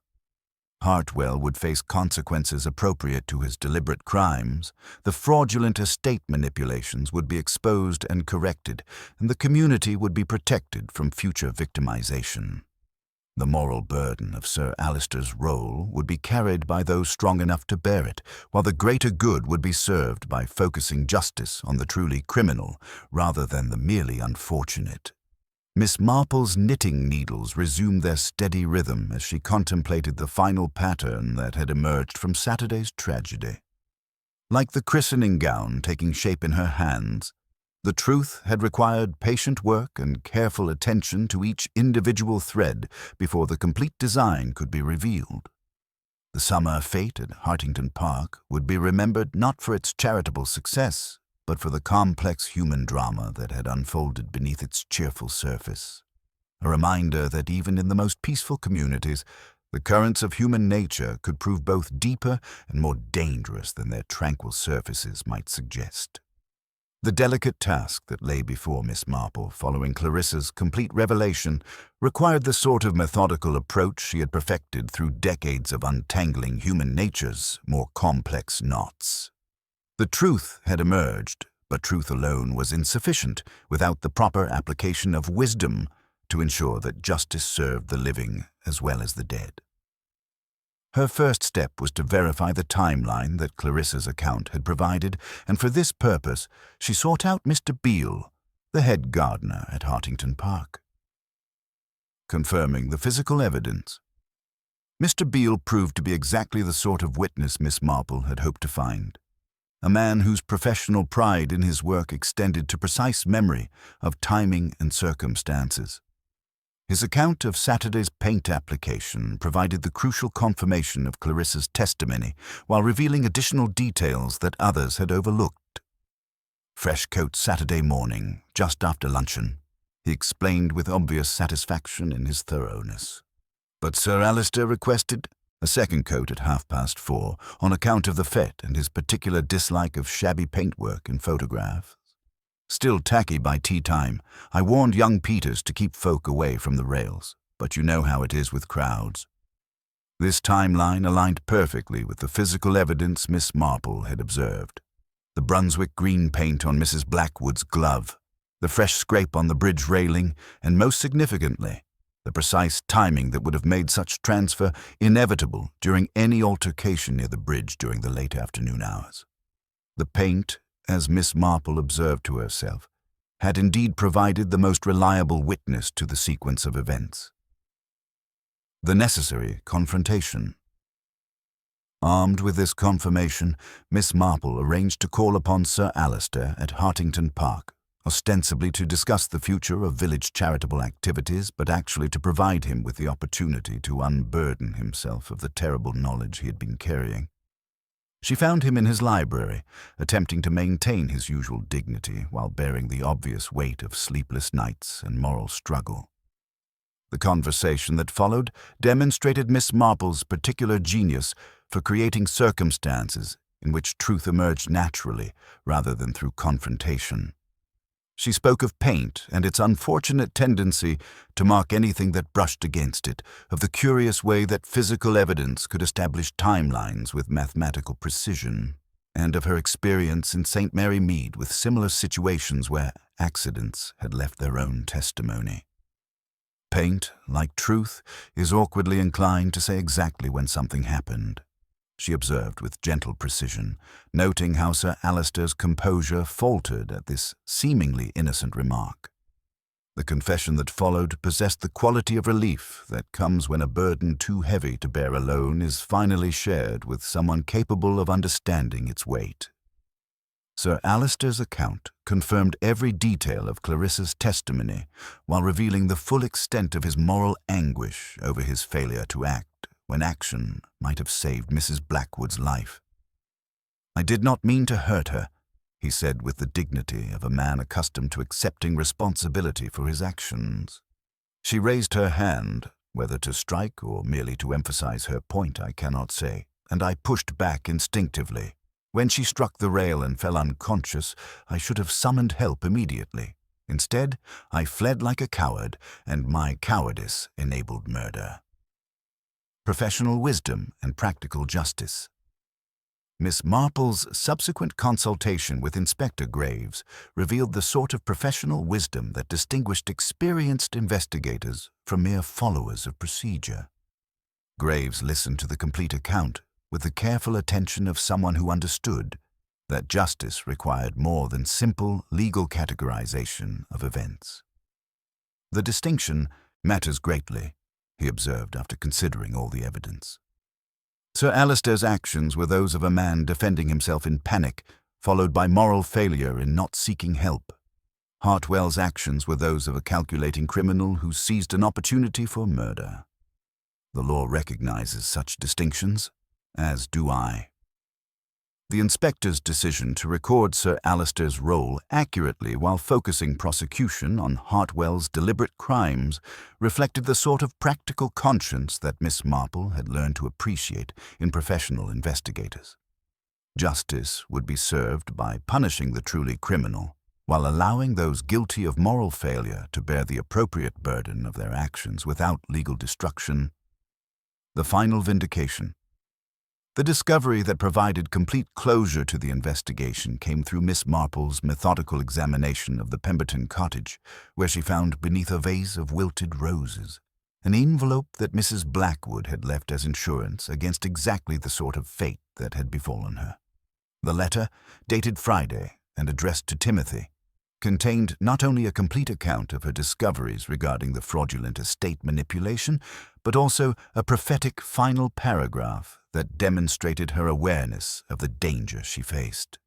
Hartwell would face consequences appropriate to his deliberate crimes, the fraudulent estate manipulations would be exposed and corrected, and the community would be protected from future victimization. The moral burden of Sir Alistair's role would be carried by those strong enough to bear it, while the greater good would be served by focusing justice on the truly criminal rather than the merely unfortunate. Miss Marple's knitting needles resumed their steady rhythm as she contemplated the final pattern that had emerged from Saturday's tragedy. Like the christening gown taking shape in her hands, the truth had required patient work and careful attention to each individual thread before the complete design could be revealed. The summer fete at Hartington Park would be remembered not for its charitable success, but for the complex human drama that had unfolded beneath its cheerful surface. A reminder that even in the most peaceful communities, the currents of human nature could prove both deeper and more dangerous than their tranquil surfaces might suggest. The delicate task that lay before Miss Marple following Clarissa's complete revelation required the sort of methodical approach she had perfected through decades of untangling human nature's more complex knots. The truth had emerged, but truth alone was insufficient without the proper application of wisdom to ensure that justice served the living as well as the dead. Her first step was to verify the timeline that Clarissa's account had provided, and for this purpose she sought out Mr. Beale, the head gardener at Hartington Park. Confirming the physical evidence, Mr. Beale proved to be exactly the sort of witness Miss Marple had hoped to find. A man whose professional pride in his work extended to precise memory of timing and circumstances. His account of Saturday's paint application provided the crucial confirmation of Clarissa's testimony while revealing additional details that others had overlooked. "Fresh coat Saturday morning, just after luncheon," he explained with obvious satisfaction in his thoroughness. But Sir Alister requested a second coat at 4:30 on account of the fete and his particular dislike of shabby paintwork in photographs. Still tacky by tea time, I warned young Peters to keep folk away from the rails, but you know how it is with crowds. This timeline aligned perfectly with the physical evidence Miss Marple had observed. The Brunswick green paint on Mrs. Blackwood's glove, the fresh scrape on the bridge railing, and most significantly, the precise timing that would have made such transfer inevitable during any altercation near the bridge during the late afternoon hours. The paint, as Miss Marple observed to herself, had indeed provided the most reliable witness to the sequence of events. The necessary confrontation. Armed with this confirmation, Miss Marple arranged to call upon Sir Alister at Hartington Park, ostensibly to discuss the future of village charitable activities, but actually to provide him with the opportunity to unburden himself of the terrible knowledge he had been carrying. She found him in his library, attempting to maintain his usual dignity while bearing the obvious weight of sleepless nights and moral struggle. The conversation that followed demonstrated Miss Marple's particular genius for creating circumstances in which truth emerged naturally rather than through confrontation. She spoke of paint and its unfortunate tendency to mark anything that brushed against it, of the curious way that physical evidence could establish timelines with mathematical precision, and of her experience in St. Mary Mead with similar situations where accidents had left their own testimony. Paint, like truth, is awkwardly inclined to say exactly when something happened, she observed with gentle precision, noting how Sir Alister's composure faltered at this seemingly innocent remark. The confession that followed possessed the quality of relief that comes when a burden too heavy to bear alone is finally shared with someone capable of understanding its weight. Sir Alister's account confirmed every detail of Clarissa's testimony while revealing the full extent of his moral anguish over his failure to act when action might have saved Mrs. Blackwood's life. "I did not mean to hurt her," he said with the dignity of a man accustomed to accepting responsibility for his actions. She raised her hand, whether to strike or merely to emphasize her point I cannot say, and I pushed back instinctively. When she struck the rail and fell unconscious, I should have summoned help immediately. Instead, I fled like a coward, and my cowardice enabled murder. Professional wisdom and practical justice. Miss Marple's subsequent consultation with Inspector Graves revealed the sort of professional wisdom that distinguished experienced investigators from mere followers of procedure. Graves listened to the complete account with the careful attention of someone who understood that justice required more than simple legal categorization of events. "The distinction matters greatly," he observed after considering all the evidence. Sir Alister's actions were those of a man defending himself in panic, followed by moral failure in not seeking help. Hartwell's actions were those of a calculating criminal who seized an opportunity for murder. The law recognizes such distinctions, as do I. The inspector's decision to record Sir Alister's role accurately while focusing prosecution on Hartwell's deliberate crimes reflected the sort of practical conscience that Miss Marple had learned to appreciate in professional investigators. Justice would be served by punishing the truly criminal, while allowing those guilty of moral failure to bear the appropriate burden of their actions without legal destruction. The final vindication. The discovery that provided complete closure to the investigation came through Miss Marple's methodical examination of the Pemberton cottage, where she found beneath a vase of wilted roses an envelope that Mrs. Blackwood had left as insurance against exactly the sort of fate that had befallen her. The letter, dated Friday and addressed to Timothy, contained not only a complete account of her discoveries regarding the fraudulent estate manipulation, but also a prophetic final paragraph that demonstrated her awareness of the danger she faced.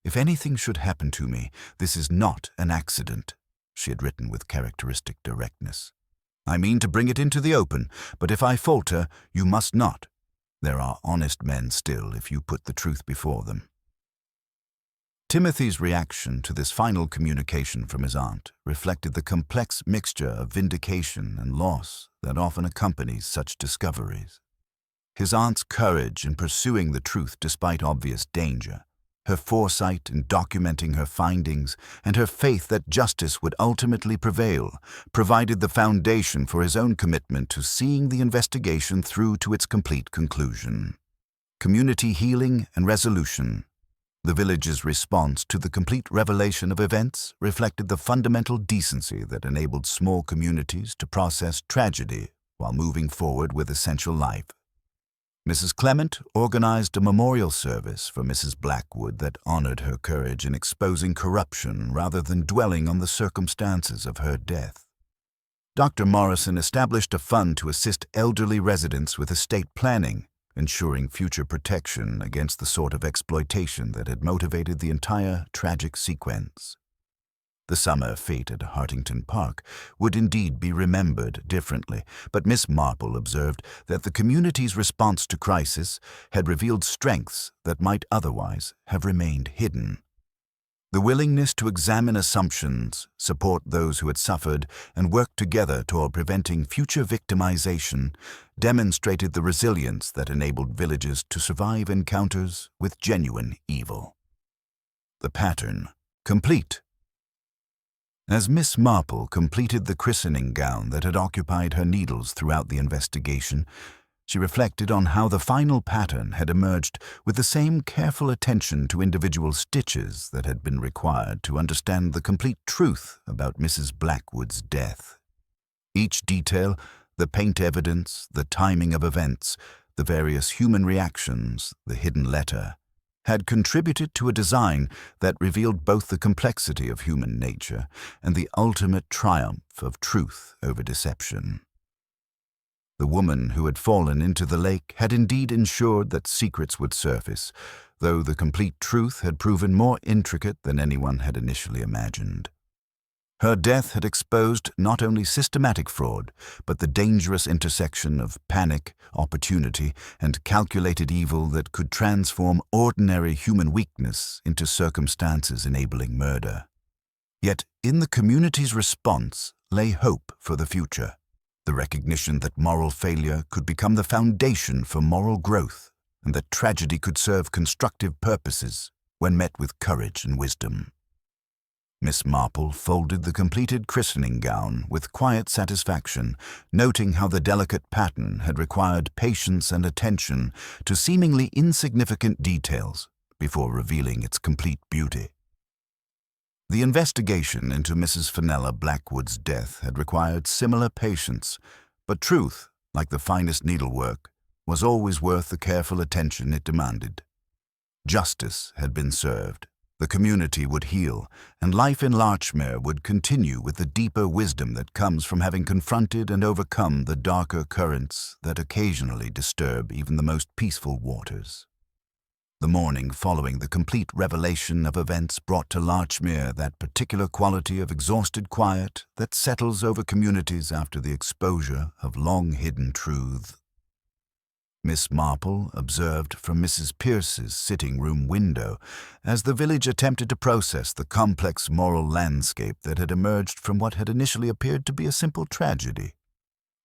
"If anything should happen to me, this is not an accident," she had written with characteristic directness. I mean to bring it into the open, but if I falter, you must not. There are honest men still if you put the truth before them." Timothy's reaction to this final communication from his aunt reflected the complex mixture of vindication and loss that often accompanies such discoveries. His aunt's courage in pursuing the truth despite obvious danger, her foresight in documenting her findings, and her faith that justice would ultimately prevail provided the foundation for his own commitment to seeing the investigation through to its complete conclusion. Community healing and resolution. The village's response to the complete revelation of events reflected the fundamental decency that enabled small communities to process tragedy while moving forward with essential life. Mrs. Clement organized a memorial service for Mrs. Blackwood that honored her courage in exposing corruption rather than dwelling on the circumstances of her death. Dr. Morrison established a fund to assist elderly residents with estate planning, ensuring future protection against the sort of exploitation that had motivated the entire tragic sequence. The summer fete at Hartington Park would indeed be remembered differently, but Miss Marple observed that the community's response to crisis had revealed strengths that might otherwise have remained hidden. The willingness to examine assumptions, support those who had suffered, and work together toward preventing future victimization demonstrated the resilience that enabled villages to survive encounters with genuine evil. The pattern, complete. As Miss Marple completed the christening gown that had occupied her needles throughout the investigation, she reflected on how the final pattern had emerged with the same careful attention to individual stitches that had been required to understand the complete truth about Mrs. Blackwood's death. Each detail, the paint evidence, the timing of events, the various human reactions, the hidden letter, had contributed to a design that revealed both the complexity of human nature and the ultimate triumph of truth over deception. The woman who had fallen into the lake had indeed ensured that secrets would surface, though the complete truth had proven more intricate than anyone had initially imagined. Her death had exposed not only systematic fraud, but the dangerous intersection of panic, opportunity, and calculated evil that could transform ordinary human weakness into circumstances enabling murder. Yet in the community's response lay hope for the future. The recognition that moral failure could become the foundation for moral growth, and that tragedy could serve constructive purposes when met with courage and wisdom. Miss Marple folded the completed christening gown with quiet satisfaction, noting how the delicate pattern had required patience and attention to seemingly insignificant details before revealing its complete beauty. The investigation into Mrs. Fenella Blackwood's death had required similar patience, but truth, like the finest needlework, was always worth the careful attention it demanded. Justice had been served, the community would heal, and life in Larchmere would continue with the deeper wisdom that comes from having confronted and overcome the darker currents that occasionally disturb even the most peaceful waters. The morning following the complete revelation of events brought to Larchmere that particular quality of exhausted quiet that settles over communities after the exposure of long-hidden truths. Miss Marple observed from Mrs. Pierce's sitting-room window as the village attempted to process the complex moral landscape that had emerged from what had initially appeared to be a simple tragedy.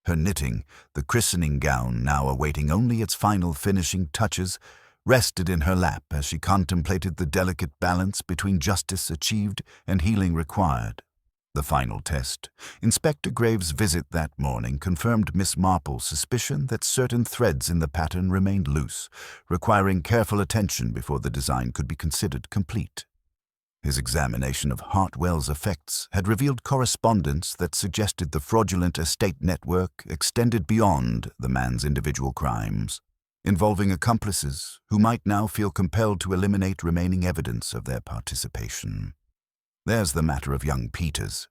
Her knitting, the christening gown now awaiting only its final finishing touches, rested in her lap as she contemplated the delicate balance between justice achieved and healing required. The final test, Inspector Graves' visit that morning, confirmed Miss Marple's suspicion that certain threads in the pattern remained loose, requiring careful attention before the design could be considered complete. His examination of Hartwell's effects had revealed correspondence that suggested the fraudulent estate network extended beyond the man's individual crimes, involving accomplices who might now feel compelled to eliminate remaining evidence of their participation. "There's the matter of young Peters,"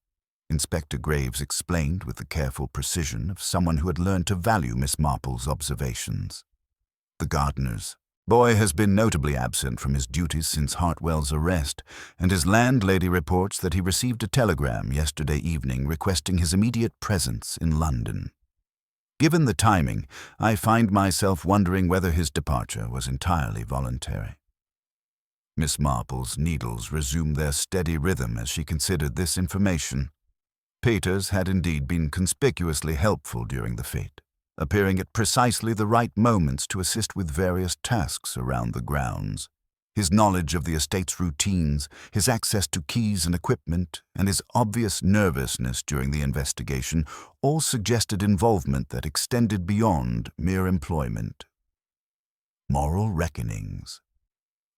Inspector Graves explained with the careful precision of someone who had learned to value Miss Marple's observations. "The gardeners, Boy has been notably absent from his duties since Hartwell's arrest, and his landlady reports that he received a telegram yesterday evening requesting his immediate presence in London. Given the timing, I find myself wondering whether his departure was entirely voluntary. Miss Marple's needles resumed their steady rhythm as she considered this information. Peters had indeed been conspicuously helpful during the fete, appearing at precisely the right moments to assist with various tasks around the grounds. His knowledge of the estate's routines, his access to keys and equipment, and his obvious nervousness during the investigation all suggested involvement that extended beyond mere employment. Moral reckonings.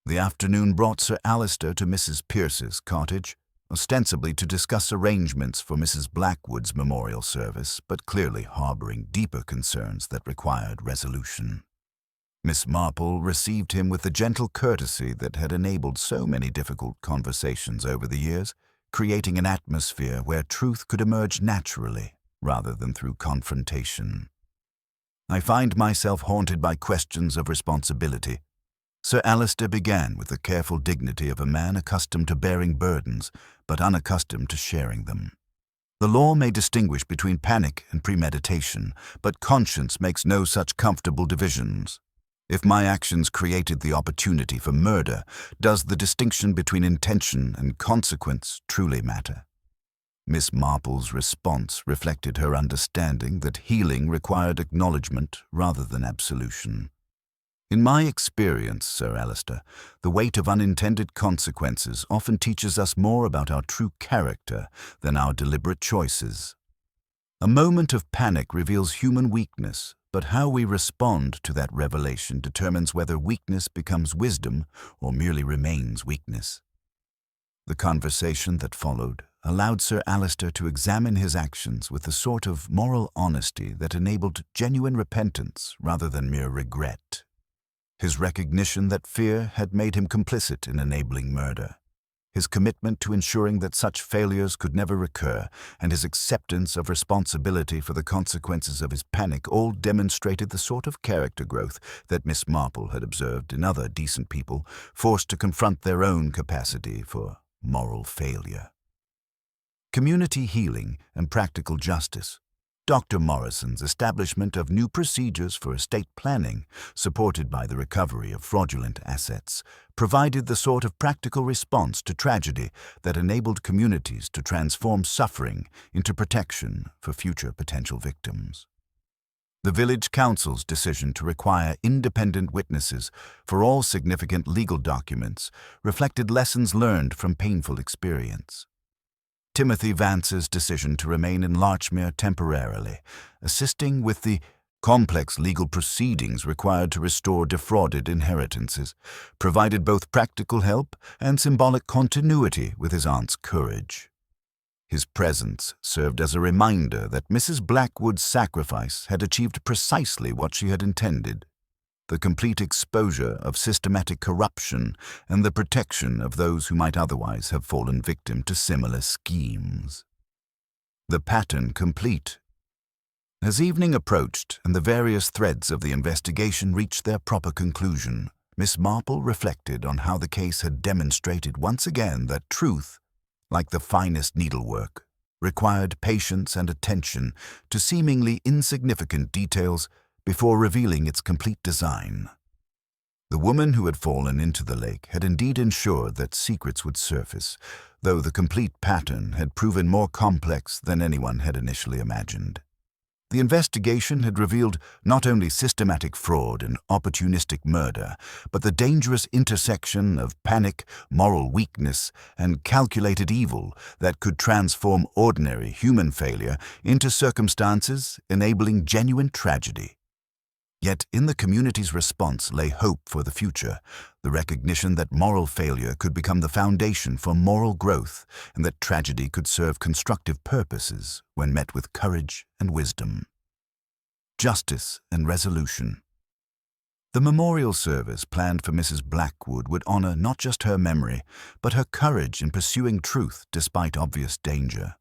The afternoon brought Sir Alister to Mrs. Pierce's cottage, ostensibly to discuss arrangements for Mrs. Blackwood's memorial service, but clearly harboring deeper concerns that required resolution. Miss Marple received him with the gentle courtesy that had enabled so many difficult conversations over the years, creating an atmosphere where truth could emerge naturally rather than through confrontation. I find myself haunted by questions of responsibility. Sir Alister began with the careful dignity of a man accustomed to bearing burdens, but unaccustomed to sharing them. The law may distinguish between panic and premeditation, but conscience makes no such comfortable divisions. If my actions created the opportunity for murder, does the distinction between intention and consequence truly matter? Miss Marple's response reflected her understanding that healing required acknowledgement rather than absolution. In my experience, Sir Alister, the weight of unintended consequences often teaches us more about our true character than our deliberate choices. A moment of panic reveals human weakness, but how we respond to that revelation determines whether weakness becomes wisdom or merely remains weakness. The conversation that followed allowed Sir Alister to examine his actions with a sort of moral honesty that enabled genuine repentance rather than mere regret. His recognition that fear had made him complicit in enabling murder, his commitment to ensuring that such failures could never recur, and his acceptance of responsibility for the consequences of his panic all demonstrated the sort of character growth that Miss Marple had observed in other decent people forced to confront their own capacity for moral failure. Community healing and practical justice. Dr. Morrison's establishment of new procedures for estate planning, supported by the recovery of fraudulent assets, provided the sort of practical response to tragedy that enabled communities to transform suffering into protection for future potential victims. The village council's decision to require independent witnesses for all significant legal documents reflected lessons learned from painful experience. Timothy Vance's decision to remain in Larchmere temporarily, assisting with the complex legal proceedings required to restore defrauded inheritances, provided both practical help and symbolic continuity with his aunt's courage. His presence served as a reminder that Mrs. Blackwood's sacrifice had achieved precisely what she had intended: the complete exposure of systematic corruption and the protection of those who might otherwise have fallen victim to similar schemes. The pattern complete. As evening approached and the various threads of the investigation reached their proper conclusion, Miss Marple reflected on how the case had demonstrated once again that truth, like the finest needlework, required patience and attention to seemingly insignificant details before revealing its complete design. The woman who had fallen into the lake had indeed ensured that secrets would surface, though the complete pattern had proven more complex than anyone had initially imagined. The investigation had revealed not only systematic fraud and opportunistic murder, but the dangerous intersection of panic, moral weakness, and calculated evil that could transform ordinary human failure into circumstances enabling genuine tragedy. Yet in the community's response lay hope for the future, the recognition that moral failure could become the foundation for moral growth and that tragedy could serve constructive purposes when met with courage and wisdom. Justice and resolution. The memorial service planned for Mrs. Blackwood would honor not just her memory, but her courage in pursuing truth despite obvious danger.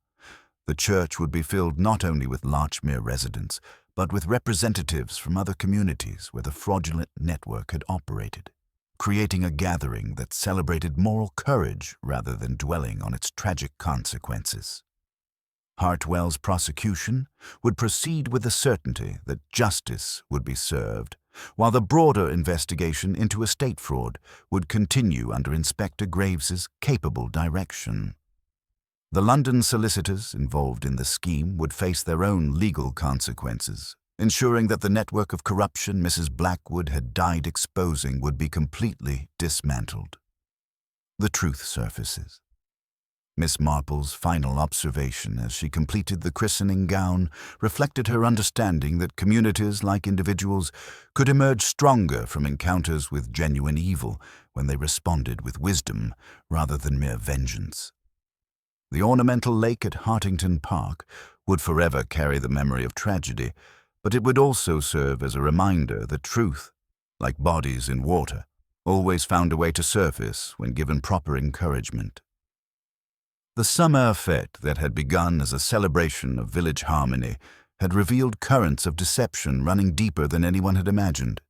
The church would be filled not only with Larchmere residents, but with representatives from other communities where the fraudulent network had operated, creating a gathering that celebrated moral courage rather than dwelling on its tragic consequences. Hartwell's prosecution would proceed with the certainty that justice would be served, while the broader investigation into estate fraud would continue under Inspector Graves's capable direction. The London solicitors involved in the scheme would face their own legal consequences, ensuring that the network of corruption Mrs. Blackwood had died exposing would be completely dismantled. The truth surfaces. Miss Marple's final observation as she completed the christening gown reflected her understanding that communities, like individuals, could emerge stronger from encounters with genuine evil when they responded with wisdom rather than mere vengeance. The ornamental lake at Hartington Park would forever carry the memory of tragedy, but it would also serve as a reminder that truth, like bodies in water, always found a way to surface when given proper encouragement. The summer fete that had begun as a celebration of village harmony had revealed currents of deception running deeper than anyone had imagined.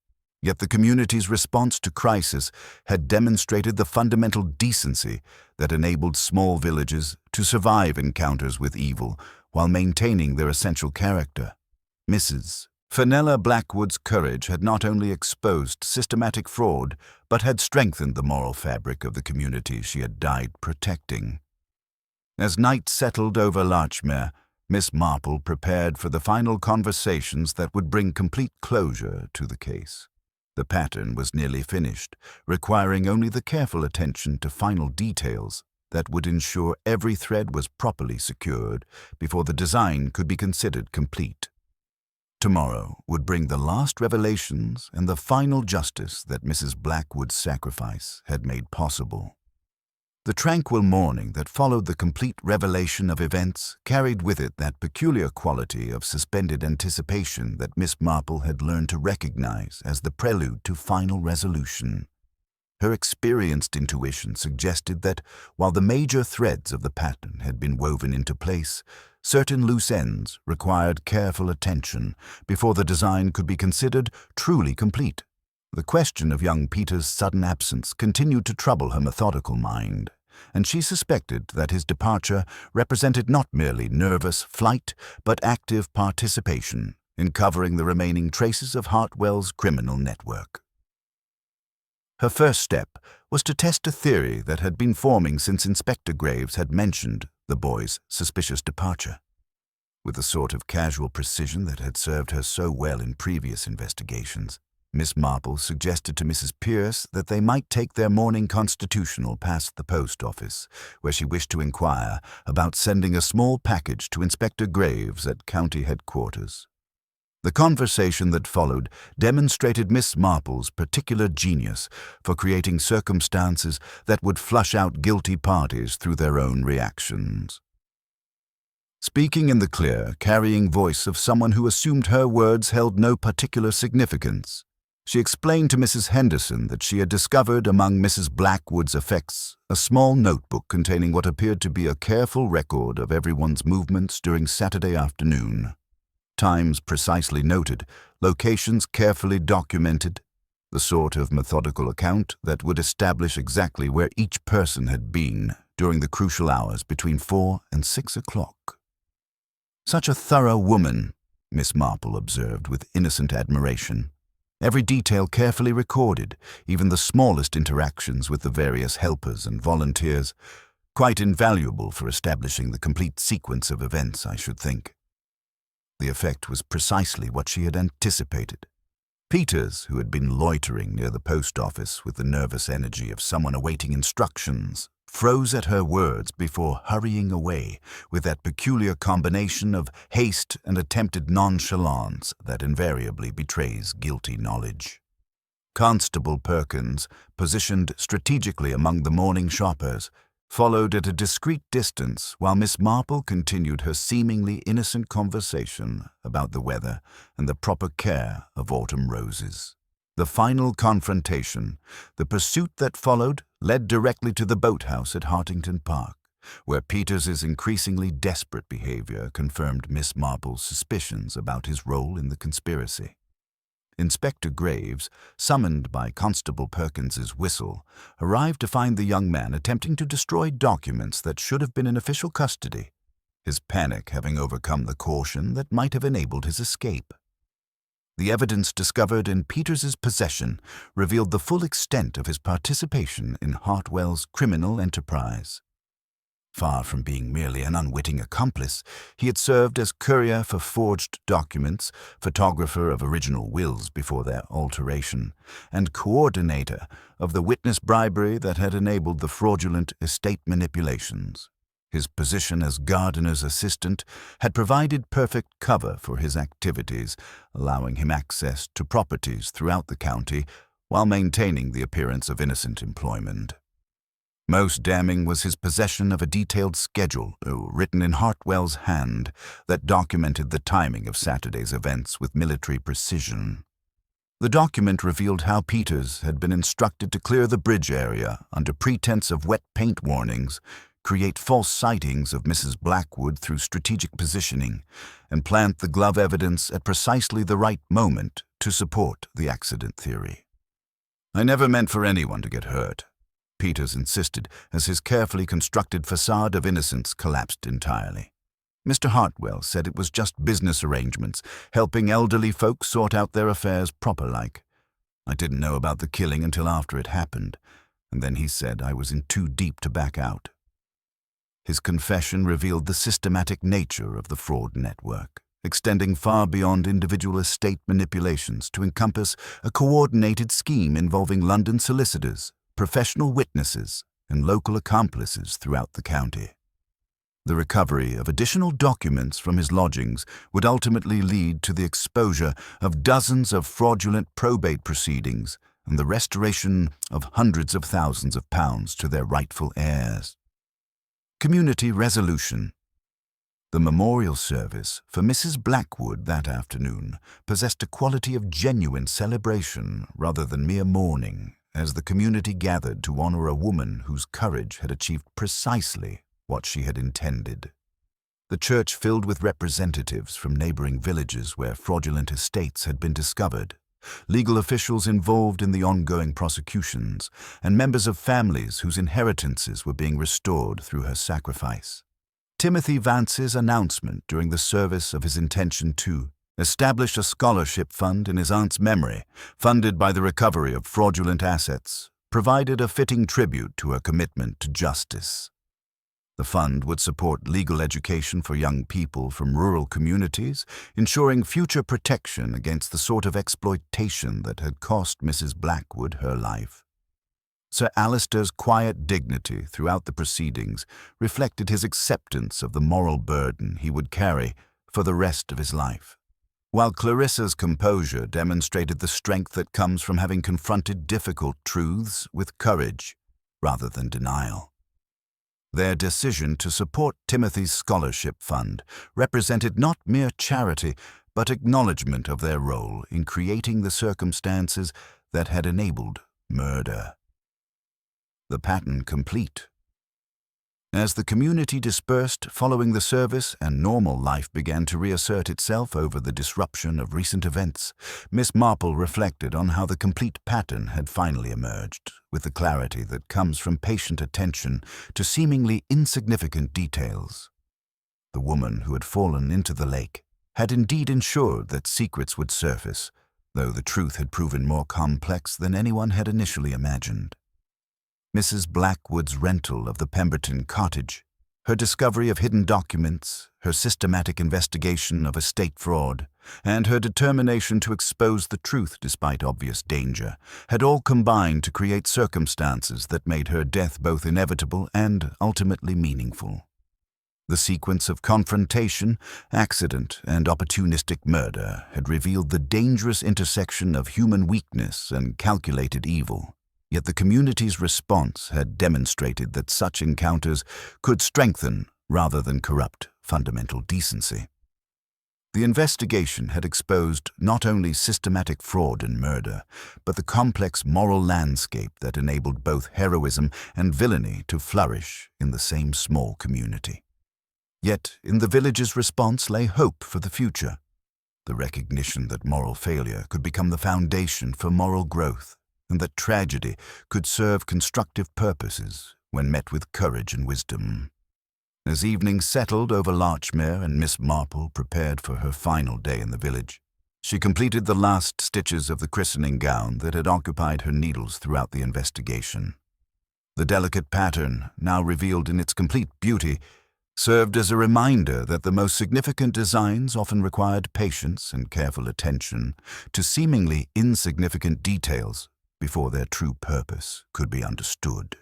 Yet the community's response to crisis had demonstrated the fundamental decency that enabled small villages to survive encounters with evil while maintaining their essential character. Mrs. Fenella Blackwood's courage had not only exposed systematic fraud, but had strengthened the moral fabric of the community she had died protecting. As night settled over Larchmere, Miss Marple prepared for the final conversations that would bring complete closure to the case. The pattern was nearly finished, requiring only the careful attention to final details that would ensure every thread was properly secured before the design could be considered complete. Tomorrow would bring the last revelations and the final justice that Mrs. Blackwood's sacrifice had made possible. The tranquil morning that followed the complete revelation of events carried with it that peculiar quality of suspended anticipation that Miss Marple had learned to recognize as the prelude to final resolution. Her experienced intuition suggested that, while the major threads of the pattern had been woven into place, certain loose ends required careful attention before the design could be considered truly complete. The question of young Peter's sudden absence continued to trouble her methodical mind, and she suspected that his departure represented not merely nervous flight, but active participation in covering the remaining traces of Hartwell's criminal network. Her first step was to test a theory that had been forming since Inspector Graves had mentioned the boy's suspicious departure. With the sort of casual precision that had served her so well in previous investigations, Miss Marple suggested to Mrs. Pierce that they might take their morning constitutional past the post office, where she wished to inquire about sending a small package to Inspector Graves at county headquarters. The conversation that followed demonstrated Miss Marple's particular genius for creating circumstances that would flush out guilty parties through their own reactions. Speaking in the clear, carrying voice of someone who assumed her words held no particular significance, she explained to Mrs. Henderson that she had discovered among Mrs. Blackwood's effects a small notebook containing what appeared to be a careful record of everyone's movements during Saturday afternoon. Times precisely noted, locations carefully documented, the sort of methodical account that would establish exactly where each person had been during the crucial hours between 4 and 6 o'clock. Such a thorough woman, Miss Marple observed with innocent admiration. Every detail carefully recorded, even the smallest interactions with the various helpers and volunteers, quite invaluable for establishing the complete sequence of events, I should think. The effect was precisely what she had anticipated. Peters, who had been loitering near the post office with the nervous energy of someone awaiting instructions, froze at her words before hurrying away with that peculiar combination of haste and attempted nonchalance that invariably betrays guilty knowledge. Constable Perkins, positioned strategically among the morning shoppers, followed at a discreet distance while Miss Marple continued her seemingly innocent conversation about the weather and the proper care of autumn roses. The final confrontation, the pursuit that followed, led directly to the boathouse at Hartington Park, where Peters's increasingly desperate behavior confirmed Miss Marple's suspicions about his role in the conspiracy. Inspector Graves, summoned by Constable Perkins's whistle, arrived to find the young man attempting to destroy documents that should have been in official custody, his panic having overcome the caution that might have enabled his escape. The evidence discovered in Peters's possession revealed the full extent of his participation in Hartwell's criminal enterprise. Far from being merely an unwitting accomplice, he had served as courier for forged documents, photographer of original wills before their alteration, and coordinator of the witness bribery that had enabled the fraudulent estate manipulations. His position as gardener's assistant had provided perfect cover for his activities, allowing him access to properties throughout the county while maintaining the appearance of innocent employment. Most damning was his possession of a detailed schedule, written in Hartwell's hand, that documented the timing of Saturday's events with military precision. The document revealed how Peters had been instructed to clear the bridge area under pretense of wet paint warnings, create false sightings of Mrs. Blackwood through strategic positioning, and plant the glove evidence at precisely the right moment to support the accident theory. "I never meant for anyone to get hurt," Peters insisted as his carefully constructed facade of innocence collapsed entirely. "Mr. Hartwell said it was just business arrangements, helping elderly folks sort out their affairs proper-like. I didn't know about the killing until after it happened, and then he said I was in too deep to back out." His confession revealed the systematic nature of the fraud network, extending far beyond individual estate manipulations to encompass a coordinated scheme involving London solicitors, professional witnesses, and local accomplices throughout the county. The recovery of additional documents from his lodgings would ultimately lead to the exposure of dozens of fraudulent probate proceedings and the restoration of hundreds of thousands of pounds to their rightful heirs. Community resolution. The memorial service for Mrs. Blackwood that afternoon possessed a quality of genuine celebration rather than mere mourning, as the community gathered to honor a woman whose courage had achieved precisely what she had intended. The church filled with representatives from neighboring villages where fraudulent estates had been discovered, legal officials involved in the ongoing prosecutions, and members of families whose inheritances were being restored through her sacrifice. Timothy Vance's announcement during the service of his intention to establish a scholarship fund in his aunt's memory, funded by the recovery of fraudulent assets, provided a fitting tribute to her commitment to justice. The fund would support legal education for young people from rural communities, ensuring future protection against the sort of exploitation that had cost Mrs. Blackwood her life. Sir Alister's quiet dignity throughout the proceedings reflected his acceptance of the moral burden he would carry for the rest of his life, while Clarissa's composure demonstrated the strength that comes from having confronted difficult truths with courage rather than denial. Their decision to support Timothy's scholarship fund represented not mere charity, but acknowledgement of their role in creating the circumstances that had enabled murder. The pattern complete. As the community dispersed following the service and normal life began to reassert itself over the disruption of recent events, Miss Marple reflected on how the complete pattern had finally emerged, with the clarity that comes from patient attention to seemingly insignificant details. The woman who had fallen into the lake had indeed ensured that secrets would surface, though the truth had proven more complex than anyone had initially imagined. Mrs. Blackwood's rental of the Pemberton cottage, her discovery of hidden documents, her systematic investigation of estate fraud, and her determination to expose the truth despite obvious danger, had all combined to create circumstances that made her death both inevitable and ultimately meaningful. The sequence of confrontation, accident, and opportunistic murder had revealed the dangerous intersection of human weakness and calculated evil. Yet the community's response had demonstrated that such encounters could strengthen rather than corrupt fundamental decency. The investigation had exposed not only systematic fraud and murder, but the complex moral landscape that enabled both heroism and villainy to flourish in the same small community. Yet, in the village's response lay hope for the future, the recognition that moral failure could become the foundation for moral growth, and that tragedy could serve constructive purposes when met with courage and wisdom. As evening settled over Larchmere and Miss Marple prepared for her final day in the village, she completed the last stitches of the christening gown that had occupied her needles throughout the investigation. The delicate pattern, now revealed in its complete beauty, served as a reminder that the most significant designs often required patience and careful attention to seemingly insignificant details before their true purpose could be understood.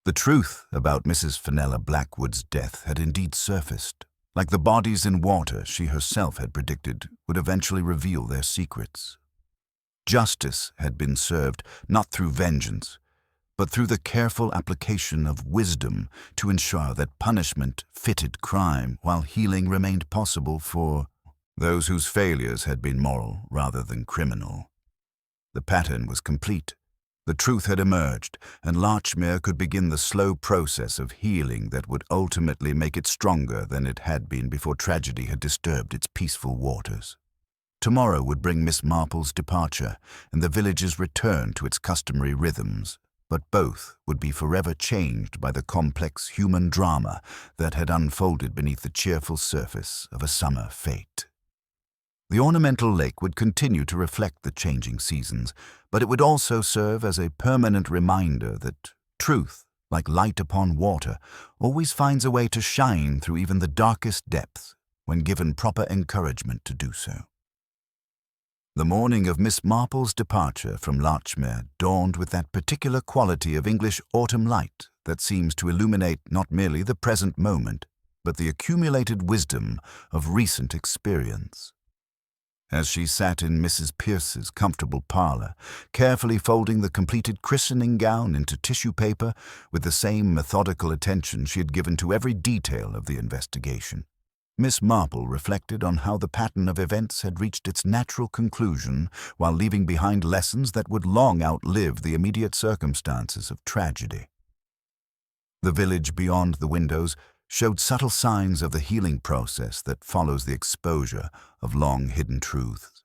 The truth about Mrs. Fenella Blackwood's death had indeed surfaced. Like the bodies in water she herself had predicted would eventually reveal their secrets. Justice had been served not through vengeance, but through the careful application of wisdom to ensure that punishment fitted crime while healing remained possible for those whose failures had been moral rather than criminal. The pattern was complete. The truth had emerged, and Larchmere could begin the slow process of healing that would ultimately make it stronger than it had been before tragedy had disturbed its peaceful waters. Tomorrow would bring Miss Marple's departure and the village's return to its customary rhythms, but both would be forever changed by the complex human drama that had unfolded beneath the cheerful surface of a summer fete. The ornamental lake would continue to reflect the changing seasons, but it would also serve as a permanent reminder that truth, like light upon water, always finds a way to shine through even the darkest depths when given proper encouragement to do so. The morning of Miss Marple's departure from Larchmere dawned with that particular quality of English autumn light that seems to illuminate not merely the present moment, but the accumulated wisdom of recent experience. As she sat in Mrs. Pierce's comfortable parlor, carefully folding the completed christening gown into tissue paper with the same methodical attention she had given to every detail of the investigation, Miss Marple reflected on how the pattern of events had reached its natural conclusion while leaving behind lessons that would long outlive the immediate circumstances of tragedy. The village beyond the windows showed subtle signs of the healing process that follows the exposure of long-hidden truths.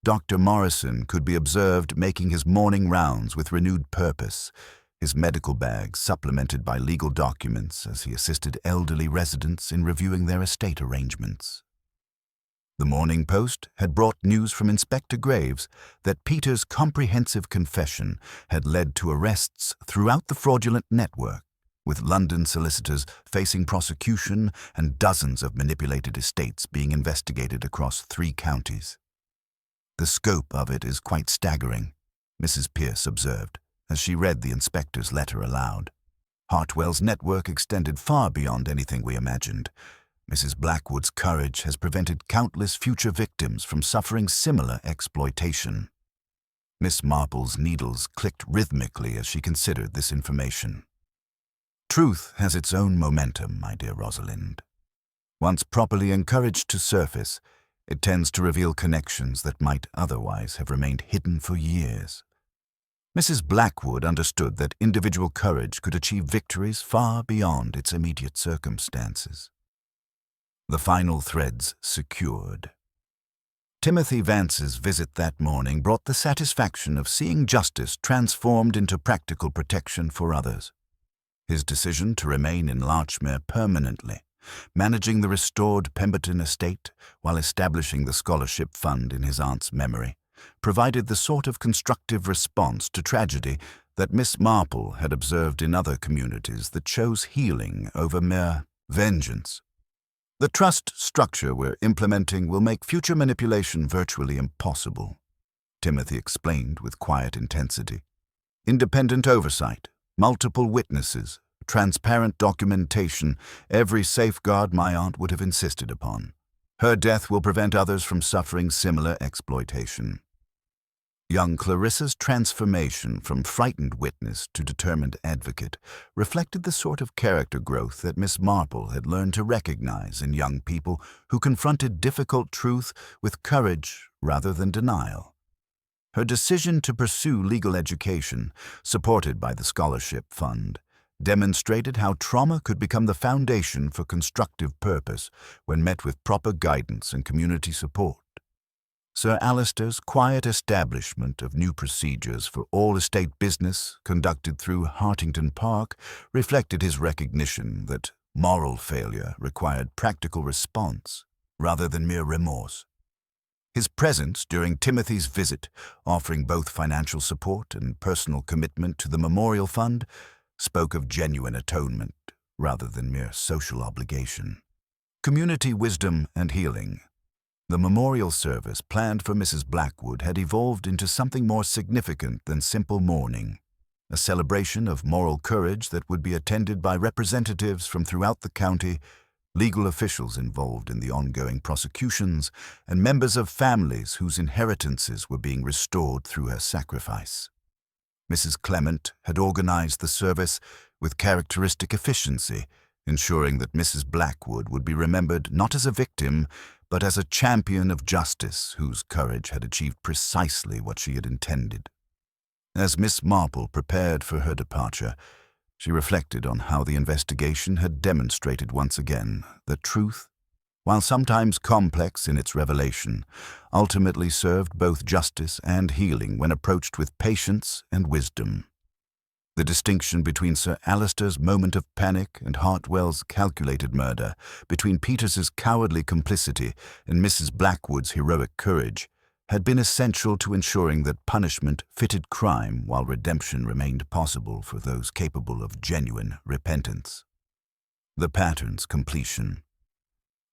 Dr. Morrison could be observed making his morning rounds with renewed purpose, his medical bag supplemented by legal documents as he assisted elderly residents in reviewing their estate arrangements. The Morning Post had brought news from Inspector Graves that Peter's comprehensive confession had led to arrests throughout the fraudulent network, with London solicitors facing prosecution and dozens of manipulated estates being investigated across 3 counties. "The scope of it is quite staggering," Mrs. Pierce observed, as she read the inspector's letter aloud. "Hartwell's network extended far beyond anything we imagined. Mrs. Blackwood's courage has prevented countless future victims from suffering similar exploitation." Miss Marple's needles clicked rhythmically as she considered this information. Truth has its own momentum, my dear Rosalind. Once properly encouraged to surface, it tends to reveal connections that might otherwise have remained hidden for years. Mrs. Blackwood understood that individual courage could achieve victories far beyond its immediate circumstances. The final threads secured. Timothy Vance's visit that morning brought the satisfaction of seeing justice transformed into practical protection for others. His decision to remain in Larchmere permanently, managing the restored Pemberton estate while establishing the scholarship fund in his aunt's memory, provided the sort of constructive response to tragedy that Miss Marple had observed in other communities that chose healing over mere vengeance. "The trust structure we're implementing will make future manipulation virtually impossible," Timothy explained with quiet intensity. "Independent oversight, multiple witnesses, transparent documentation, every safeguard my aunt would have insisted upon. Her death will prevent others from suffering similar exploitation." Young Clarissa's transformation from frightened witness to determined advocate reflected the sort of character growth that Miss Marple had learned to recognize in young people who confronted difficult truth with courage rather than denial. Her decision to pursue legal education, supported by the scholarship fund, demonstrated how trauma could become the foundation for constructive purpose when met with proper guidance and community support. Sir Alister's quiet establishment of new procedures for all estate business conducted through Hartington Park reflected his recognition that moral failure required practical response rather than mere remorse. His presence during Timothy's visit, offering both financial support and personal commitment to the memorial fund, spoke of genuine atonement rather than mere social obligation. Community wisdom and healing. The memorial service planned for Mrs. Blackwood had evolved into something more significant than simple mourning, a celebration of moral courage that would be attended by representatives from throughout the county, legal officials involved in the ongoing prosecutions, and members of families whose inheritances were being restored through her sacrifice. Mrs. Clement had organized the service with characteristic efficiency, ensuring that Mrs. Blackwood would be remembered not as a victim, but as a champion of justice whose courage had achieved precisely what she had intended. As Miss Marple prepared for her departure, she reflected on how the investigation had demonstrated once again that truth, while sometimes complex in its revelation, ultimately served both justice and healing when approached with patience and wisdom. The distinction between Sir Alister's moment of panic and Hartwell's calculated murder, between Peters's cowardly complicity and Mrs. Blackwood's heroic courage, had been essential to ensuring that punishment fitted crime while redemption remained possible for those capable of genuine repentance. The pattern's completion.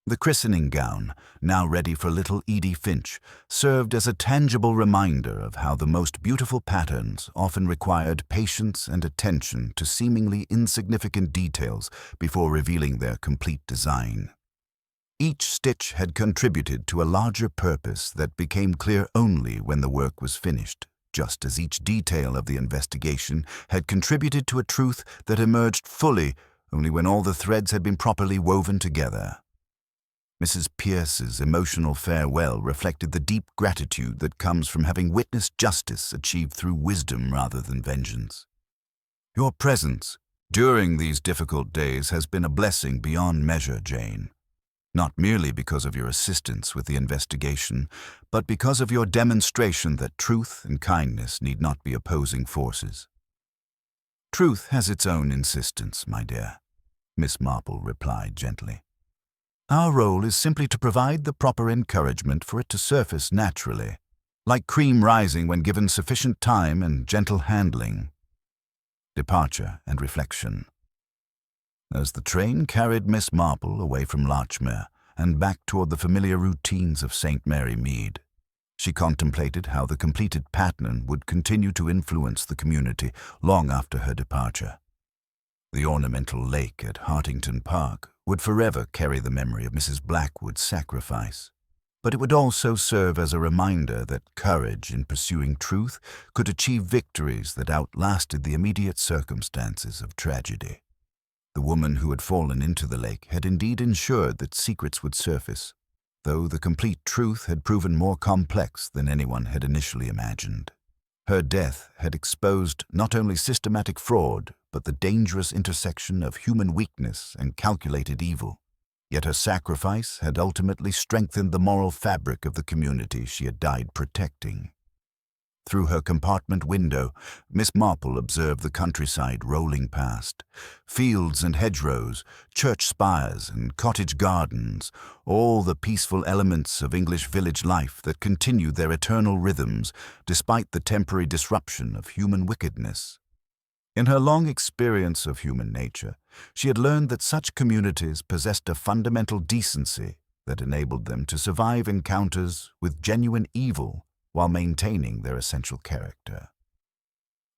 The christening gown, now ready for little Edie Finch, served as a tangible reminder of how the most beautiful patterns often required patience and attention to seemingly insignificant details before revealing their complete design. Each stitch had contributed to a larger purpose that became clear only when the work was finished, just as each detail of the investigation had contributed to a truth that emerged fully only when all the threads had been properly woven together. Mrs. Pierce's emotional farewell reflected the deep gratitude that comes from having witnessed justice achieved through wisdom rather than vengeance. Your presence during these difficult days has been a blessing beyond measure, Jane. Not merely because of your assistance with the investigation, but because of your demonstration that truth and kindness need not be opposing forces. Truth has its own insistence, my dear, Miss Marple replied gently. Our role is simply to provide the proper encouragement for it to surface naturally, like cream rising when given sufficient time and gentle handling. Departure and reflection. As the train carried Miss Marple away from Larchmere and back toward the familiar routines of St. Mary Mead, she contemplated how the completed pattern would continue to influence the community long after her departure. The ornamental lake at Hartington Park would forever carry the memory of Mrs. Blackwood's sacrifice, but it would also serve as a reminder that courage in pursuing truth could achieve victories that outlasted the immediate circumstances of tragedy. The woman who had fallen into the lake had indeed ensured that secrets would surface, though the complete truth had proven more complex than anyone had initially imagined. Her death had exposed not only systematic fraud, but the dangerous intersection of human weakness and calculated evil. Yet her sacrifice had ultimately strengthened the moral fabric of the community she had died protecting. Through her compartment window, Miss Marple observed the countryside rolling past. Fields and hedgerows, church spires and cottage gardens, all the peaceful elements of English village life that continued their eternal rhythms despite the temporary disruption of human wickedness. In her long experience of human nature, she had learned that such communities possessed a fundamental decency that enabled them to survive encounters with genuine evil while maintaining their essential character.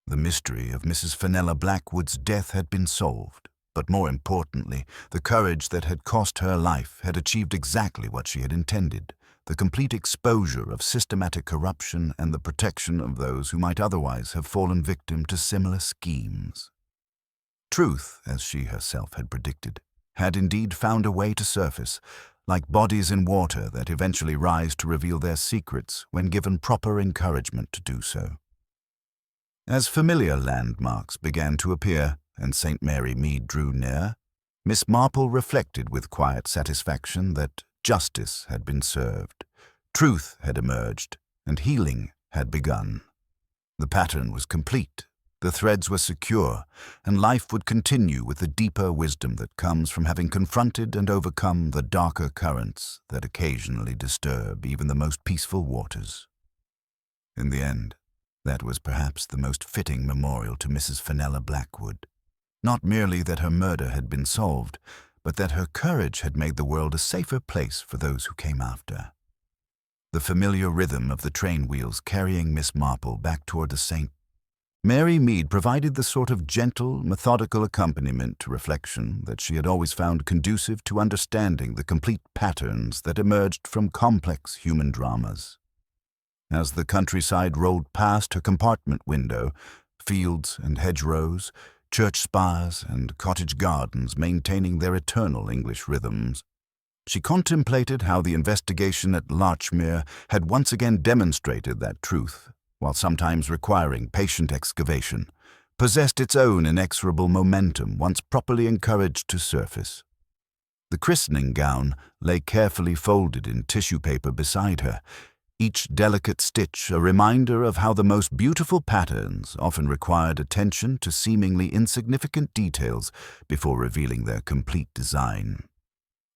The mystery of Mrs. Fenella Blackwood's death had been solved, but more importantly, the courage that had cost her life had achieved exactly what she had intended. the complete exposure of systematic corruption and the protection of those who might otherwise have fallen victim to similar schemes. Truth, as she herself had predicted, had indeed found a way to surface, like bodies in water that eventually rise to reveal their secrets when given proper encouragement to do so. As familiar landmarks began to appear and St. Mary Mead drew near, Miss Marple reflected with quiet satisfaction that justice had been served, truth had emerged, and healing had begun. The pattern was complete, the threads were secure, and life would continue with the deeper wisdom that comes from having confronted and overcome the darker currents that occasionally disturb even the most peaceful waters. In the end, that was perhaps the most fitting memorial to Mrs. Fenella Blackwood. Not merely that her murder had been solved, but that her courage had made the world a safer place for those who came after. The familiar rhythm of the train wheels carrying Miss Marple back toward the St. Mary Mead provided the sort of gentle, methodical accompaniment to reflection that she had always found conducive to understanding the complete patterns that emerged from complex human dramas. As the countryside rolled past her compartment window, fields and hedgerows, church spires and cottage gardens maintaining their eternal English rhythms, she contemplated how the investigation at Highmere had once again demonstrated that truth, while sometimes requiring patient excavation, possessed its own inexorable momentum once properly encouraged to surface. The christening gown lay carefully folded in tissue paper beside her, each delicate stitch a reminder of how the most beautiful patterns often required attention to seemingly insignificant details before revealing their complete design.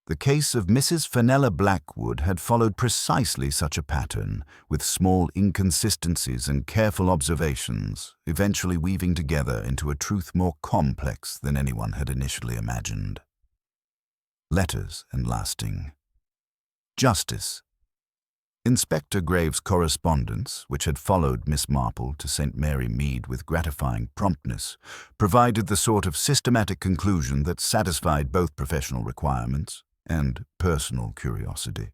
The case of Mrs. Fenella Blackwood had followed precisely such a pattern, with small inconsistencies and careful observations, eventually weaving together into a truth more complex than anyone had initially imagined. Letters and lasting. Justice. Inspector Graves' correspondence, which had followed Miss Marple to St. Mary Mead with gratifying promptness, provided the sort of systematic conclusion that satisfied both professional requirements and personal curiosity.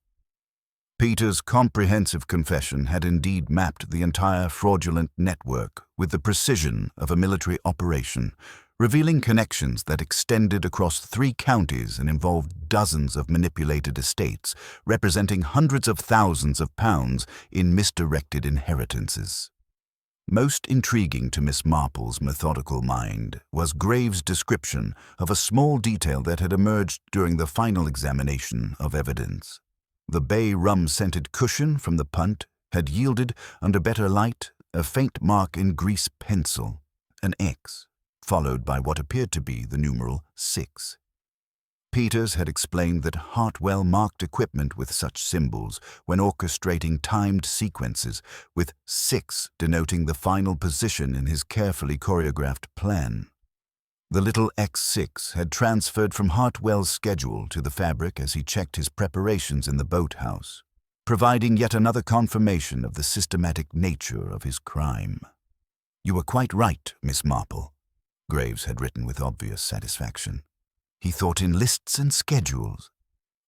Peter's comprehensive confession had indeed mapped the entire fraudulent network with the precision of a military operation, revealing connections that extended across 3 counties and involved dozens of manipulated estates, representing hundreds of thousands of pounds in misdirected inheritances. Most intriguing to Miss Marple's methodical mind was Graves' description of a small detail that had emerged during the final examination of evidence. The bay rum-scented cushion from the punt had yielded, under better light, a faint mark in grease pencil, an X, followed by what appeared to be the numeral 6. Peters had explained that Hartwell marked equipment with such symbols when orchestrating timed sequences, with 6 denoting the final position in his carefully choreographed plan. The little X6 had transferred from Hartwell's schedule to the fabric as he checked his preparations in the boathouse, providing yet another confirmation of the systematic nature of his crime. "You were quite right, Miss Marple," Graves had written with obvious satisfaction. "He thought in lists and schedules.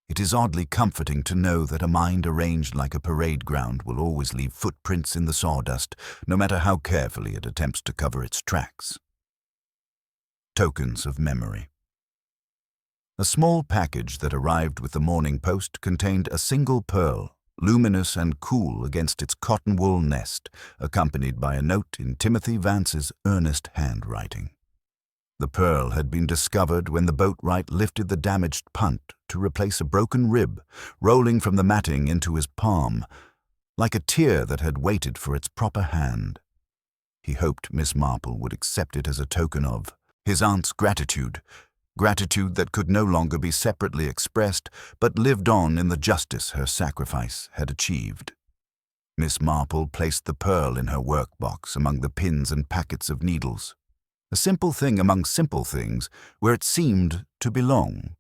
It is oddly comforting to know that a mind arranged like a parade ground will always leave footprints in the sawdust, no matter how carefully it attempts to cover its tracks." Tokens of memory. A small package that arrived with the morning post contained a single pearl, luminous and cool against its cotton wool nest, accompanied by a note in Timothy Vance's earnest handwriting. The pearl had been discovered when the boatwright lifted the damaged punt to replace a broken rib, rolling from the matting into his palm, like a tear that had waited for its proper hand. He hoped Miss Marple would accept it as a token of his aunt's gratitude that could no longer be separately expressed, but lived on in the justice her sacrifice had achieved. Miss Marple placed the pearl in her workbox among the pins and packets of needles. A simple thing among simple things, where it seemed to belong.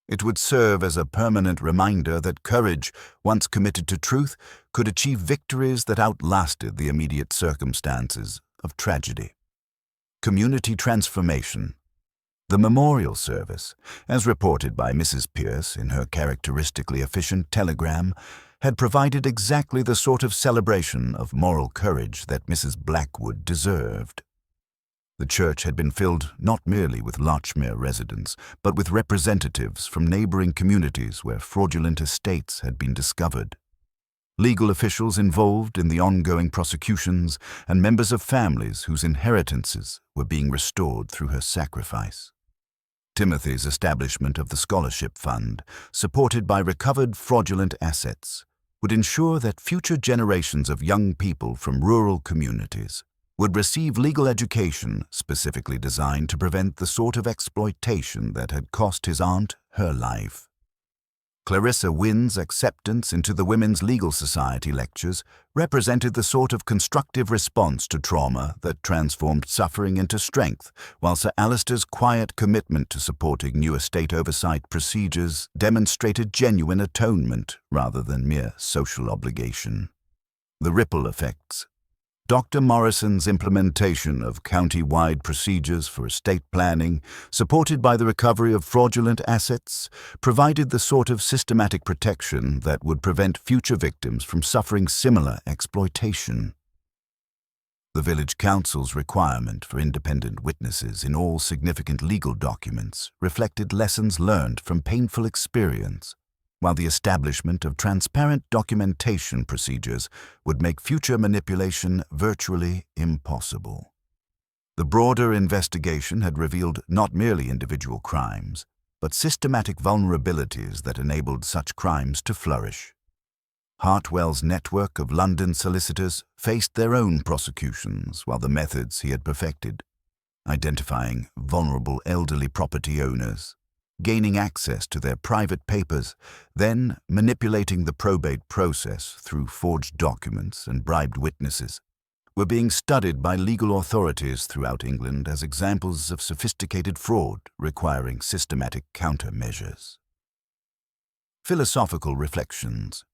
It would serve as a permanent reminder that courage, once committed to truth, could achieve victories that outlasted the immediate circumstances of tragedy. Community transformation. The memorial service, as reported by Mrs. Pierce in her characteristically efficient telegram, had provided exactly the sort of celebration of moral courage that Mrs. Blackwood deserved. The church had been filled not merely with Highmere residents, but with representatives from neighboring communities where fraudulent estates had been discovered. Legal officials involved in the ongoing prosecutions, and members of families whose inheritances were being restored through her sacrifice. Timothy's establishment of the Scholarship Fund, supported by recovered fraudulent assets, would ensure that future generations of young people from rural communities would receive legal education specifically designed to prevent the sort of exploitation that had cost his aunt her life. Clarissa Wynn's acceptance into the Women's Legal Society lectures represented the sort of constructive response to trauma that transformed suffering into strength, while Sir Alister's quiet commitment to supporting new estate oversight procedures demonstrated genuine atonement rather than mere social obligation. The ripple effects. Dr. Morrison's implementation of county-wide procedures for estate planning, supported by the recovery of fraudulent assets, provided the sort of systematic protection that would prevent future victims from suffering similar exploitation. The village council's requirement for independent witnesses in all significant legal documents reflected lessons learned from painful experience, while the establishment of transparent documentation procedures would make future manipulation virtually impossible. The broader investigation had revealed not merely individual crimes, but systematic vulnerabilities that enabled such crimes to flourish. Hartwell's network of London solicitors faced their own prosecutions, while the methods he had perfected, identifying vulnerable elderly property owners, gaining access to their private papers, then manipulating the probate process through forged documents and bribed witnesses, were being studied by legal authorities throughout England as examples of sophisticated fraud requiring systematic countermeasures. Philosophical reflections.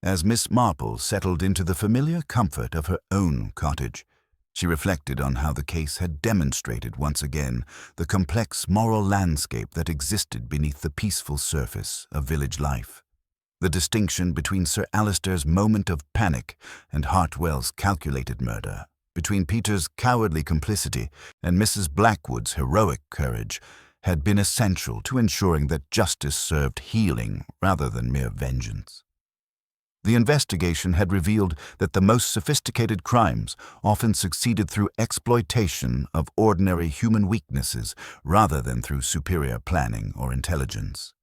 As Miss Marple settled into the familiar comfort of her own cottage, she reflected on how the case had demonstrated once again the complex moral landscape that existed beneath the peaceful surface of village life. The distinction between Sir Alister's moment of panic and Hartwell's calculated murder, between Peter's cowardly complicity and Mrs. Blackwood's heroic courage, had been essential to ensuring that justice served healing rather than mere vengeance. The investigation had revealed that the most sophisticated crimes often succeeded through exploitation of ordinary human weaknesses rather than through superior planning or intelligence.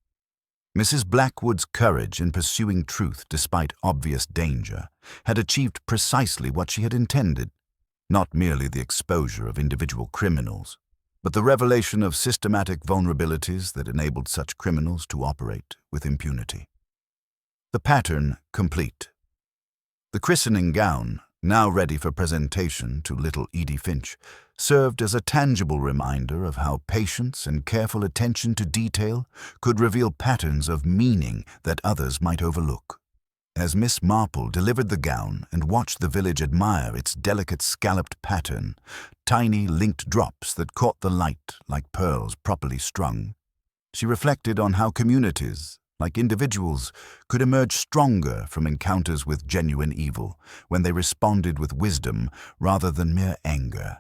Mrs. Blackwood's courage in pursuing truth despite obvious danger had achieved precisely what she had intended, not merely the exposure of individual criminals, but the revelation of systematic vulnerabilities that enabled such criminals to operate with impunity. The pattern complete. The christening gown, now ready for presentation to little Edie Finch, served as a tangible reminder of how patience and careful attention to detail could reveal patterns of meaning that others might overlook. As Miss Marple delivered the gown and watched the village admire its delicate scalloped pattern, tiny linked drops that caught the light like pearls properly strung, she reflected on how communities, like individuals, could emerge stronger from encounters with genuine evil when they responded with wisdom rather than mere anger.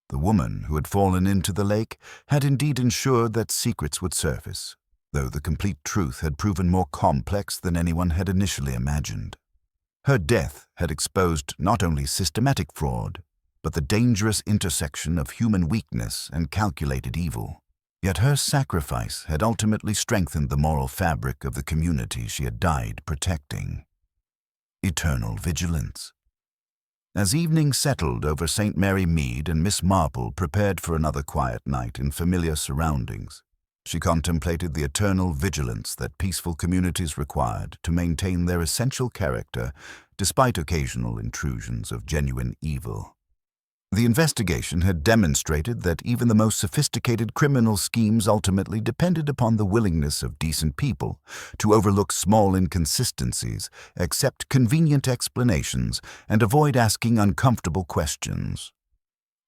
The woman who had fallen into the lake had indeed ensured that secrets would surface, though the complete truth had proven more complex than anyone had initially imagined. Her death had exposed not only systematic fraud, but the dangerous intersection of human weakness and calculated evil. Yet her sacrifice had ultimately strengthened the moral fabric of the community she had died protecting. Eternal vigilance. As evening settled over St. Mary Mead and Miss Marple prepared for another quiet night in familiar surroundings, she contemplated the eternal vigilance that peaceful communities required to maintain their essential character despite occasional intrusions of genuine evil. The investigation had demonstrated that even the most sophisticated criminal schemes ultimately depended upon the willingness of decent people to overlook small inconsistencies, accept convenient explanations, and avoid asking uncomfortable questions.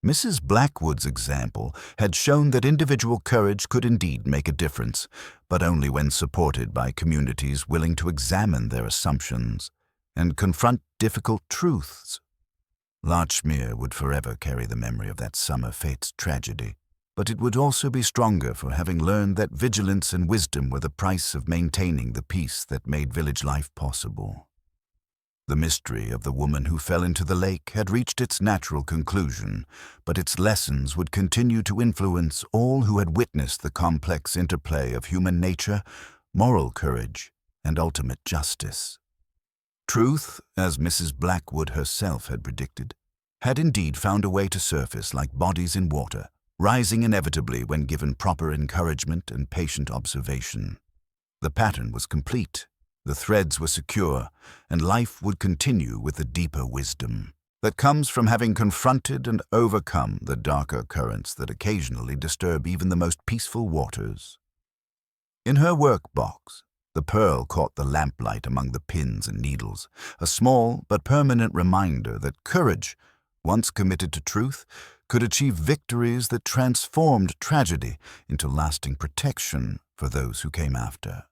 Mrs. Blackwood's example had shown that individual courage could indeed make a difference, but only when supported by communities willing to examine their assumptions and confront difficult truths. Larchmere would forever carry the memory of that summer fate's tragedy, but it would also be stronger for having learned that vigilance and wisdom were the price of maintaining the peace that made village life possible. The mystery of the woman who fell into the lake had reached its natural conclusion, but its lessons would continue to influence all who had witnessed the complex interplay of human nature, moral courage, and ultimate justice. Truth, as Mrs. Blackwood herself had predicted, had indeed found a way to surface like bodies in water, rising inevitably when given proper encouragement and patient observation. The pattern was complete. The threads were secure, and life would continue with the deeper wisdom that comes from having confronted and overcome the darker currents that occasionally disturb even the most peaceful waters. In her work-box, the Pearl caught the lamplight among the pins and needles, a small but permanent reminder that courage, once committed to truth, could achieve victories that transformed tragedy into lasting protection for those who came after.